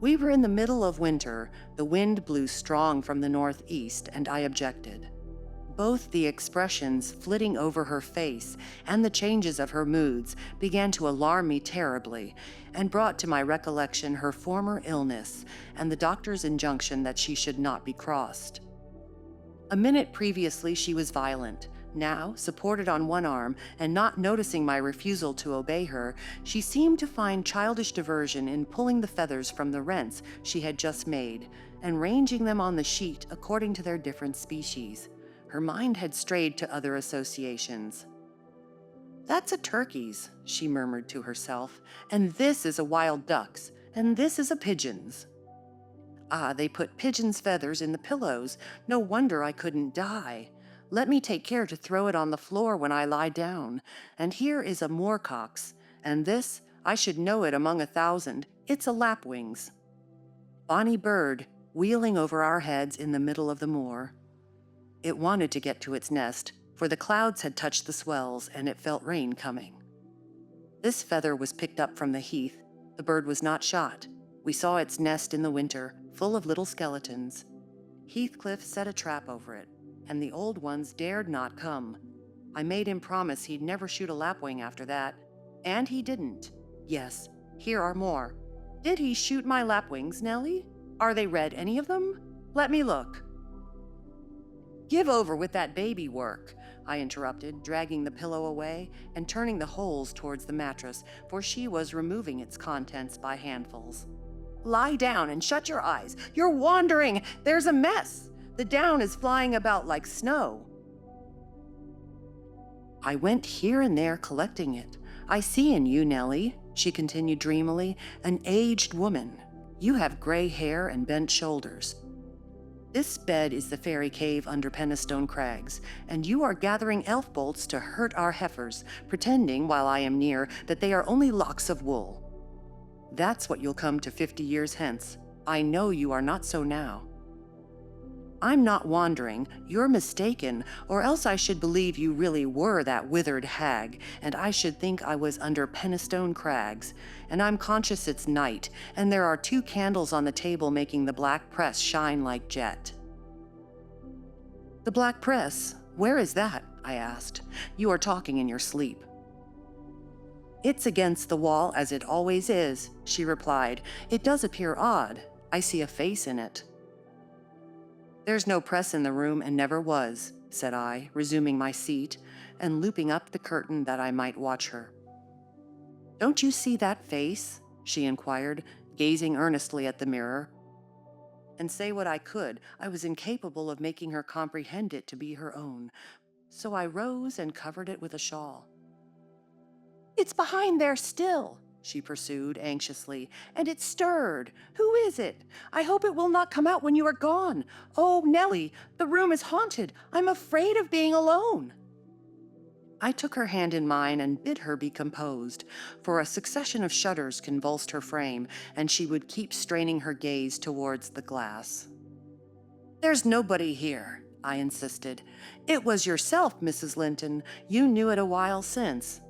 We were in the middle of winter, the wind blew strong from the northeast, and I objected. Both the expressions flitting over her face and the changes of her moods began to alarm me terribly, and brought to my recollection her former illness and the doctor's injunction that she should not be crossed. A minute previously she was violent. Now, supported on one arm, and not noticing my refusal to obey her, she seemed to find childish diversion in pulling the feathers from the rents she had just made, and ranging them on the sheet according to their different species. Her mind had strayed to other associations. "That's a turkey's," she murmured to herself, "and this is a wild duck's, and this is a pigeon's. Ah, they put pigeon's feathers in the pillows. No wonder I couldn't die. Let me take care to throw it on the floor when I lie down. And here is a moorcock's, and this, I should know it among 1,000. It's a lapwing's. Bonny bird, wheeling over our heads in the middle of the moor. It wanted to get to its nest, for the clouds had touched the swells, and it felt rain coming. This feather was picked up from the heath. The bird was not shot. We saw its nest in the winter, full of little skeletons. Heathcliff set a trap over it, and the old ones dared not come. I made him promise he'd never shoot a lapwing after that, and he didn't. Yes, here are more. Did he shoot my lapwings, Nellie? Are they red, any of them? Let me look." "Give over with that baby work," I interrupted, dragging the pillow away and turning the holes towards the mattress, for she was removing its contents by handfuls. "Lie down and shut your eyes. You're wandering. There's a mess. The down is flying about like snow." "I went here and there collecting it. I see in you, Nellie," she continued dreamily, "an aged woman. You have gray hair and bent shoulders. This bed is the fairy cave under Penistone Crags, and you are gathering elf bolts to hurt our heifers, pretending, while I am near, that they are only locks of wool. That's what you'll come to 50 years hence. I know you are not so now." I'm not wandering. You're mistaken, or else I should believe you really were that withered hag, and I should think I was under Penistone Crags, and I'm conscious it's night, and there are 2 candles on the table making the black press shine like jet." "The black press? Where is that?" I asked. "You are talking in your sleep." "It's against the wall, as it always is," she replied. "It does appear odd. I see a face in it." "There's no press in the room and never was," said I, resuming my seat and looping up the curtain that I might watch her. "Don't you see that face?" she inquired, gazing earnestly at the mirror. And say what I could, I was incapable of making her comprehend it to be her own, so I rose and covered it with a shawl. "It's behind there still," she pursued anxiously, "and it stirred. Who is it? I hope it will not come out when you are gone. Oh, Nellie, the room is haunted. I'm afraid of being alone." I took her hand in mine and bid her be composed, for a succession of shudders convulsed her frame, and she would keep straining her gaze towards the glass. "There's nobody here," I insisted. "It was yourself, Mrs. Linton. You knew it a while since."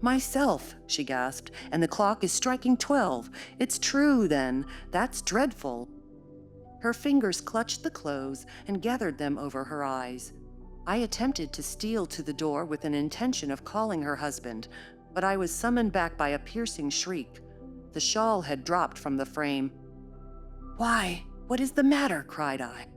"Myself," she gasped, "and the clock is striking 12. It's true, then. That's dreadful." Her fingers clutched the clothes and gathered them over her eyes. I attempted to steal to the door with an intention of calling her husband, but I was summoned back by a piercing shriek. The shawl had dropped from the frame. "Why, what is the matter?" cried I.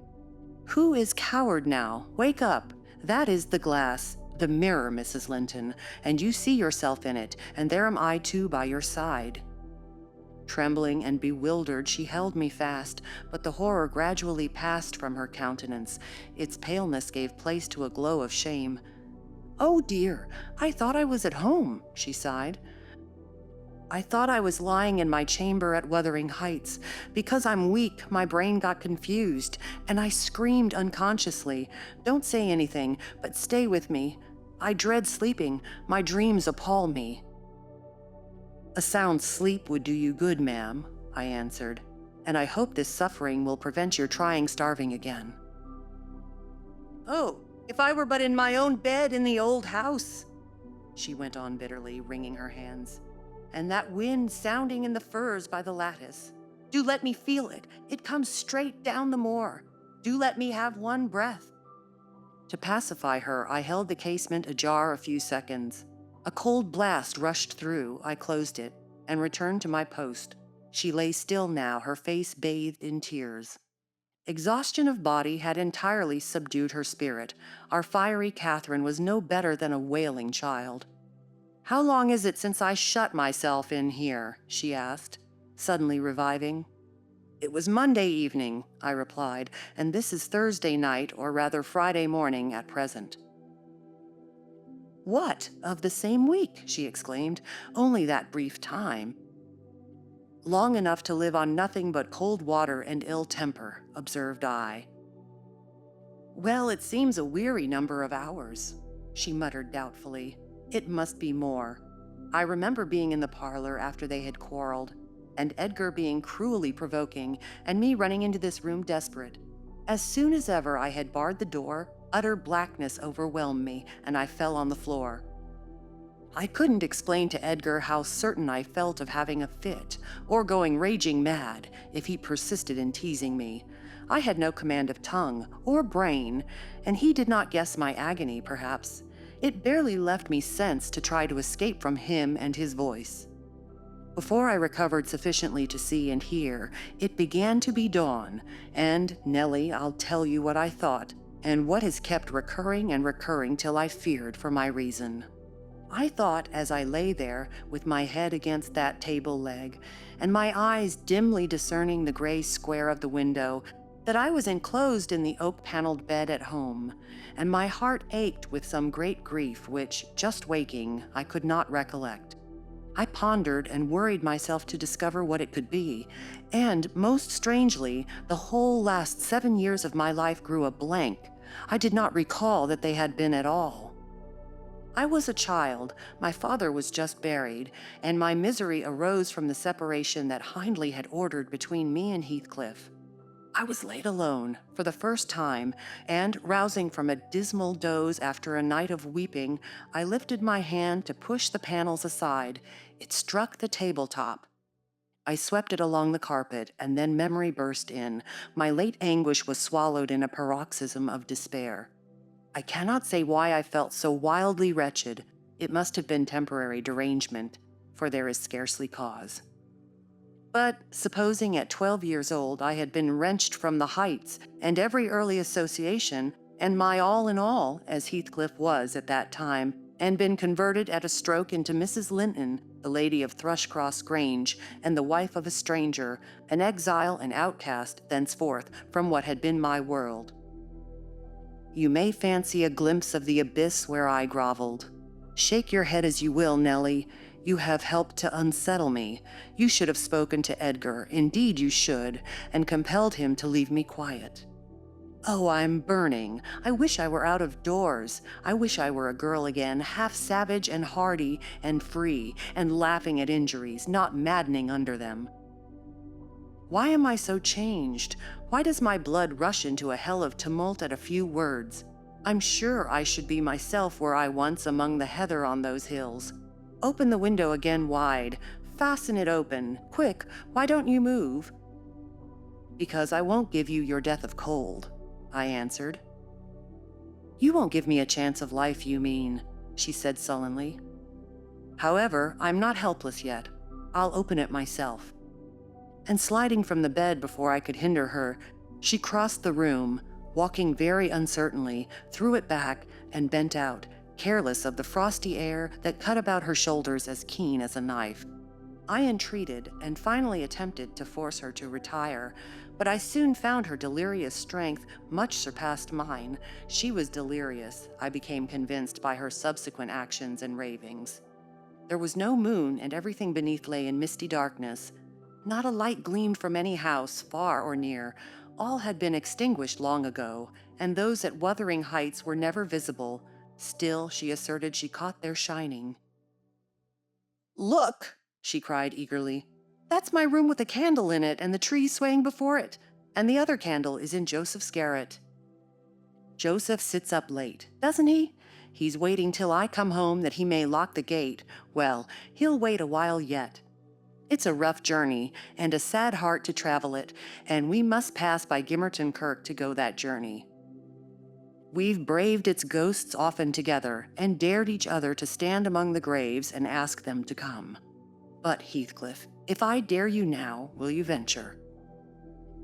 "Who is coward now? Wake up. That is the glass. The mirror, Mrs. Linton, and you see yourself in it, and there am I too by your side." Trembling and bewildered, she held me fast, but the horror gradually passed from her countenance. Its paleness gave place to a glow of shame. "Oh dear, I thought I was at home," she sighed. "I thought I was lying in my chamber at Wuthering Heights. Because I'm weak, my brain got confused, and I screamed unconsciously. Don't say anything, but stay with me. I dread sleeping. My dreams appall me." "A sound sleep would do you good, ma'am," I answered, "and I hope this suffering will prevent your trying starving again." "Oh, if I were but in my own bed in the old house," she went on bitterly, wringing her hands, "and that wind sounding in the firs by the lattice. Do let me feel it. It comes straight down the moor. Do let me have one breath." To pacify her, I held the casement ajar a few seconds. A cold blast rushed through. I closed it and returned to my post. She lay still now, her face bathed in tears. Exhaustion of body had entirely subdued her spirit. Our fiery Catherine was no better than a wailing child. "How long is it since I shut myself in here?" she asked, suddenly reviving. "It was Monday evening," I replied, "and this is Thursday night, or rather Friday morning at present." "What, of the same week?" she exclaimed. "Only that brief time." "Long enough to live on nothing but cold water and ill temper," observed I. "Well, it seems a weary number of hours," she muttered doubtfully. "It must be more. I remember being in the parlor after they had quarreled, and Edgar being cruelly provoking, and me running into this room desperate. As soon as ever I had barred the door, utter blackness overwhelmed me, and I fell on the floor. I couldn't explain to Edgar how certain I felt of having a fit, or going raging mad, if he persisted in teasing me. I had no command of tongue or brain, and he did not guess my agony, perhaps. It barely left me sense to try to escape from him and his voice. Before I recovered sufficiently to see and hear, it began to be dawn, and, Nellie, I'll tell you what I thought, and what has kept recurring and recurring till I feared for my reason. I thought, as I lay there, with my head against that table leg, and my eyes dimly discerning the gray square of the window, that I was enclosed in the oak-paneled bed at home, and my heart ached with some great grief which, just waking, I could not recollect. I pondered and worried myself to discover what it could be, and, most strangely, the whole last 7 years of my life grew a blank. I did not recall that they had been at all. I was a child, my father was just buried, and my misery arose from the separation that Hindley had ordered between me and Heathcliff. I was laid alone for the first time, and rousing from a dismal doze after a night of weeping, I lifted my hand to push the panels aside. It struck the tabletop. I swept it along the carpet, and then memory burst in. My late anguish was swallowed in a paroxysm of despair. I cannot say why I felt so wildly wretched. It must have been temporary derangement, for there is scarcely cause. But supposing at 12 years old I had been wrenched from the heights and every early association, and my all in all, as Heathcliff was at that time, and been converted at a stroke into Mrs. Linton, the lady of Thrushcross Grange, and the wife of a stranger, an exile and outcast thenceforth from what had been my world. You may fancy a glimpse of the abyss where I groveled. Shake your head as you will, Nellie. You have helped to unsettle me. You should have spoken to Edgar, indeed you should, and compelled him to leave me quiet. Oh, I'm burning. I wish I were out of doors. I wish I were a girl again, half savage and hardy and free, and laughing at injuries, not maddening under them. Why am I so changed? Why does my blood rush into a hell of tumult at a few words? I'm sure I should be myself were I once among the heather on those hills. Open the window again wide. Fasten it open. Quick, why don't you move? Because I won't give you your death of cold, I answered. You won't give me a chance of life, you mean, she said sullenly. However, I'm not helpless yet. I'll open it myself. And sliding from the bed before I could hinder her, she crossed the room, walking very uncertainly, threw it back, and bent out, careless of the frosty air that cut about her shoulders as keen as a knife. I entreated and finally attempted to force her to retire, but I soon found her delirious strength much surpassed mine. She was delirious, I became convinced by her subsequent actions and ravings. There was no moon, and everything beneath lay in misty darkness. Not a light gleamed from any house, far or near. All had been extinguished long ago, and those at Wuthering Heights were never visible. Still, she asserted she caught their shining. Look, she cried eagerly. That's my room with a candle in it and the tree swaying before it. And the other candle is in Joseph's garret. Joseph sits up late, doesn't he? He's waiting till I come home that he may lock the gate. Well, he'll wait a while yet. It's a rough journey, and a sad heart to travel it, and we must pass by Gimmerton Kirk to go that journey. We've braved its ghosts often together, and dared each other to stand among the graves and ask them to come. But, Heathcliff, if I dare you now, will you venture?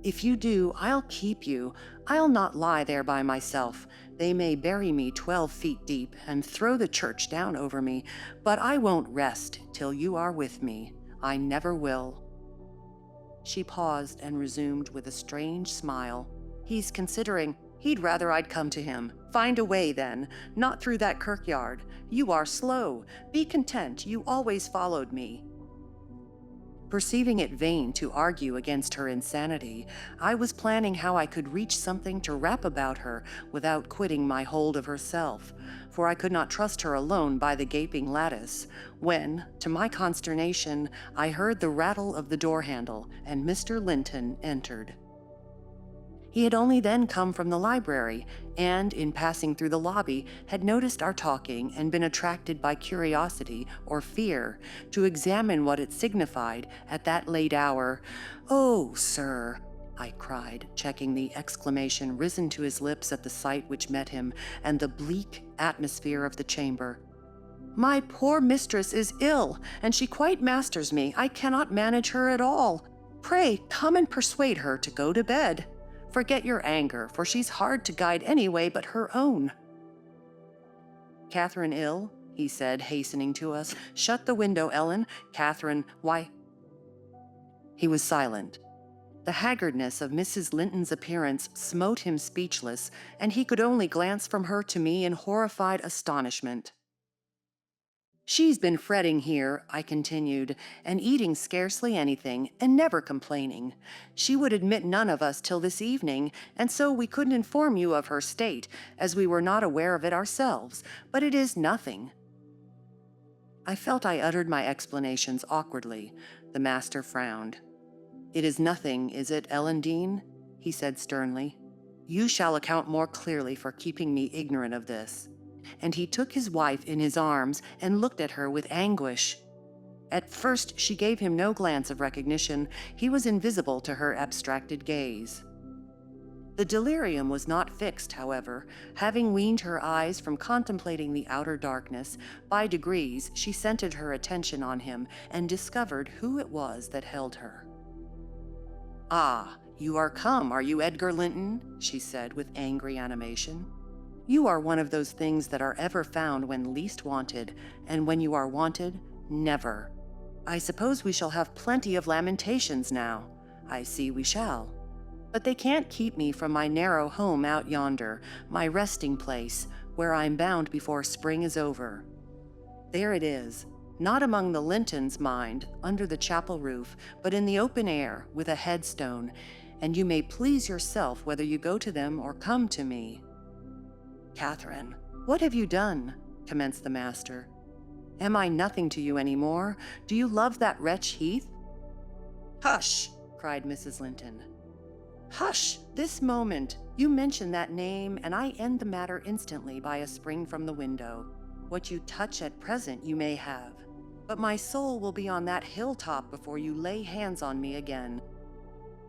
If you do, I'll keep you. I'll not lie there by myself. They may bury me 12 feet deep and throw the church down over me, but I won't rest till you are with me. I never will. She paused and resumed with a strange smile. He's considering. He'd rather I'd come to him. Find a way, then. Not through that kirkyard. You are slow. Be content. You always followed me. Perceiving it vain to argue against her insanity, I was planning how I could reach something to wrap about her without quitting my hold of herself, for I could not trust her alone by the gaping lattice, when, to my consternation, I heard the rattle of the door handle, and Mr. Linton entered. He had only then come from the library, and, in passing through the lobby, had noticed our talking and been attracted by curiosity or fear to examine what it signified at that late hour. "Oh, sir," I cried, checking the exclamation risen to his lips at the sight which met him and the bleak atmosphere of the chamber. "My poor mistress is ill, and she quite masters me. I cannot manage her at all. Pray come and persuade her to go to bed. Forget your anger, for she's hard to guide any way but her own." "Catherine ill?" he said, hastening to us. "Shut the window, Ellen. Catherine, why—" He was silent. The haggardness of Mrs. Linton's appearance smote him speechless, and he could only glance from her to me in horrified astonishment. "She's been fretting here," I continued, "and eating scarcely anything, and never complaining. She would admit none of us till this evening, and so we couldn't inform you of her state, as we were not aware of it ourselves, but it is nothing." I felt I uttered my explanations awkwardly. The master frowned. "It is nothing, is it, Ellen Dean?" he said sternly. "You shall account more clearly for keeping me ignorant of this." And he took his wife in his arms and looked at her with anguish. At first she gave him no glance of recognition. He was invisible to her abstracted gaze. The delirium was not fixed, however. Having weaned her eyes from contemplating the outer darkness, by degrees she centered her attention on him and discovered who it was that held her. "Ah, you are come, are you, Edgar Linton?" she said with angry animation. "You are one of those things that are ever found when least wanted, and when you are wanted, never. I suppose we shall have plenty of lamentations now. I see we shall. But they can't keep me from my narrow home out yonder, my resting place, where I'm bound before spring is over. There it is, not among the Lintons, mind, under the chapel roof, but in the open air, with a headstone, and you may please yourself whether you go to them or come to me." "Catherine, what have you done?" commenced the master. "Am I nothing to you any more? Do you love that wretch Heath?" "Hush!" cried Mrs. Linton. "Hush! This moment! You mention that name, and I end the matter instantly by a spring from the window. What you touch at present you may have, but my soul will be on that hilltop before you lay hands on me again.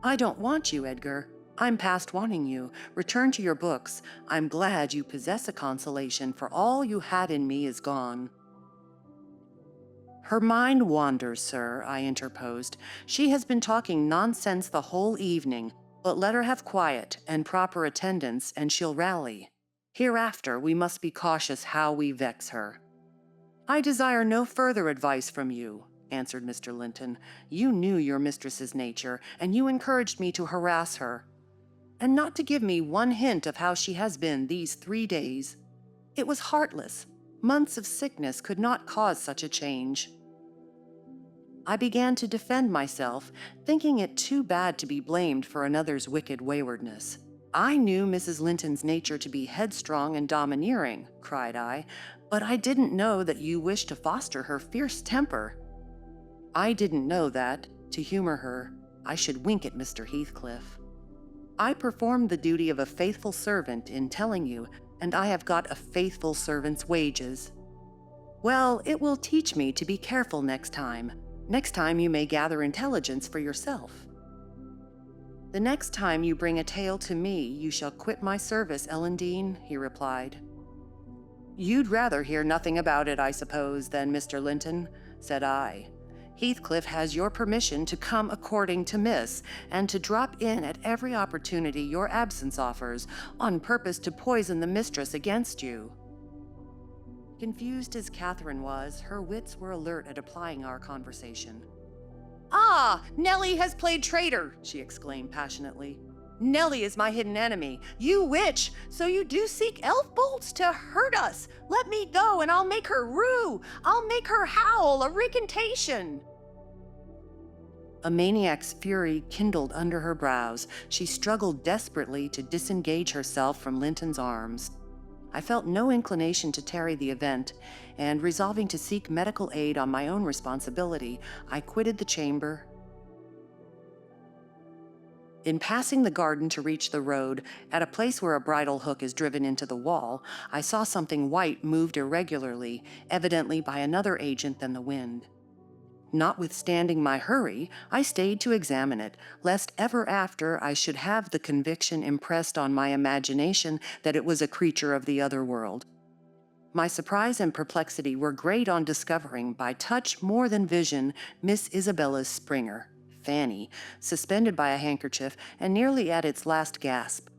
I don't want you, Edgar. I'm past wanting you. Return to your books. I'm glad you possess a consolation, for all you had in me is gone." "Her mind wanders, sir," I interposed. "She has been talking nonsense the whole evening, but let her have quiet and proper attendance, and she'll rally. Hereafter we must be cautious how we vex her." "I desire no further advice from you," answered Mr. Linton. "You knew your mistress's nature, and you encouraged me to harass her, and not to give me one hint of how she has been these 3 days. It was heartless. Months of sickness could not cause such a change." I began to defend myself, thinking it too bad to be blamed for another's wicked waywardness. "I knew Mrs. Linton's nature to be headstrong and domineering," cried I, "but I didn't know that you wished to foster her fierce temper." "I didn't know that, to humor her, I should wink at Mr. Heathcliff. I performed the duty of a faithful servant in telling you, and I have got a faithful servant's wages. Well, it will teach me to be careful next time. Next time you may gather intelligence for yourself." "The next time you bring a tale to me, you shall quit my service, Elendine," he replied. "You'd rather hear nothing about it, I suppose, then, Mr. Linton," said I. "Heathcliff has your permission to come according to Miss, and to drop in at every opportunity your absence offers, on purpose to poison the mistress against you." Confused as Catherine was, her wits were alert at applying our conversation. "Ah, Nellie has played traitor!" she exclaimed passionately. "Nellie is my hidden enemy. You witch! So you do seek elf bolts to hurt us! Let me go, and I'll make her rue! I'll make her howl a recantation!" A maniac's fury kindled under her brows. She struggled desperately to disengage herself from Linton's arms. I felt no inclination to tarry the event, and resolving to seek medical aid on my own responsibility, I quitted the chamber. In passing the garden to reach the road, at a place where a bridle hook is driven into the wall, I saw something white moved irregularly, evidently by another agent than the wind. Notwithstanding my hurry, I stayed to examine it, lest ever after I should have the conviction impressed on my imagination that it was a creature of the other world. My surprise and perplexity were great on discovering, by touch more than vision, Miss Isabella's Springer, Fanny, suspended by a handkerchief and nearly at its last gasp.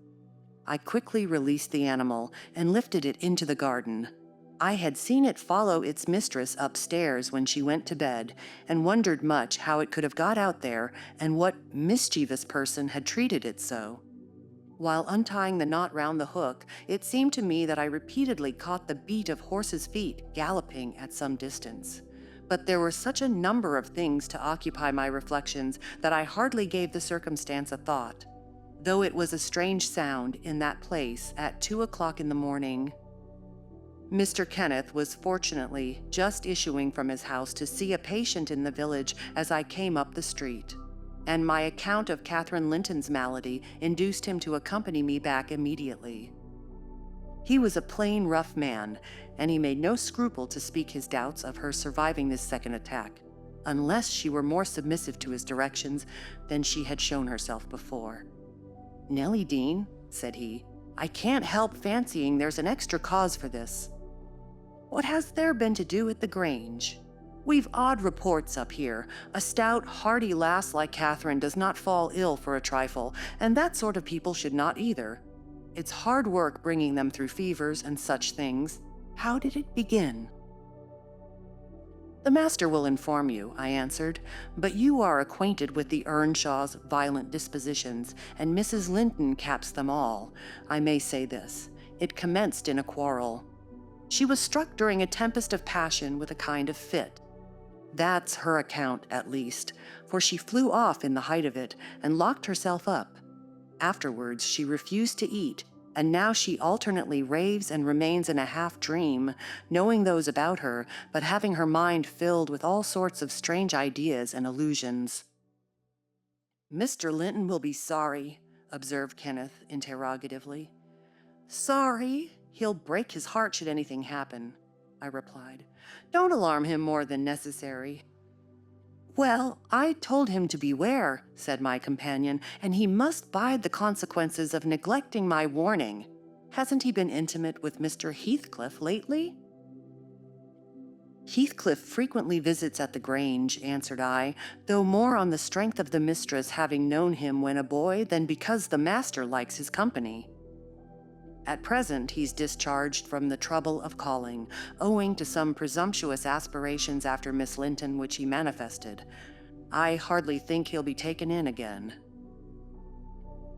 I quickly released the animal and lifted it into the garden. I had seen it follow its mistress upstairs when she went to bed, and wondered much how it could have got out there and what mischievous person had treated it so. While untying the knot round the hook, it seemed to me that I repeatedly caught the beat of horses' feet galloping at some distance. But there were such a number of things to occupy my reflections that I hardly gave the circumstance a thought, though it was a strange sound in that place at 2 o'clock in the morning. Mr. Kenneth was fortunately just issuing from his house to see a patient in the village as I came up the street. and my account of Catherine Linton's malady induced him to accompany me back immediately. He was a plain, rough man, and he made no scruple to speak his doubts of her surviving this second attack, unless she were more submissive to his directions than she had shown herself before. "Nellie Dean," said he, "I can't help fancying there's an extra cause for this. What has there been to do at the Grange? We've odd reports up here. A stout, hearty lass like Catherine does not fall ill for a trifle, and that sort of people should not either. It's hard work bringing them through fevers and such things. How did it begin?" "The master will inform you," I answered, "but you are acquainted with the Earnshaw's violent dispositions, and Mrs. Linton caps them all. I may say this. It commenced in a quarrel. She was struck during a tempest of passion with a kind of fit. That's her account, at least, for she flew off in the height of it and locked herself up. Afterwards she refused to eat, and now she alternately raves and remains in a half-dream, knowing those about her, but having her mind filled with all sorts of strange ideas and illusions." "Mr. Linton will be sorry," observed Kenneth interrogatively. "Sorry? He'll break his heart should anything happen," I replied. "Don't alarm him more than necessary." "Well, I told him to beware," said my companion, "and he must bide the consequences of neglecting my warning. Hasn't he been intimate with Mr. Heathcliff lately?" "Heathcliff frequently visits at the Grange," answered I, "though more on the strength of the mistress having known him when a boy than because the master likes his company. At present he's discharged from the trouble of calling, owing to some presumptuous aspirations after Miss Linton which he manifested. I hardly think he'll be taken in again."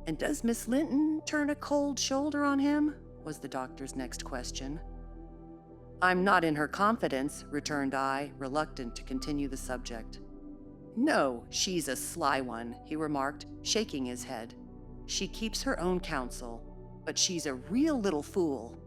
"And does Miss Linton turn a cold shoulder on him?" was the doctor's next question. "I'm not in her confidence," returned I, reluctant to continue the subject. "No, she's a sly one," he remarked, shaking his head. "She keeps her own counsel, but she's a real little fool.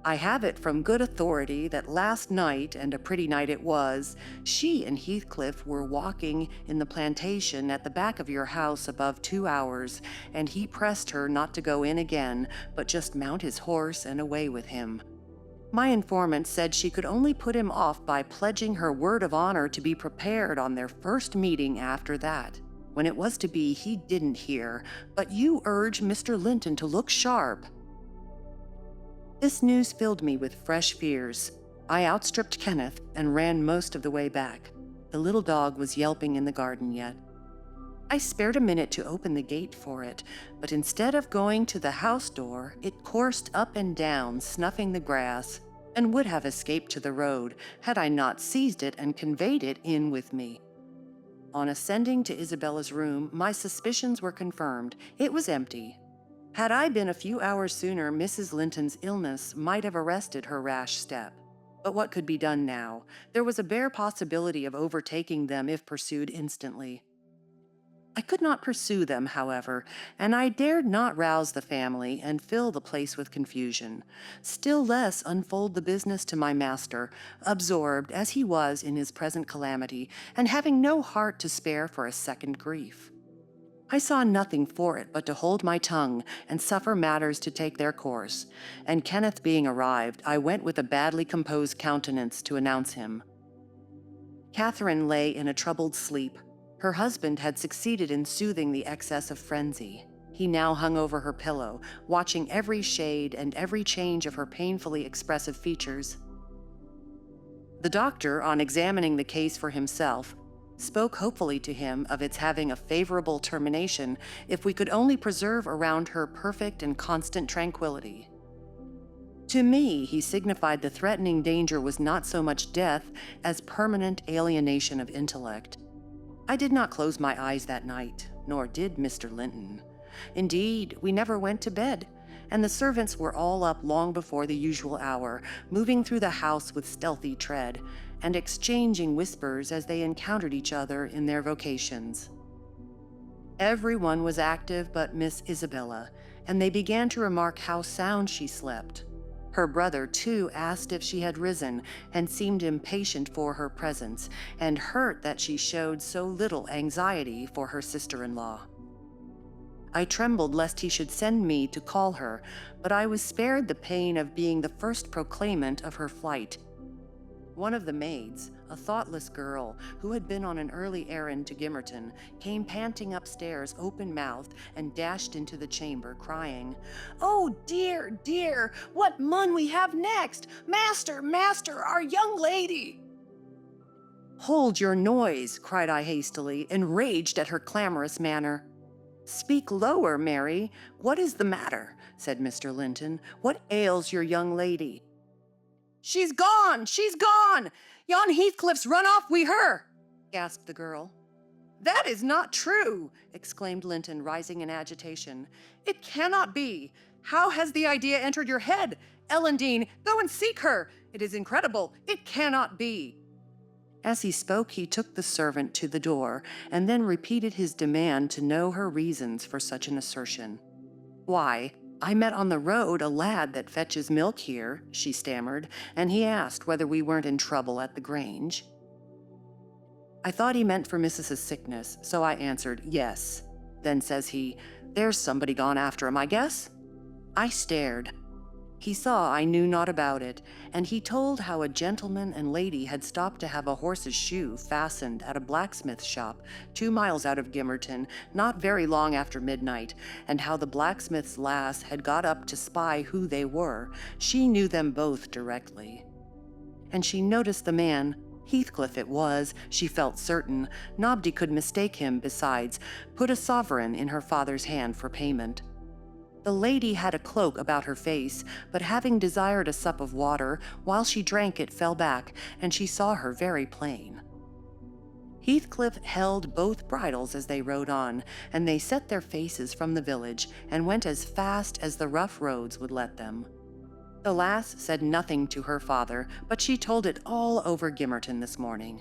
I have it from good authority that last night, and a pretty night it was, she and Heathcliff were walking in the plantation at the back of your house above 2 hours, and he pressed her not to go in again, but just mount his horse and away with him. My informant said she could only put him off by pledging her word of honor to be prepared on their first meeting after that. When it was to be, he didn't hear, but you urge Mr. Linton to look sharp." This news filled me with fresh fears. I outstripped Kenneth and ran most of the way back. The little dog was yelping in the garden yet. I spared a minute to open the gate for it, but instead of going to the house door, it coursed up and down, snuffing the grass, and would have escaped to the road had I not seized it and conveyed it in with me. On ascending to Isabella's room, my suspicions were confirmed. It was empty. Had I been a few hours sooner, Mrs. Linton's illness might have arrested her rash step. But what could be done now? There was a bare possibility of overtaking them if pursued instantly. I could not pursue them, however, and I dared not rouse the family and fill the place with confusion, still less unfold the business to my master, absorbed as he was in his present calamity, and having no heart to spare for a second grief. I saw nothing for it but to hold my tongue and suffer matters to take their course, and Kenneth being arrived, I went with a badly composed countenance to announce him. Catherine lay in a troubled sleep. Her husband had succeeded in soothing the excess of frenzy. He now hung over her pillow, watching every shade and every change of her painfully expressive features. The doctor, on examining the case for himself, spoke hopefully to him of its having a favorable termination if we could only preserve around her perfect and constant tranquility. To me, he signified the threatening danger was not so much death as permanent alienation of intellect. I did not close my eyes that night, nor did Mr. Linton. Indeed, we never went to bed, and the servants were all up long before the usual hour, moving through the house with stealthy tread, and exchanging whispers as they encountered each other in their vocations. Everyone was active but Miss Isabella, and they began to remark how sound she slept. Her brother, too, asked if she had risen and seemed impatient for her presence and hurt that she showed so little anxiety for her sister-in-law. I trembled lest he should send me to call her, but I was spared the pain of being the first proclaimant of her flight. One of the maids, a thoughtless girl who had been on an early errand to Gimmerton, came panting upstairs, open-mouthed, and dashed into the chamber, crying, "Oh, dear, dear, what mun we have next? Master, master, our young lady!" "Hold your noise," cried I hastily, enraged at her clamorous manner. "Speak lower, Mary. What is the matter?" said Mr. Linton. "What ails your young lady?" "She's gone! She's gone! Yon Heathcliff's run off wi' her!" gasped the girl. "That is not true!" exclaimed Linton, rising in agitation. "It cannot be! How has the idea entered your head? Elendine, go and seek her! It is incredible! It cannot be!" As he spoke, he took the servant to the door, and then repeated his demand to know her reasons for such an assertion. "Why, I met on the road a lad that fetches milk here," she stammered, "and he asked whether we weren't in trouble at the Grange." I thought he meant for Mrs.'s sickness, so I answered, "Yes." Then says he, "There's somebody gone after him, I guess." I stared. He saw I knew naught about it, and he told how a gentleman and lady had stopped to have a horse's shoe fastened at a blacksmith shop 2 miles out of Gimmerton not very long after midnight, and how the blacksmith's lass had got up to spy who they were. She knew them both directly. And she noticed the man. Heathcliff it was, she felt certain. Nobody could mistake him, besides, put a sovereign in her father's hand for payment. The lady had a cloak about her face, but having desired a sup of water, while she drank it fell back, and she saw her very plain. Heathcliff held both bridles as they rode on, and they set their faces from the village, and went as fast as the rough roads would let them. The lass said nothing to her father, but she told it all over Gimmerton this morning.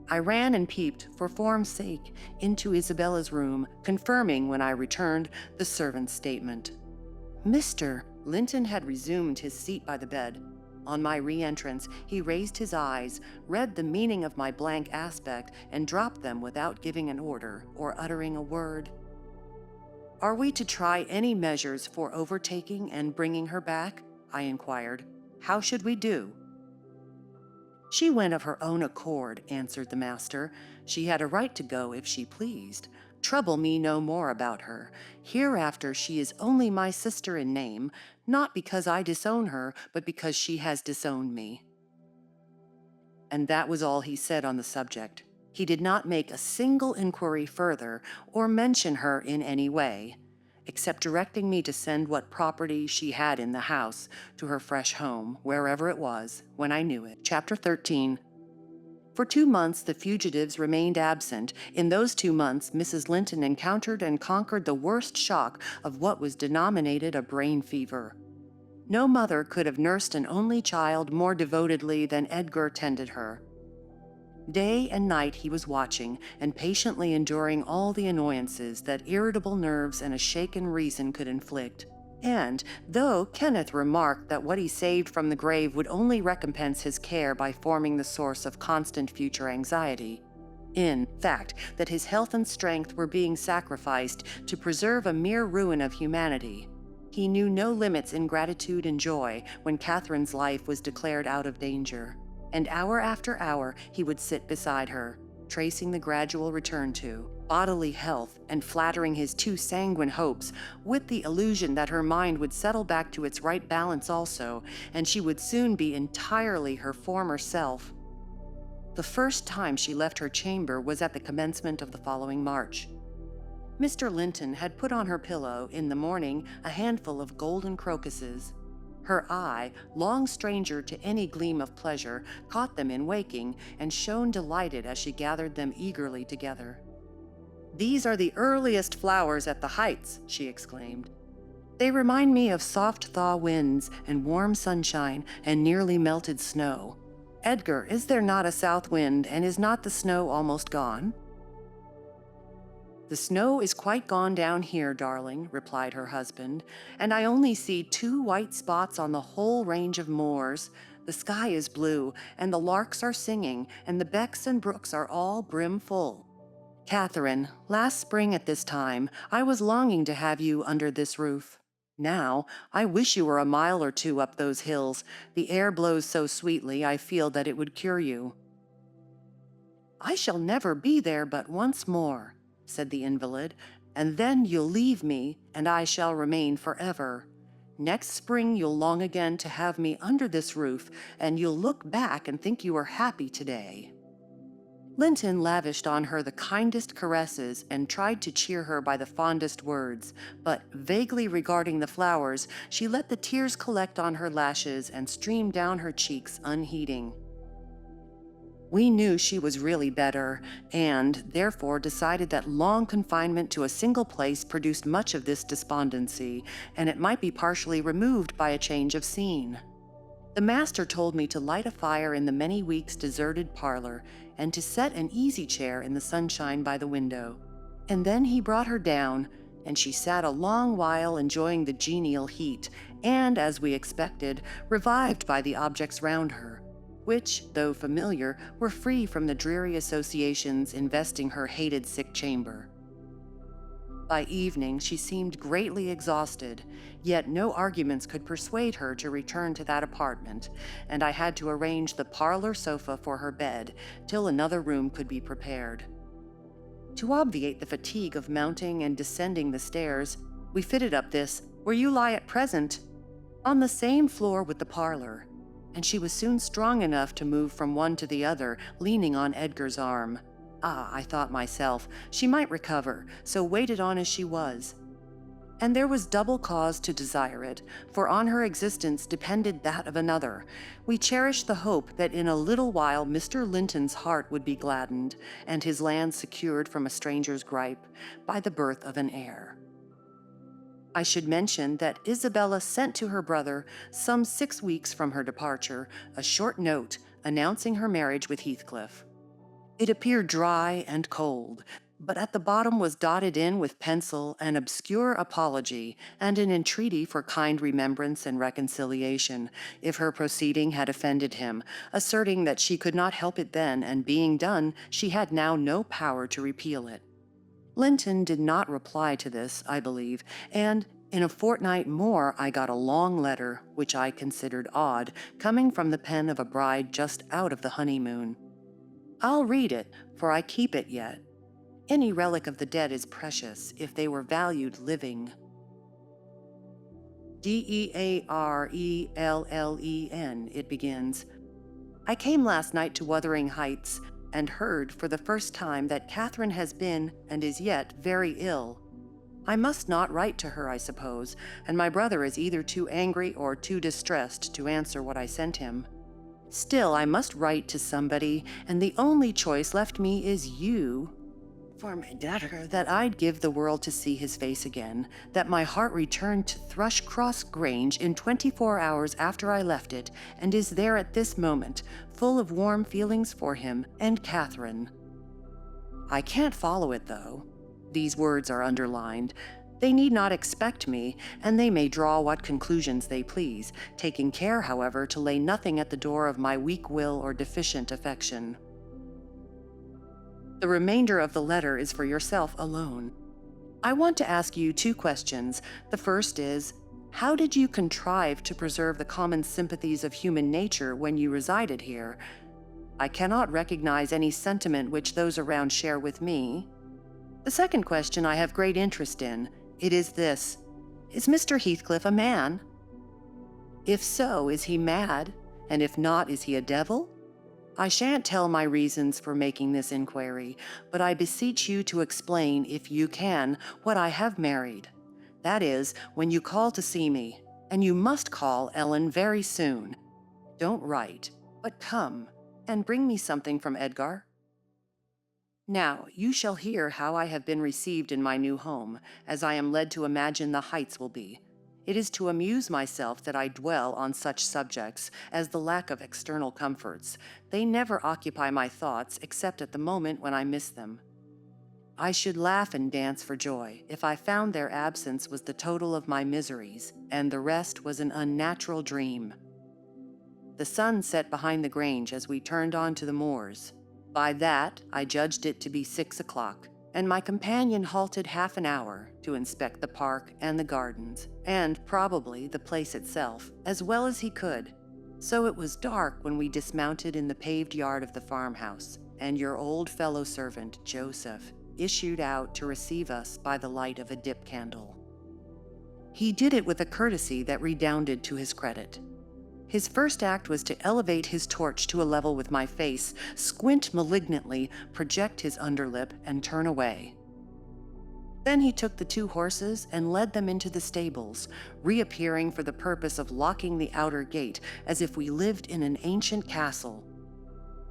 I ran and peeped, for form's sake, into Isabella's room, confirming, when I returned, the servant's statement. "Mr." Linton had resumed his seat by the bed. On my re-entrance, he raised his eyes, read the meaning of my blank aspect, and dropped them without giving an order or uttering a word. "Are we to try any measures for overtaking and bringing her back?" I inquired. "How should we do?" "She went of her own accord," answered the master. "She had a right to go if she pleased. Trouble me no more about her. Hereafter she is only my sister in name, not because I disown her, but because she has disowned me." And that was all he said on the subject. He did not make a single inquiry further, or mention her in any way, except directing me to send what property she had in the house to her fresh home, wherever it was, when I knew it. Chapter 13. For 2 months the fugitives remained absent. In those 2 months Mrs. Linton encountered and conquered the worst shock of what was denominated a brain fever. No mother could have nursed an only child more devotedly than Edgar tended her. Day and night he was watching and patiently enduring all the annoyances that irritable nerves and a shaken reason could inflict. And, though Kenneth remarked that what he saved from the grave would only recompense his care by forming the source of constant future anxiety, in fact, that his health and strength were being sacrificed to preserve a mere ruin of humanity, he knew no limits in gratitude and joy when Catherine's life was declared out of danger. And hour after hour he would sit beside her, tracing the gradual return to bodily health and flattering his too sanguine hopes with the illusion that her mind would settle back to its right balance also, and she would soon be entirely her former self. The first time she left her chamber was at the commencement of the following March. Mr. Linton had put on her pillow in the morning a handful of golden crocuses. Her eye, long stranger to any gleam of pleasure, caught them in waking and shone delighted as she gathered them eagerly together. "These are the earliest flowers at the Heights," she exclaimed. "They remind me of soft thaw winds and warm sunshine and nearly melted snow. Edgar, is there not a south wind, and is not the snow almost gone?" "The snow is quite gone down here, darling," replied her husband, "and I only see 2 white spots on the whole range of moors. The sky is blue, and the larks are singing, and the becks and brooks are all brimful. Catherine, last spring at this time, I was longing to have you under this roof. Now, I wish you were a mile or 2 up those hills. The air blows so sweetly, I feel that it would cure you." "I shall never be there but once more," said the invalid, "and then you'll leave me, and I shall remain forever. Next spring you'll long again to have me under this roof, and you'll look back and think you were happy today." Linton lavished on her the kindest caresses and tried to cheer her by the fondest words, but vaguely regarding the flowers, she let the tears collect on her lashes and stream down her cheeks unheeding. We knew she was really better, and therefore decided that long confinement to a single place produced much of this despondency, and it might be partially removed by a change of scene. The master told me to light a fire in the many weeks deserted parlor, and to set an easy chair in the sunshine by the window. And then he brought her down, and she sat a long while enjoying the genial heat, and, as we expected, revived by the objects round her, which, though familiar, were free from the dreary associations investing her hated sick chamber. By evening she seemed greatly exhausted, yet no arguments could persuade her to return to that apartment, and I had to arrange the parlor sofa for her bed till another room could be prepared. To obviate the fatigue of mounting and descending the stairs, we fitted up this, where you lie at present, on the same floor with the parlor, and she was soon strong enough to move from one to the other, leaning on Edgar's arm. Ah, I thought myself, she might recover, so waited on as she was. And there was double cause to desire it, for on her existence depended that of another. We cherished the hope that in a little while Mr. Linton's heart would be gladdened, and his land secured from a stranger's gripe, by the birth of an heir. I should mention that Isabella sent to her brother, some 6 weeks from her departure, a short note announcing her marriage with Heathcliff. It appeared dry and cold, but at the bottom was dotted in with pencil an obscure apology and an entreaty for kind remembrance and reconciliation, if her proceeding had offended him, asserting that she could not help it then, and being done, she had now no power to repeal it. Linton did not reply to this, I believe, and in a fortnight more I got a long letter, which I considered odd, coming from the pen of a bride just out of the honeymoon. I'll read it, for I keep it yet. Any relic of the dead is precious, if they were valued living. Dearellen, it begins. I came last night to Wuthering Heights, and heard for the first time that Catherine has been, and is yet, very ill. I must not write to her, I suppose, and my brother is either too angry or too distressed to answer what I sent him. Still, I must write to somebody, and the only choice left me is you. For my daughter, that I'd give the world to see his face again, that my heart returned to Thrushcross Grange in 24 hours after I left it, and is there at this moment, full of warm feelings for him and Catherine. I can't follow it, though. These words are underlined. They need not expect me, and they may draw what conclusions they please, taking care, however, to lay nothing at the door of my weak will or deficient affection. The remainder of the letter is for yourself alone. I want to ask you 2 questions. The first is, how did you contrive to preserve the common sympathies of human nature when you resided here? I cannot recognize any sentiment which those around share with me. The second question I have great interest in. It is this: is Mr. Heathcliff a man? If so, is he mad? And if not, is he a devil? I shan't tell my reasons for making this inquiry, but I beseech you to explain, if you can, what I have married. That is, when you call to see me, and you must call, Ellen, very soon. Don't write, but come, and bring me something from Edgar. Now, you shall hear how I have been received in my new home, as I am led to imagine the Heights will be. It is to amuse myself that I dwell on such subjects as the lack of external comforts. They never occupy my thoughts except at the moment when I miss them. I should laugh and dance for joy if I found their absence was the total of my miseries, and the rest was an unnatural dream. The sun set behind the grange as we turned onto the moors. By that, I judged it to be 6 o'clock, and my companion halted half an hour to inspect the park and the gardens, and probably the place itself, as well as he could. So it was dark when we dismounted in the paved yard of the farmhouse, and your old fellow servant, Joseph, issued out to receive us by the light of a dip candle. He did it with a courtesy that redounded to his credit. His first act was to elevate his torch to a level with my face, squint malignantly, project his underlip, and turn away. Then he took the 2 horses and led them into the stables, reappearing for the purpose of locking the outer gate as if we lived in an ancient castle.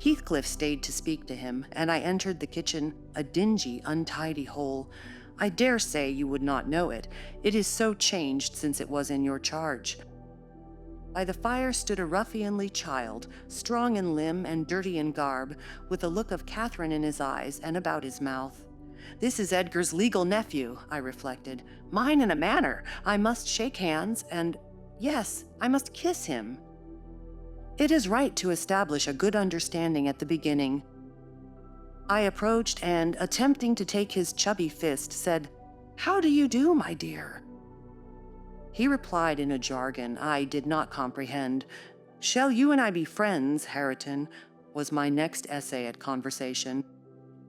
Heathcliff stayed to speak to him, and I entered the kitchen, a dingy, untidy hole. I dare say you would not know it. It is so changed since it was in your charge. By the fire stood a ruffianly child, strong in limb and dirty in garb, with a look of Catherine in his eyes and about his mouth. This is Edgar's legal nephew, I reflected. Mine in a manner. I must shake hands and, yes, I must kiss him. It is right to establish a good understanding at the beginning. I approached and, attempting to take his chubby fist, said, "How do you do, my dear?" He replied in a jargon I did not comprehend. "Shall you and I be friends, Hareton?" was my next essay at conversation.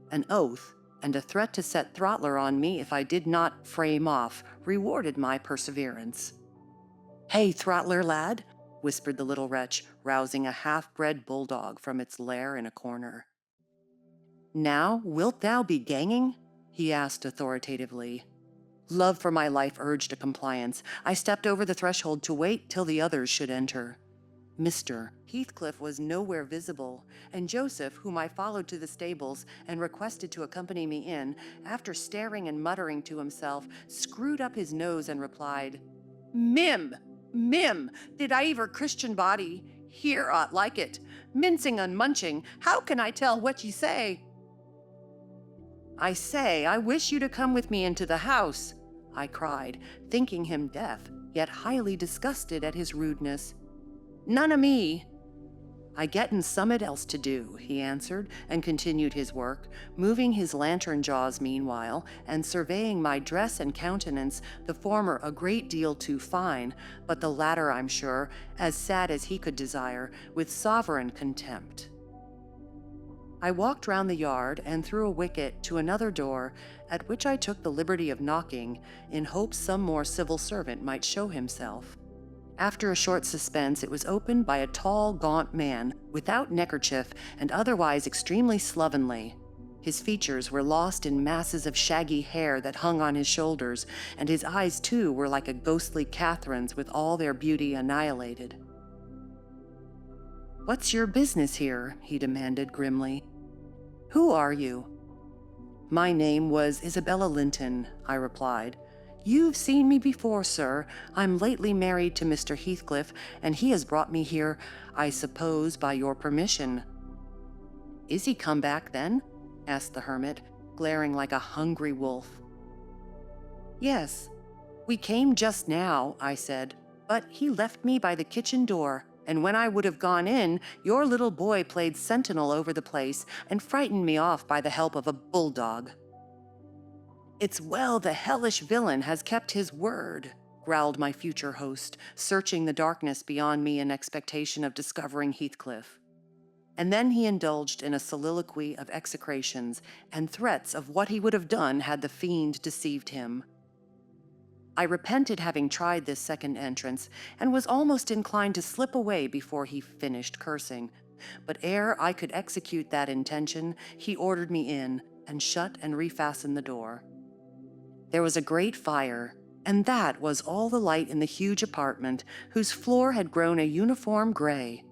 An oath and a threat to set Throttler on me if I did not frame off rewarded my perseverance. "Hey, Throttler, lad," whispered the little wretch, rousing a half-bred bulldog from its lair in a corner. "Now, wilt thou be ganging?" he asked authoritatively. Love for my life urged a compliance. I stepped over the threshold to wait till the others should enter. Mr. Heathcliff was nowhere visible, and Joseph, whom I followed to the stables and requested to accompany me in, after staring and muttering to himself, screwed up his nose and replied, Mim, did I ever Christian body? Here ought like it. Mincing and munching, how can I tell what ye say? I say, I wish you to come with me into the house, I cried, thinking him deaf, yet highly disgusted at his rudeness. None o' me. I gettin' summat else to do, he answered, and continued his work, moving his lantern jaws meanwhile, and surveying my dress and countenance, the former a great deal too fine, but the latter, I'm sure, as sad as he could desire, with sovereign contempt. I walked round the yard and through a wicket to another door, at which I took the liberty of knocking, in hopes some more civil servant might show himself. After a short suspense, it was opened by a tall, gaunt man, without neckerchief and otherwise extremely slovenly. His features were lost in masses of shaggy hair that hung on his shoulders, and his eyes, too, were like a ghostly Catherine's with all their beauty annihilated. "What's your business here?" he demanded grimly. "Who are you?" "My name was Isabella Linton," I replied. "You've seen me before, sir. I'm lately married to Mr. Heathcliff, and he has brought me here, I suppose, by your permission." "Is he come back, then?" asked the hermit, glaring like a hungry wolf. "Yes. We came just now," I said, "but he left me by the kitchen door, and when I would have gone in, your little boy played sentinel over the place and frightened me off by the help of a bulldog." "It's well the hellish villain has kept his word," growled my future host, searching the darkness beyond me in expectation of discovering Heathcliff. And then he indulged in a soliloquy of execrations and threats of what he would have done had the fiend deceived him. I repented having tried this second entrance, and was almost inclined to slip away before he finished cursing. But ere I could execute that intention, he ordered me in, and shut and refastened the door. There was a great fire, and that was all the light in the huge apartment, whose floor had grown a uniform gray,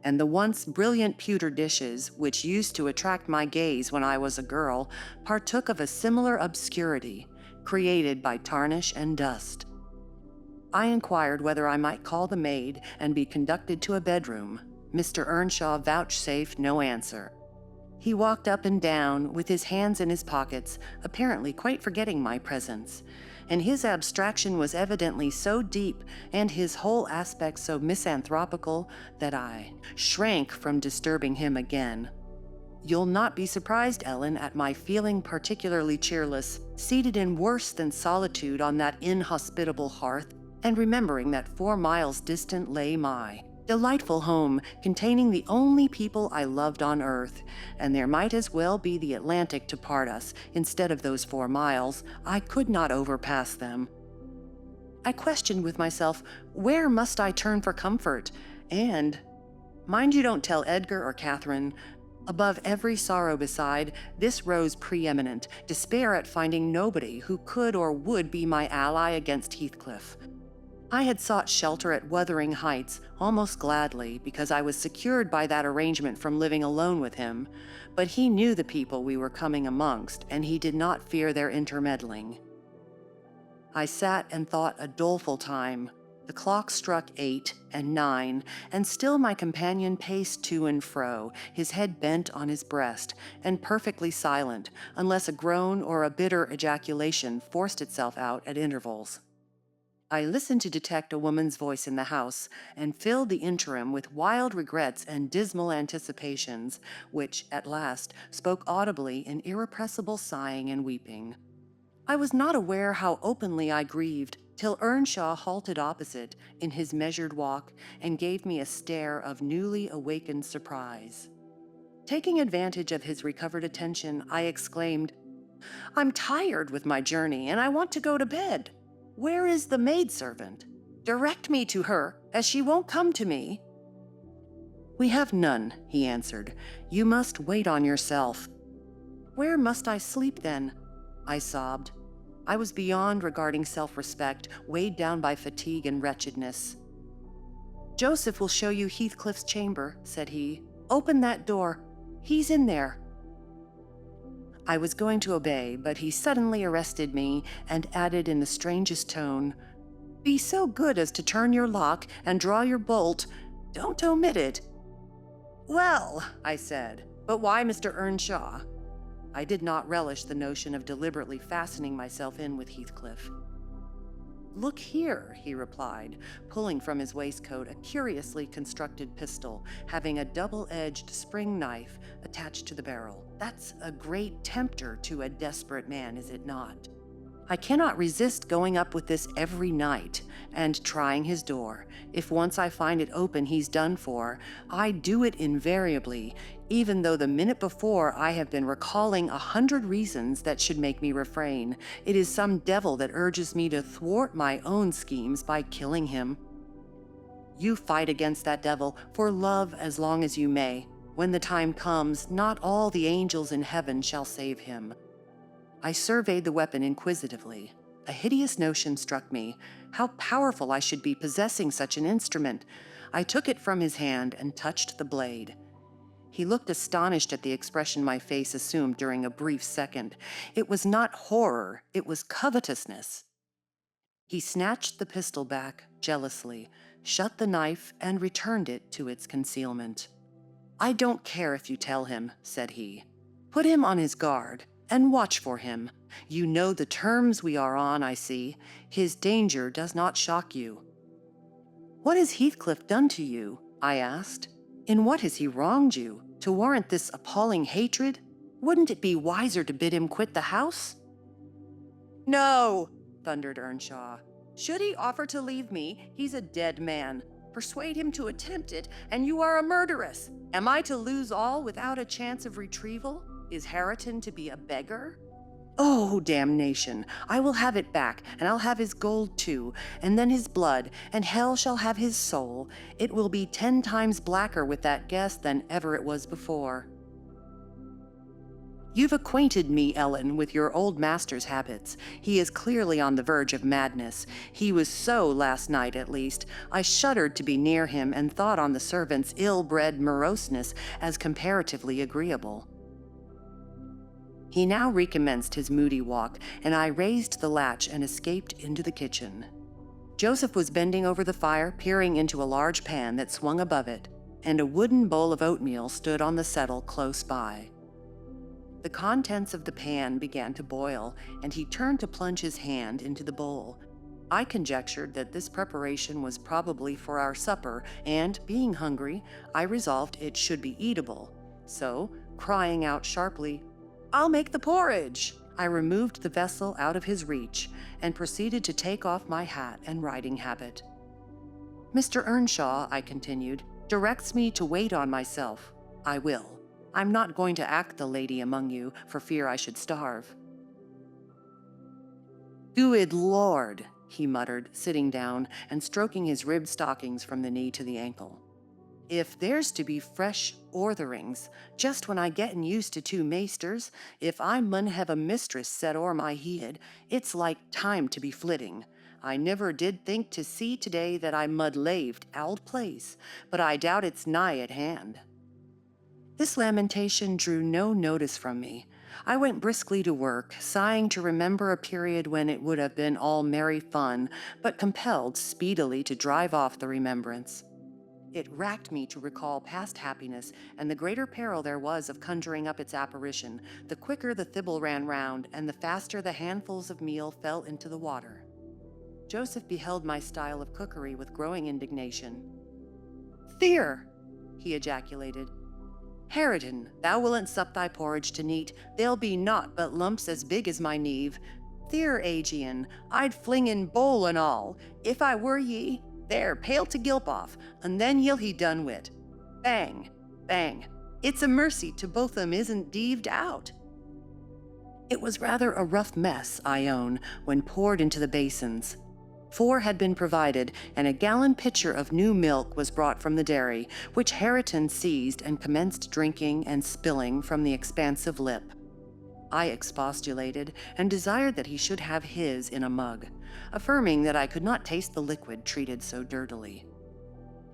and the once brilliant pewter dishes, which used to attract my gaze when I was a girl, partook of a similar obscurity, created by tarnish and dust. I inquired whether I might call the maid and be conducted to a bedroom. Mr. Earnshaw vouchsafed no answer. He walked up and down with his hands in his pockets, apparently quite forgetting my presence. And his abstraction was evidently so deep and his whole aspect so misanthropical that I shrank from disturbing him again. You'll not be surprised, Ellen, at my feeling particularly cheerless, seated in worse than solitude on that inhospitable hearth, and remembering that 4 miles distant lay my delightful home, containing the only people I loved on earth, and there might as well be the Atlantic to part us. Instead of those 4 miles, I could not overpass them. I questioned with myself, where must I turn for comfort? And, mind you don't tell Edgar or Catherine, above every sorrow beside, this rose preeminent, despair at finding nobody who could or would be my ally against Heathcliff. I had sought shelter at Wuthering Heights almost gladly because I was secured by that arrangement from living alone with him, but he knew the people we were coming amongst, and he did not fear their intermeddling. I sat and thought a doleful time. The clock struck 8 and 9, and still my companion paced to and fro, his head bent on his breast, and perfectly silent, unless a groan or a bitter ejaculation forced itself out at intervals. I listened to detect a woman's voice in the house, and filled the interim with wild regrets and dismal anticipations, which, at last, spoke audibly in irrepressible sighing and weeping. I was not aware how openly I grieved, till Earnshaw halted opposite in his measured walk, and gave me a stare of newly awakened surprise. Taking advantage of his recovered attention, I exclaimed, "I'm tired with my journey, and I want to go to bed. Where is the maidservant? Direct me to her, as she won't come to me." "We have none," he answered. "You must wait on yourself." "Where must I sleep then?" I sobbed. I was beyond regarding self-respect, weighed down by fatigue and wretchedness. "Joseph will show you Heathcliff's chamber," said he. "Open that door. He's in there." I was going to obey, but he suddenly arrested me and added in the strangest tone, "Be so good as to turn your lock and draw your bolt. Don't omit it." "Well," I said, "but why Mr. Earnshaw?" I did not relish the notion of deliberately fastening myself in with Heathcliff. "Look here," he replied, pulling from his waistcoat a curiously constructed pistol, having a double-edged spring knife attached to the barrel. "That's a great tempter to a desperate man, is it not? I cannot resist going up with this every night and trying his door. If once I find it open, he's done for. I do it invariably, even though the minute before I have been recalling 100 reasons that should make me refrain. It is some devil that urges me to thwart my own schemes by killing him. You fight against that devil for love as long as you may. When the time comes, not all the angels in heaven shall save him." I surveyed the weapon inquisitively. A hideous notion struck me. How powerful I should be possessing such an instrument. I took it from his hand and touched the blade. He looked astonished at the expression my face assumed during a brief second. It was not horror, it was covetousness. He snatched the pistol back jealously, shut the knife, and returned it to its concealment. "I don't care if you tell him," said he. "Put him on his guard, and watch for him. You know the terms we are on, I see. His danger does not shock you." "What has Heathcliff done to you?" I asked. "In what has he wronged you, to warrant this appalling hatred? Wouldn't it be wiser to bid him quit the house?" "No," thundered Earnshaw. "Should he offer to leave me, he's a dead man. Persuade him to attempt it, and you are a murderess. Am I to lose all without a chance of retrieval? Is Hareton to be a beggar? Oh, damnation! I will have it back, and I'll have his gold too, and then his blood, and hell shall have his soul. It will be 10 times blacker with that guest than ever it was before." "You've acquainted me, Ellen, with your old master's habits. He is clearly on the verge of madness. He was so last night, at least. I shuddered to be near him, and thought on the servant's ill-bred moroseness as comparatively agreeable." He now recommenced his moody walk, and I raised the latch and escaped into the kitchen. Joseph was bending over the fire, peering into a large pan that swung above it, and a wooden bowl of oatmeal stood on the settle close by. The contents of the pan began to boil, and he turned to plunge his hand into the bowl. I conjectured that this preparation was probably for our supper, and, being hungry, I resolved it should be eatable. So, crying out sharply, "I'll make the porridge!" I removed the vessel out of his reach and proceeded to take off my hat and riding habit. "Mr. Earnshaw," I continued, "directs me to wait on myself. I will. I'm not going to act the lady among you for fear I should starve." "Good Lord," he muttered, sitting down and stroking his ribbed stockings from the knee to the ankle. "If there's to be fresh ortherings, just when I gettin' used to two maisters, if I mun have a mistress set o'er my head, it's like time to be flitting. I niver did think to see today that I mud laved ould place, but I doubt it's nigh at hand." This lamentation drew no notice from me. I went briskly to work, sighing to remember a period when it would have been all merry fun, but compelled speedily to drive off the remembrance. It racked me to recall past happiness, and the greater peril there was of conjuring up its apparition, the quicker the thibble ran round, and the faster the handfuls of meal fell into the water. Joseph beheld my style of cookery with growing indignation. "Theer!" he ejaculated. "Harridan, thou willn't sup thy porridge to neat, there'll be naught but lumps as big as my kneve. Theer, Aegeon, I'd fling in bowl and all, if I were ye. There, pail to gilp off, and then ye'll he done wit. Bang, bang. It's a mercy to both 'em isn't deaved out." It was rather a rough mess, I own, when poured into the basins. 4 had been provided, and a gallon pitcher of new milk was brought from the dairy, which Harridan seized and commenced drinking and spilling from the expansive lip. I expostulated and desired that he should have his in a mug, affirming that I could not taste the liquid treated so dirtily.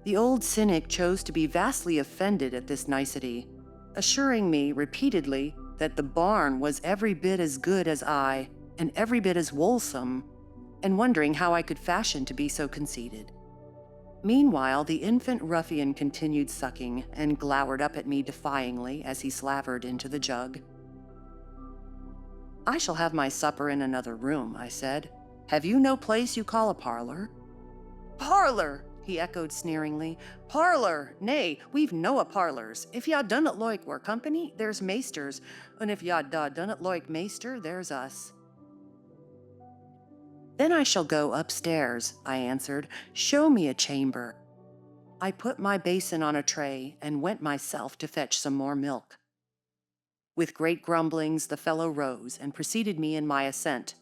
The old cynic chose to be vastly offended at this nicety, assuring me repeatedly that the barn was every bit as good as I, and every bit as wholesome, and wondering how I could fashion to be so conceited. Meanwhile, the infant ruffian continued sucking and glowered up at me defyingly as he slavered into the jug. "I shall have my supper in another room," I said. "Have you no place you call a parlor?" "Parlor!" he echoed sneeringly. "Parlor! Nay, we've noa parlors. If ya dunnot loike we're company, there's maisters, and if ya dunnot loike maister, there's us." "Then I shall go upstairs," I answered. "Show me a chamber." I put my basin on a tray and went myself to fetch some more milk. With great grumblings, the fellow rose and preceded me in my ascent.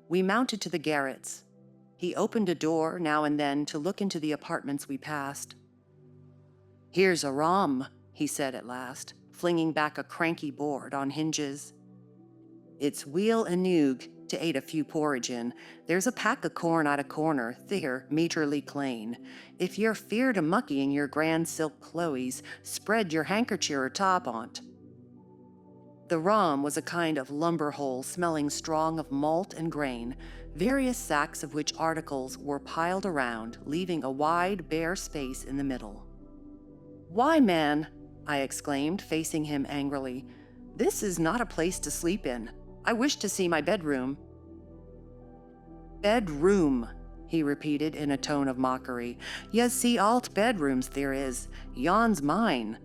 We mounted to the garrets. He opened a door now and then to look into the apartments we passed. "Here's a rom," he said at last, flinging back a cranky board on hinges. "It's weel enoog to ate a few porridge in. There's a pack of corn at a corner, theer, meatrely clane. If you're feared of muckying your grand silk cloes, spread your handkerchier atop on't." The rom was a kind of lumber hole smelling strong of malt and grain, various sacks of which articles were piled around, leaving a wide, bare space in the middle. "Why, man," I exclaimed, facing him angrily, "this is not a place to sleep in. I wish to see my bedroom." "Bedroom," he repeated in a tone of mockery. "Yez see alt bedrooms there is. Yon's mine."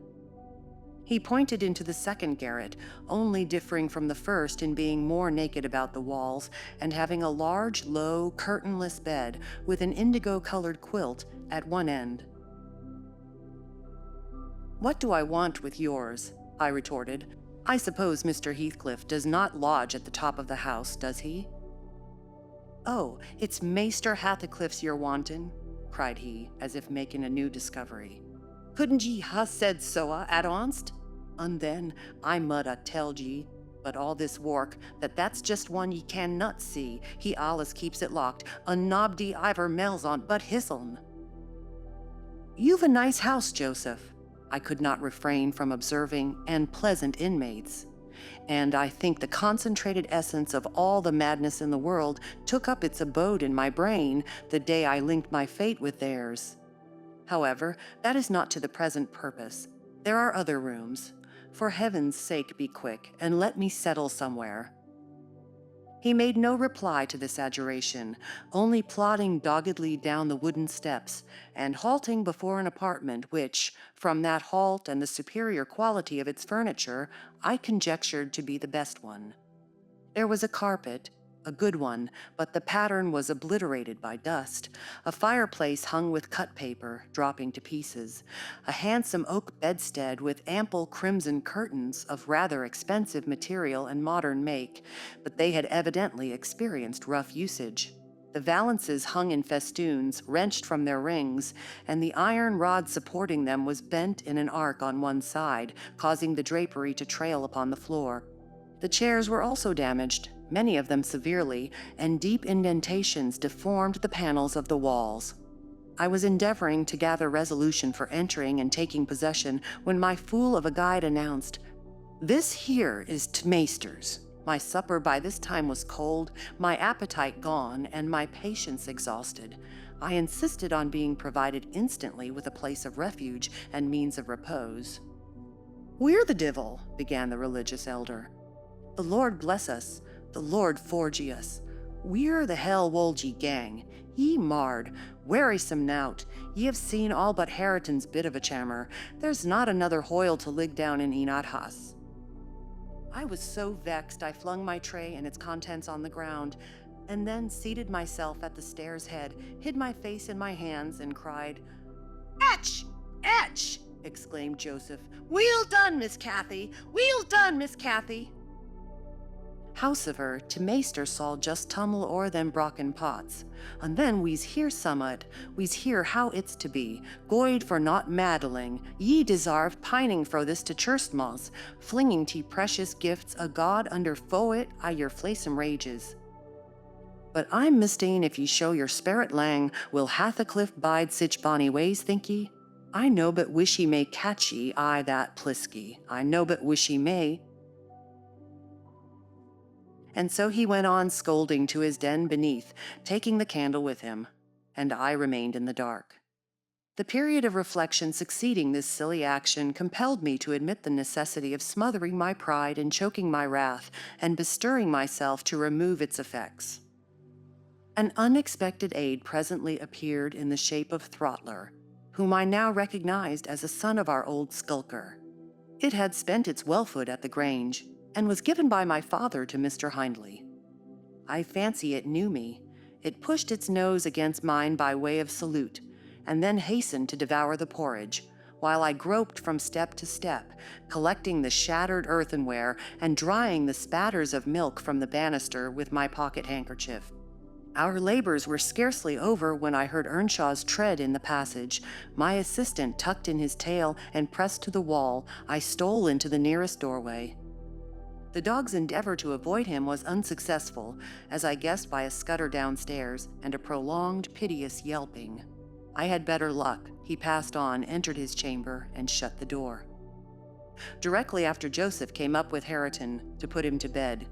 He pointed into the second garret, only differing from the first in being more naked about the walls and having a large, low, curtainless bed with an indigo-colored quilt at one end. "What do I want with yours?" I retorted. "I suppose Mr. Heathcliff does not lodge at the top of the house, does he?" "Oh, it's Maister Hathacliff's you're wantin'," cried he, as if making a new discovery. "Couldn't ye ha' said soa at onst? And then I mud ha' telled ye, but all this work, that that's just one ye cannot see. He allus keeps it locked, and nobody iver mells on but hisseln." "You've a nice house, Joseph," I could not refrain from observing, "and pleasant inmates. And I think the concentrated essence of all the madness in the world took up its abode in my brain the day I linked my fate with theirs. However, that is not to the present purpose. There are other rooms. For heaven's sake, be quick, and let me settle somewhere." He made no reply to this adjuration, only plodding doggedly down the wooden steps, and halting before an apartment which, from that halt and the superior quality of its furniture, I conjectured to be the best one. There was a carpet, a good one, but the pattern was obliterated by dust, a fireplace hung with cut paper, dropping to pieces, a handsome oak bedstead with ample crimson curtains of rather expensive material and modern make, but they had evidently experienced rough usage. The valances hung in festoons, wrenched from their rings, and the iron rod supporting them was bent in an arc on one side, causing the drapery to trail upon the floor. The chairs were also damaged, many of them severely, and deep indentations deformed the panels of the walls. I was endeavoring to gather resolution for entering and taking possession when my fool of a guide announced, "This here is t'meesters." My supper by this time was cold, my appetite gone, and my patience exhausted. I insisted on being provided instantly with a place of refuge and means of repose. "Where the divil?" began the religious elder. "The Lord bless us, the Lord forge ye us. We're the hell wold ye gang. Ye marred, wearisome nout. Ye have seen all but Harriton's bit of a chammer. There's not another hoyle to lig down in Enot House." I was so vexed I flung my tray and its contents on the ground, and then seated myself at the stairs' head, hid my face in my hands, and cried, "Etch! Etch!" exclaimed Joseph. "Weel done, Miss Cathy! Weel done, Miss Cathy!" Howsoever, t'meester saw just tumble o'er them brocken pots, and then we's hear summat, we's hear how it's to be, goid for not maddling, ye desarve pining fro this to churstmoss, flinging te precious gifts a God under foet I your flaysome rages. But I'm mistain if ye show your sperrit lang, will Hathacliff bide sich bonny ways, think ye? I know but wish he may catch ye, I that plisky, I know but wish he may." And so he went on scolding to his den beneath, taking the candle with him, and I remained in the dark. The period of reflection succeeding this silly action compelled me to admit the necessity of smothering my pride and choking my wrath, and bestirring myself to remove its effects. An unexpected aid presently appeared in the shape of Throttler, whom I now recognized as a son of our old skulker. It had spent its wellfoot at the Grange, and was given by my father to Mr. Hindley. I fancy it knew me. It pushed its nose against mine by way of salute, and then hastened to devour the porridge, while I groped from step to step, collecting the shattered earthenware and drying the spatters of milk from the banister with my pocket handkerchief. Our labors were scarcely over when I heard Earnshaw's tread in the passage. My assistant tucked in his tail and pressed to the wall, I stole into the nearest doorway. The dog's endeavor to avoid him was unsuccessful, as I guessed by a scutter downstairs and a prolonged, piteous yelping. I had better luck. He passed on, entered his chamber, and shut the door. Directly after Joseph came up with Harriton to put him to bed.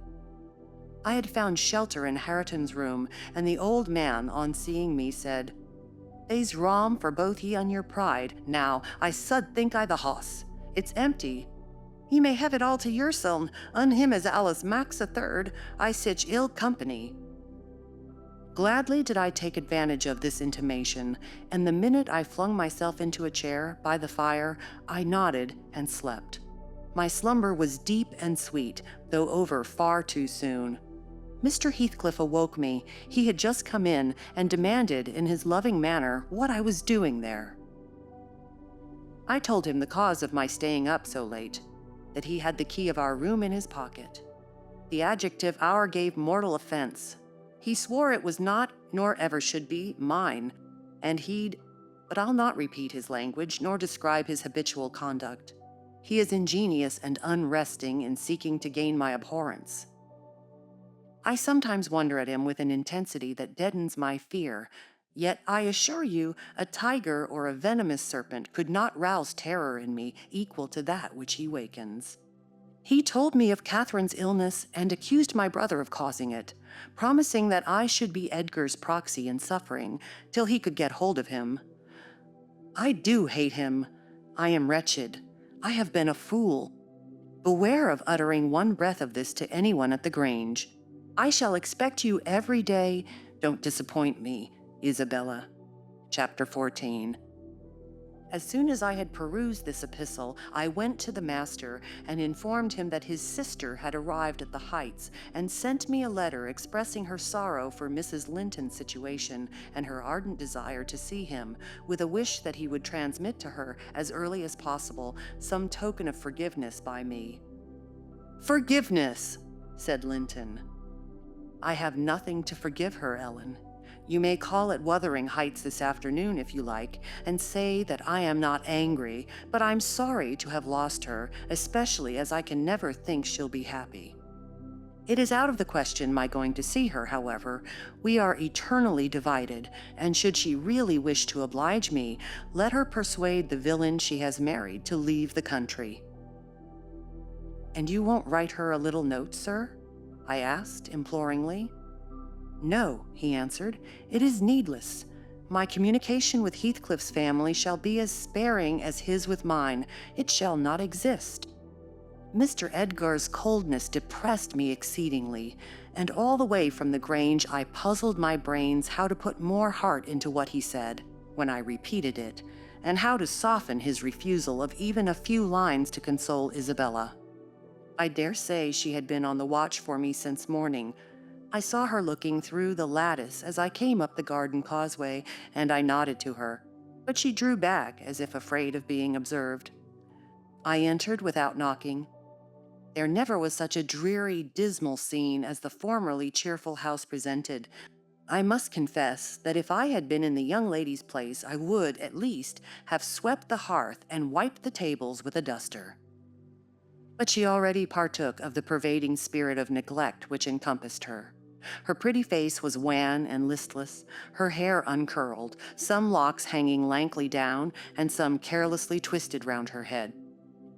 I had found shelter in Harriton's room, and the old man, on seeing me, said, "They's rom for both ye and your pride. Now, I sud think I the hoss. It's empty. Ye may have it all to yourseln, un him as Alice Max a third. I sich ill company." Gladly did I take advantage of this intimation, and the minute I flung myself into a chair by the fire, I nodded and slept. My slumber was deep and sweet, though over far too soon. Mr. Heathcliff awoke me. He had just come in and demanded in his loving manner what I was doing there. I told him the cause of my staying up so late, that he had the key of our room in his pocket. The adjective "our" gave mortal offense. He swore it was not, nor ever should be, mine, and but I'll not repeat his language, nor describe his habitual conduct. He is ingenious and unresting in seeking to gain my abhorrence. I sometimes wonder at him with an intensity that deadens my fear, yet I assure you a tiger or a venomous serpent could not rouse terror in me equal to that which he wakens. He told me of Catherine's illness and accused my brother of causing it, promising that I should be Edgar's proxy in suffering till he could get hold of him. I do hate him. I am wretched. I have been a fool. Beware of uttering one breath of this to anyone at the Grange. I shall expect you every day. Don't disappoint me, Isabella. Chapter 14. As soon as I had perused this epistle, I went to the master and informed him that his sister had arrived at the Heights and sent me a letter expressing her sorrow for Mrs. Linton's situation and her ardent desire to see him, with a wish that he would transmit to her as early as possible some token of forgiveness by me. "Forgiveness," said Linton. "I have nothing to forgive her, Ellen. You may call at Wuthering Heights this afternoon if you like, and say that I am not angry, but I'm sorry to have lost her, especially as I can never think she'll be happy. It is out of the question my going to see her, however. We are eternally divided, and should she really wish to oblige me, let her persuade the villain she has married to leave the country." "And you won't write her a little note, sir?" I asked imploringly. "No," he answered, "it is needless. My communication with Heathcliff's family shall be as sparing as his with mine. It shall not exist." Mr. Edgar's coldness depressed me exceedingly, and all the way from the Grange I puzzled my brains how to put more heart into what he said, when I repeated it, and how to soften his refusal of even a few lines to console Isabella. I dare say she had been on the watch for me since morning. I saw her looking through the lattice as I came up the garden causeway, and I nodded to her, but she drew back as if afraid of being observed. I entered without knocking. There never was such a dreary, dismal scene as the formerly cheerful house presented. I must confess that if I had been in the young lady's place, I would, at least, have swept the hearth and wiped the tables with a duster. But she already partook of the pervading spirit of neglect which encompassed her. Her pretty face was wan and listless, her hair uncurled, some locks hanging lankly down and some carelessly twisted round her head.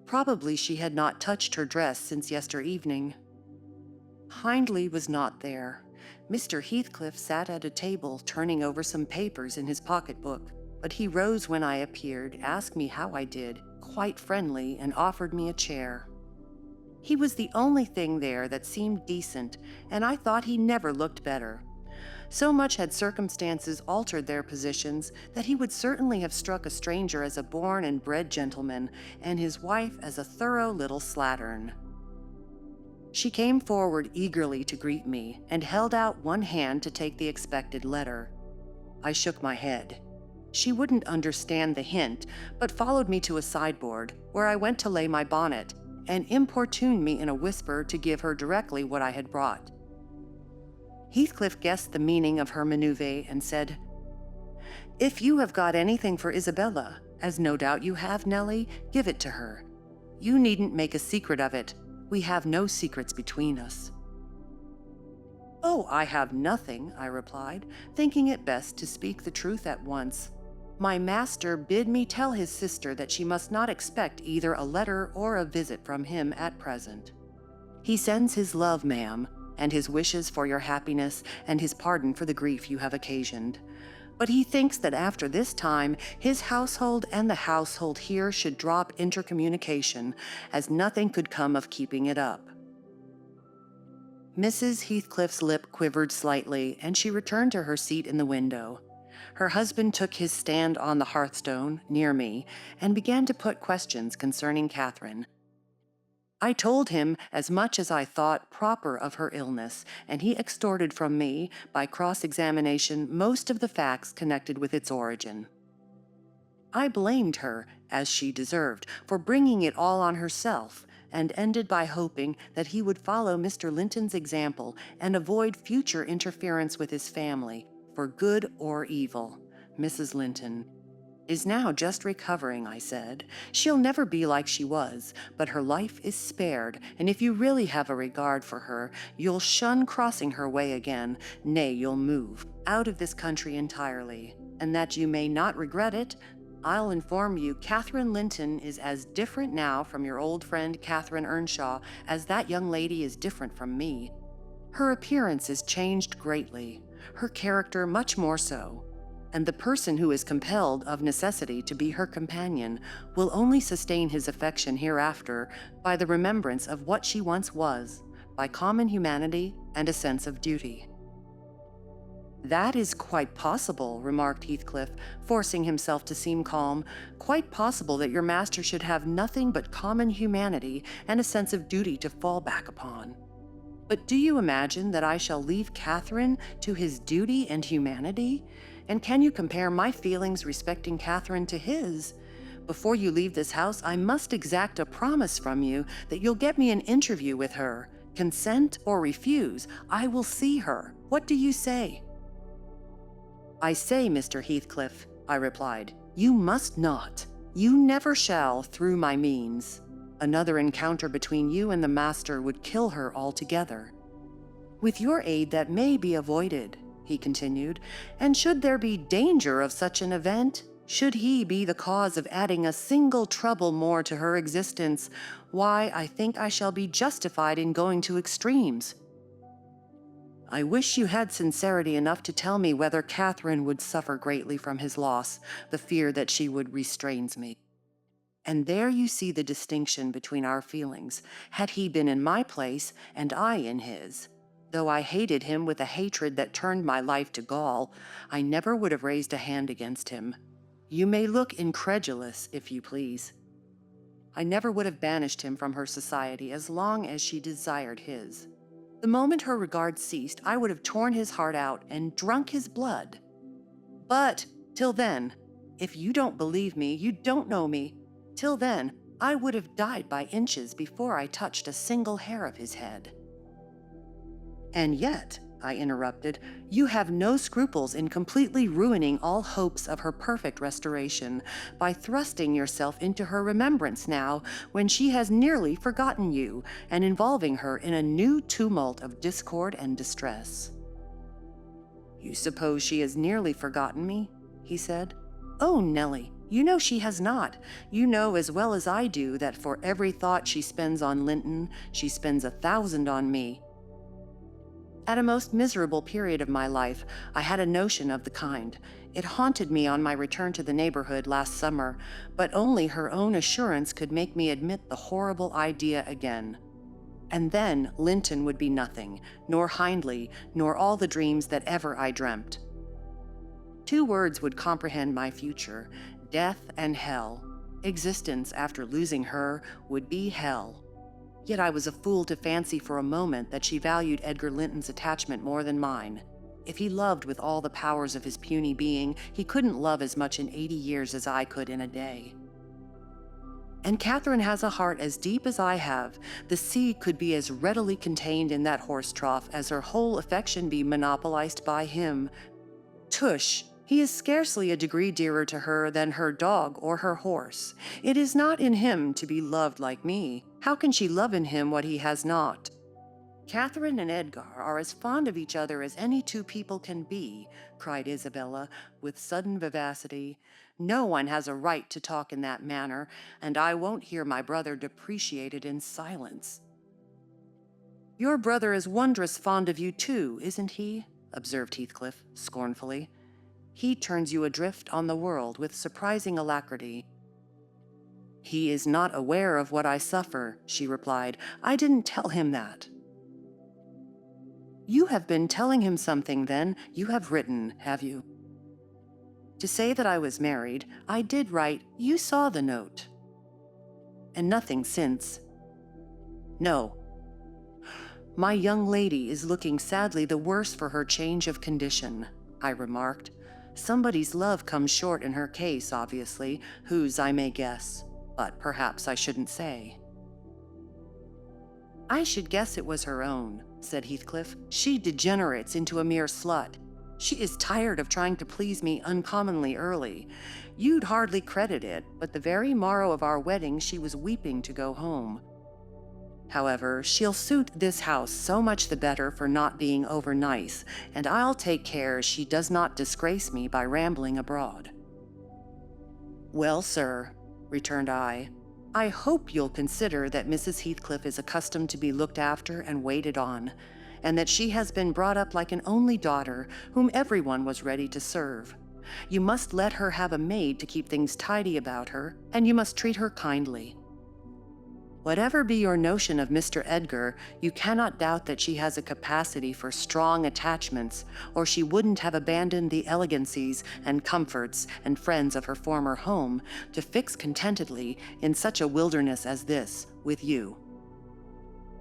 Probably she had not touched her dress since yester-evening. Hindley was not there. Mr. Heathcliff sat at a table turning over some papers in his pocket-book, but he rose when I appeared, asked me how I did, quite friendly, and offered me a chair. He was the only thing there that seemed decent, and I thought he never looked better. So much had circumstances altered their positions that he would certainly have struck a stranger as a born and bred gentleman, and his wife as a thorough little slattern. She came forward eagerly to greet me, and held out one hand to take the expected letter. I shook my head. She wouldn't understand the hint, but followed me to a sideboard, where I went to lay my bonnet, and importuned me in a whisper to give her directly what I had brought. Heathcliff guessed the meaning of her maneuver and said, "If you have got anything for Isabella, as no doubt you have, Nellie, give it to her. You needn't make a secret of it. We have no secrets between us." "Oh, I have nothing," I replied, thinking it best to speak the truth at once. "My master bid me tell his sister that she must not expect either a letter or a visit from him at present. He sends his love, ma'am, and his wishes for your happiness and his pardon for the grief you have occasioned. But he thinks that after this time, his household and the household here should drop intercommunication, as nothing could come of keeping it up." Mrs. Heathcliff's lip quivered slightly, and she returned to her seat in the window. Her husband took his stand on the hearthstone, near me, and began to put questions concerning Catherine. I told him as much as I thought proper of her illness, and he extorted from me, by cross-examination, most of the facts connected with its origin. I blamed her, as she deserved, for bringing it all on herself, and ended by hoping that he would follow Mr. Linton's example and avoid future interference with his family, for good or evil. Mrs. Linton is now just recovering, I said. She'll never be like she was, but her life is spared, and if you really have a regard for her, you'll shun crossing her way again, nay, you'll move out of this country entirely, and that you may not regret it, I'll inform you Catherine Linton is as different now from your old friend Catherine Earnshaw as that young lady is different from me. Her appearance is changed greatly, her character much more so. and the person who is compelled of necessity to be her companion will only sustain his affection hereafter by the remembrance of what she once was, by common humanity and a sense of duty." "That is quite possible," remarked Heathcliff, forcing himself to seem calm. "Quite possible that your master should have nothing but common humanity and a sense of duty to fall back upon. But do you imagine that I shall leave Catherine to his duty and humanity? And can you compare my feelings respecting Catherine to his? Before you leave this house, I must exact a promise from you that you'll get me an interview with her. Consent or refuse, I will see her. What do you say?" "I say, Mr. Heathcliff," I replied, "you must not. You never shall through my means. Another encounter between you and the master would kill her altogether. With your aid that may be avoided," he continued, "and should there be danger of such an event, should he be the cause of adding a single trouble more to her existence, why, I think I shall be justified in going to extremes. I wish you had sincerity enough to tell me whether Catherine would suffer greatly from his loss. The fear that she would restrains me. And there you see the distinction between our feelings. Had he been in my place, and I in his, though I hated him with a hatred that turned my life to gall, I never would have raised a hand against him. You may look incredulous, if you please. I never would have banished him from her society as long as she desired his. The moment her regard ceased, I would have torn his heart out and drunk his blood. But, till then, if you don't believe me, you don't know me. Till then, I would have died by inches before I touched a single hair of his head." "And yet," I interrupted, "you have no scruples in completely ruining all hopes of her perfect restoration by thrusting yourself into her remembrance now, when she has nearly forgotten you, and involving her in a new tumult of discord and distress." "You suppose she has nearly forgotten me?" he said. "Oh, Nellie, you know she has not. You know as well as I do that for every thought she spends on Linton, she spends 1,000 on me. At a most miserable period of my life, I had a notion of the kind. It haunted me on my return to the neighborhood last summer, but only her own assurance could make me admit the horrible idea again. And then Linton would be nothing, nor Hindley, nor all the dreams that ever I dreamt. 2 words would comprehend my future: death and hell. Existence after losing her would be hell. Yet I was a fool to fancy for a moment that she valued Edgar Linton's attachment more than mine. If he loved with all the powers of his puny being, he couldn't love as much in 80 years as I could in a day. And Catherine has a heart as deep as I have. The sea could be as readily contained in that horse trough as her whole affection be monopolized by him. Tush! He is scarcely a degree dearer to her than her dog or her horse. It is not in him to be loved like me. How can she love in him what he has not? Catherine and Edgar are as fond of each other as any 2 people can be," cried Isabella, with sudden vivacity. "No one has a right to talk in that manner, and I won't hear my brother depreciated in silence." "Your brother is wondrous fond of you too, isn't he?" observed Heathcliff, scornfully. "He turns you adrift on the world with surprising alacrity." "He is not aware of what I suffer," she replied. "I didn't tell him that." "You have been telling him something, then. You have written, have you?" "To say that I was married, I did write. You saw the note." "And nothing since?" "No." "My young lady is looking sadly the worse for her change of condition," I remarked. "Somebody's love comes short in her case, obviously, whose I may guess, but perhaps I shouldn't say." "I should guess it was her own," said Heathcliff. "She degenerates into a mere slut. She is tired of trying to please me uncommonly early. You'd hardly credit it, but the very morrow of our wedding she was weeping to go home. However, she'll suit this house so much the better for not being over nice, and I'll take care she does not disgrace me by rambling abroad." "Well, sir," returned I hope you'll consider that Mrs. Heathcliff is accustomed to be looked after and waited on, and that she has been brought up like an only daughter whom everyone was ready to serve. You must let her have a maid to keep things tidy about her, and you must treat her kindly. Whatever be your notion of Mr. Edgar, you cannot doubt that she has a capacity for strong attachments, or she wouldn't have abandoned the elegancies and comforts and friends of her former home to fix contentedly in such a wilderness as this, with you.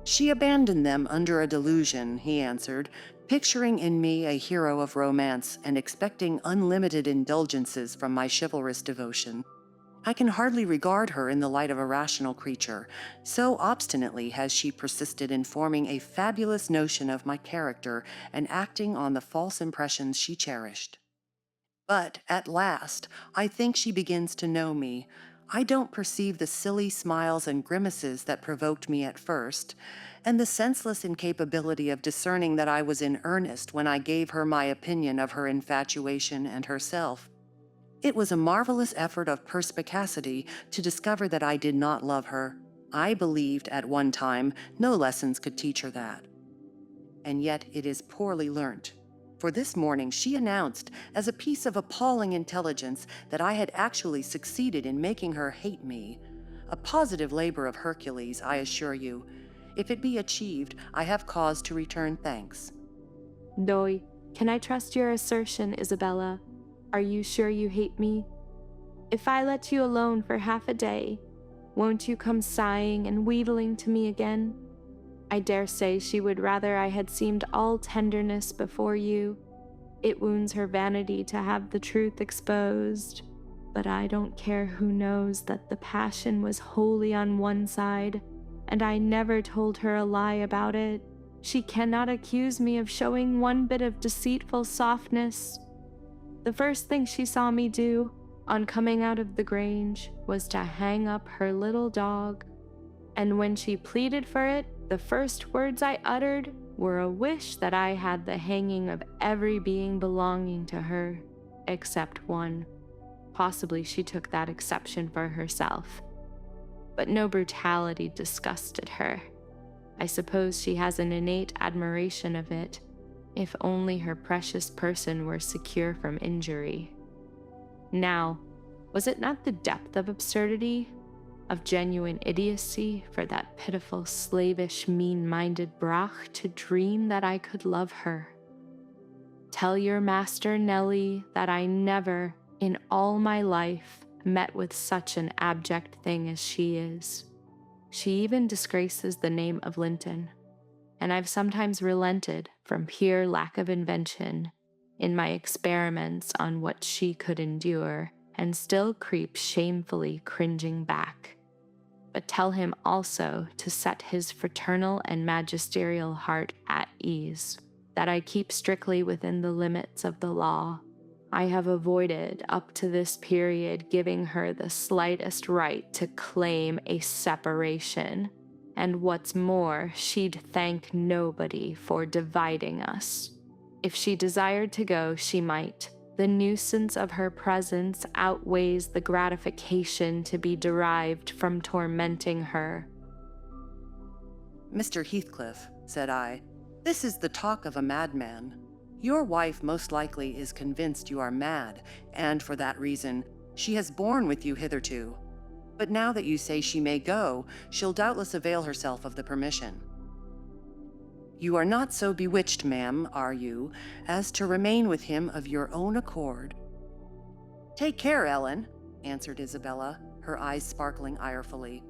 She abandoned them under a delusion, he answered, picturing in me a hero of romance and expecting unlimited indulgences from my chivalrous devotion. I can hardly regard her in the light of a rational creature, so obstinately has she persisted in forming a fabulous notion of my character and acting on the false impressions she cherished. But at last, I think she begins to know me. I don't perceive the silly smiles and grimaces that provoked me at first, and the senseless incapability of discerning that I was in earnest when I gave her my opinion of her infatuation and herself. It was a marvelous effort of perspicacity to discover that I did not love her. I believed at one time no lessons could teach her that. And yet it is poorly learnt. For this morning she announced, as a piece of appalling intelligence, that I had actually succeeded in making her hate me. A positive labor of Hercules, I assure you. If it be achieved, I have cause to return thanks. Doi, can I trust your assertion, Isabella? Are you sure you hate me? If I let you alone for half a day, won't you come sighing and wheedling to me again? I dare say she would rather I had seemed all tenderness before you. It wounds her vanity to have the truth exposed, but I don't care who knows that the passion was wholly on one side, and I never told her a lie about it. She cannot accuse me of showing one bit of deceitful softness. The first thing she saw me do, on coming out of the Grange, was to hang up her little dog. And when she pleaded for it, the first words I uttered were a wish that I had the hanging of every being belonging to her, except one. Possibly she took that exception for herself. But no brutality disgusted her. I suppose she has an innate admiration of it, if only her precious person were secure from injury. Now, was it not the depth of absurdity, of genuine idiocy for that pitiful, slavish, mean-minded Brach to dream that I could love her? Tell your master, Nellie, that I never, in all my life, met with such an abject thing as she is. She even disgraces the name of Linton, and I've sometimes relented from pure lack of invention in my experiments on what she could endure, and still creep shamefully cringing back. But tell him also to set his fraternal and magisterial heart at ease, that I keep strictly within the limits of the law. I have avoided up to this period giving her the slightest right to claim a separation. And what's more, she'd thank nobody for dividing us. If she desired to go, she might. The nuisance of her presence outweighs the gratification to be derived from tormenting her. Mr. Heathcliff, said I, this is the talk of a madman. Your wife most likely is convinced you are mad, and for that reason, she has borne with you hitherto. But now that you say she may go, she'll doubtless avail herself of the permission. You are not so bewitched, ma'am, are you, as to remain with him of your own accord? Take care, Ellen, answered Isabella, her eyes sparkling irefully.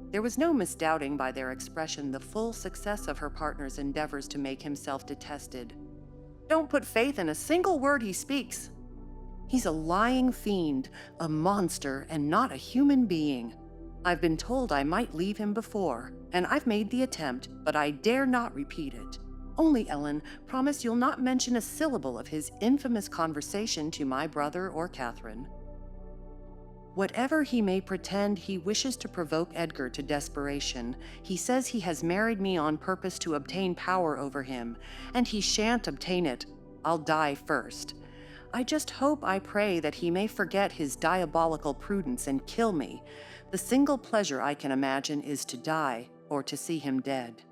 There was no misdoubting by their expression the full success of her partner's endeavors to make himself detested. Don't put faith in a single word he speaks. He's a lying fiend, a monster, and not a human being. I've been told I might leave him before, and I've made the attempt, but I dare not repeat it. Only, Ellen, promise you'll not mention a syllable of his infamous conversation to my brother or Catherine. Whatever he may pretend, he wishes to provoke Edgar to desperation. He says he has married me on purpose to obtain power over him, and he shan't obtain it. I'll die first. I just hope, I pray, that he may forget his diabolical prudence and kill me. The single pleasure I can imagine is to die, or to see him dead.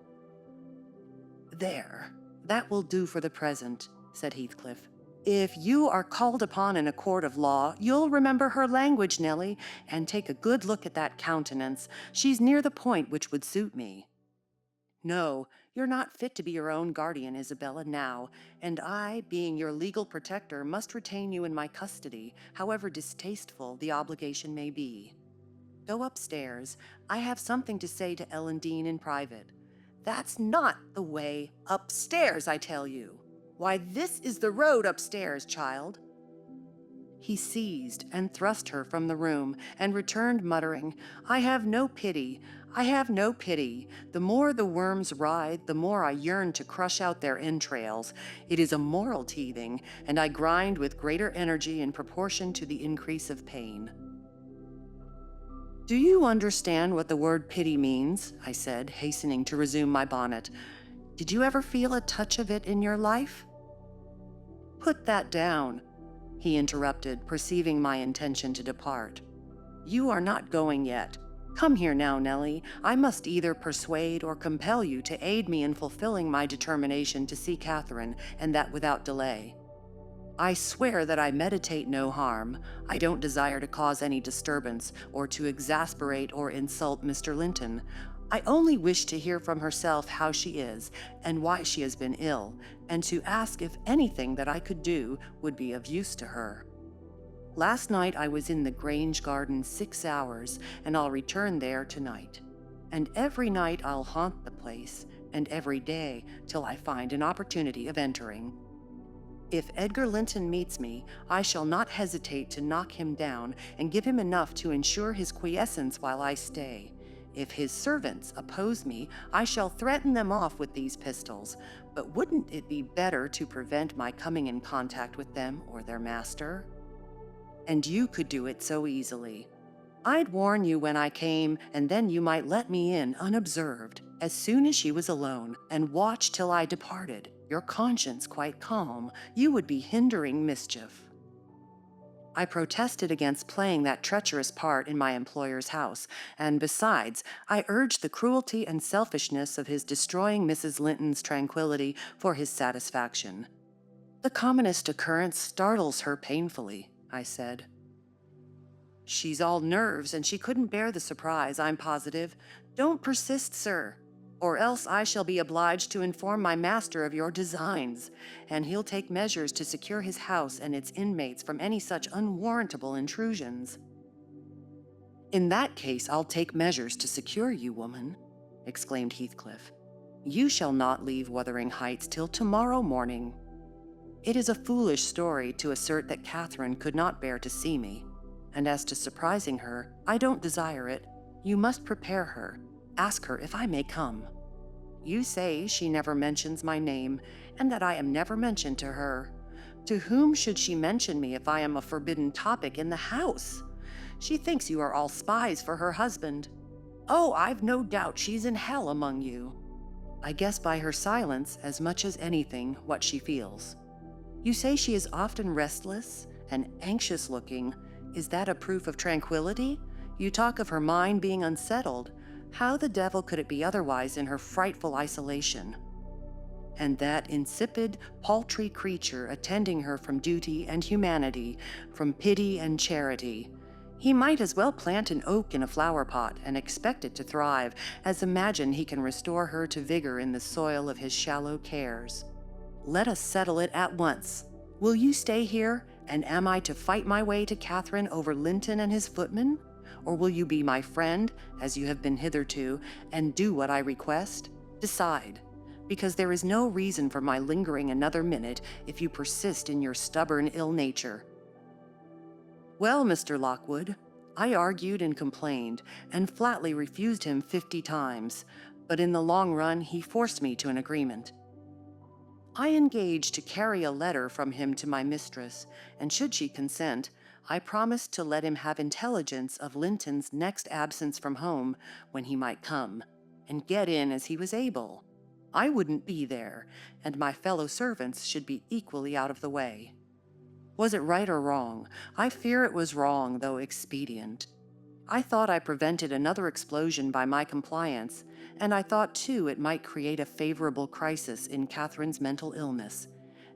There, that will do for the present, said Heathcliff. If you are called upon in a court of law, you'll remember her language, Nellie, and take a good look at that countenance. She's near the point which would suit me. No, you're not fit to be your own guardian, Isabella, now, and I, being your legal protector, must retain you in my custody, however distasteful the obligation may be. Go upstairs. I have something to say to Ellen Dean in private. That's not the way upstairs, I tell you. Why, this is the road upstairs, child. He seized and thrust her from the room and returned muttering, I have no pity. I have no pity. The more the worms writhe, the more I yearn to crush out their entrails. It is a moral teething, and I grind with greater energy in proportion to the increase of pain. Do you understand what the word pity means? I said, hastening to resume my bonnet. Did you ever feel a touch of it in your life? Put that down, he interrupted, perceiving my intention to depart. You are not going yet. Come here now, Nellie. I must either persuade or compel you to aid me in fulfilling my determination to see Catherine, and that without delay. I swear that I meditate no harm. I don't desire to cause any disturbance, or to exasperate or insult Mr. Linton. I only wish to hear from herself how she is, and why she has been ill, and to ask if anything that I could do would be of use to her. Last night I was in the Grange garden 6 hours, and I'll return there tonight. And every night I'll haunt the place, and every day till I find an opportunity of entering. If Edgar Linton meets me, I shall not hesitate to knock him down and give him enough to ensure his quiescence while I stay. If his servants oppose me, I shall threaten them off with these pistols. But wouldn't it be better to prevent my coming in contact with them or their master? And you could do it so easily. I'd warn you when I came, and then you might let me in unobserved, as soon as she was alone, and watch till I departed. Your conscience quite calm, you would be hindering mischief. I protested against playing that treacherous part in my employer's house, and besides, I urged the cruelty and selfishness of his destroying Mrs. Linton's tranquility for his satisfaction. The commonest occurrence startles her painfully, I said. She's all nerves, and she couldn't bear the surprise, I'm positive. Don't persist, sir, or else I shall be obliged to inform my master of your designs, and he'll take measures to secure his house and its inmates from any such unwarrantable intrusions. In that case, I'll take measures to secure you, woman, exclaimed Heathcliff. You shall not leave Wuthering Heights till tomorrow morning. It is a foolish story to assert that Catherine could not bear to see me, and as to surprising her, I don't desire it. You must prepare her. Ask her if I may come. You say she never mentions my name, and that I am never mentioned to her. To whom should she mention me if I am a forbidden topic in the house? She thinks you are all spies for her husband. Oh, I've no doubt she's in hell among you. I guess by her silence, as much as anything, what she feels. You say she is often restless and anxious-looking. Is that a proof of tranquility? You talk of her mind being unsettled. How the devil could it be otherwise in her frightful isolation? And that insipid, paltry creature attending her from duty and humanity, from pity and charity. He might as well plant an oak in a flower pot and expect it to thrive, as imagine he can restore her to vigor in the soil of his shallow cares. Let us settle it at once. Will you stay here, and am I to fight my way to Catherine over Linton and his footman? Or will you be my friend, as you have been hitherto, and do what I request? Decide, because there is no reason for my lingering another minute if you persist in your stubborn ill nature. Well, Mr. Lockwood, I argued and complained, and flatly refused him 50 times, but in the long run he forced me to an agreement. I engaged to carry a letter from him to my mistress, and should she consent, I promised to let him have intelligence of Linton's next absence from home when he might come, and get in as he was able. I wouldn't be there, and my fellow servants should be equally out of the way. Was it right or wrong? I fear it was wrong, though expedient. I thought I prevented another explosion by my compliance, and I thought, too, it might create a favorable crisis in Catherine's mental illness,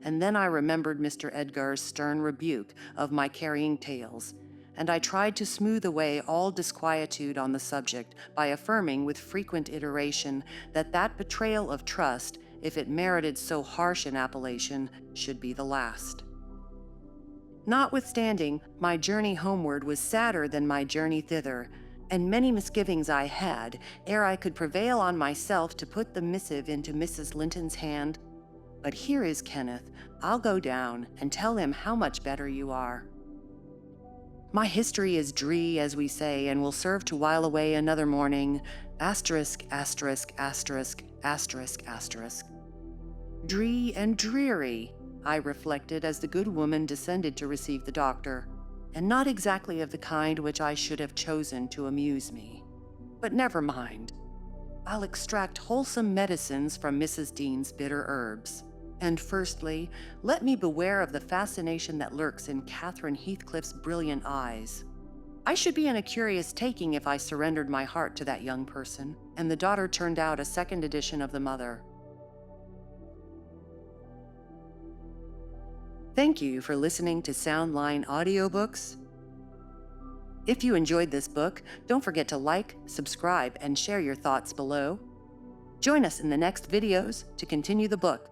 and then I remembered Mr. Edgar's stern rebuke of my carrying tales, and I tried to smooth away all disquietude on the subject by affirming with frequent iteration that betrayal of trust, if it merited so harsh an appellation, should be the last. Notwithstanding, my journey homeward was sadder than my journey thither, and many misgivings I had ere I could prevail on myself to put the missive into Mrs. Linton's hand. But here is Kenneth. I'll go down and tell him how much better you are. My history is dree, as we say, and will serve to while away another morning. Asterisk, asterisk, asterisk, asterisk, asterisk. Dree and dreary, I reflected as the good woman descended to receive the doctor, and not exactly of the kind which I should have chosen to amuse me. But never mind. I'll extract wholesome medicines from Mrs. Dean's bitter herbs. And firstly, let me beware of the fascination that lurks in Catherine Heathcliff's brilliant eyes. I should be in a curious taking if I surrendered my heart to that young person, and the daughter turned out a second edition of the mother. Thank you for listening to SoundLine Audiobooks. If you enjoyed this book, don't forget to like, subscribe, and share your thoughts below. Join us in the next videos to continue the book.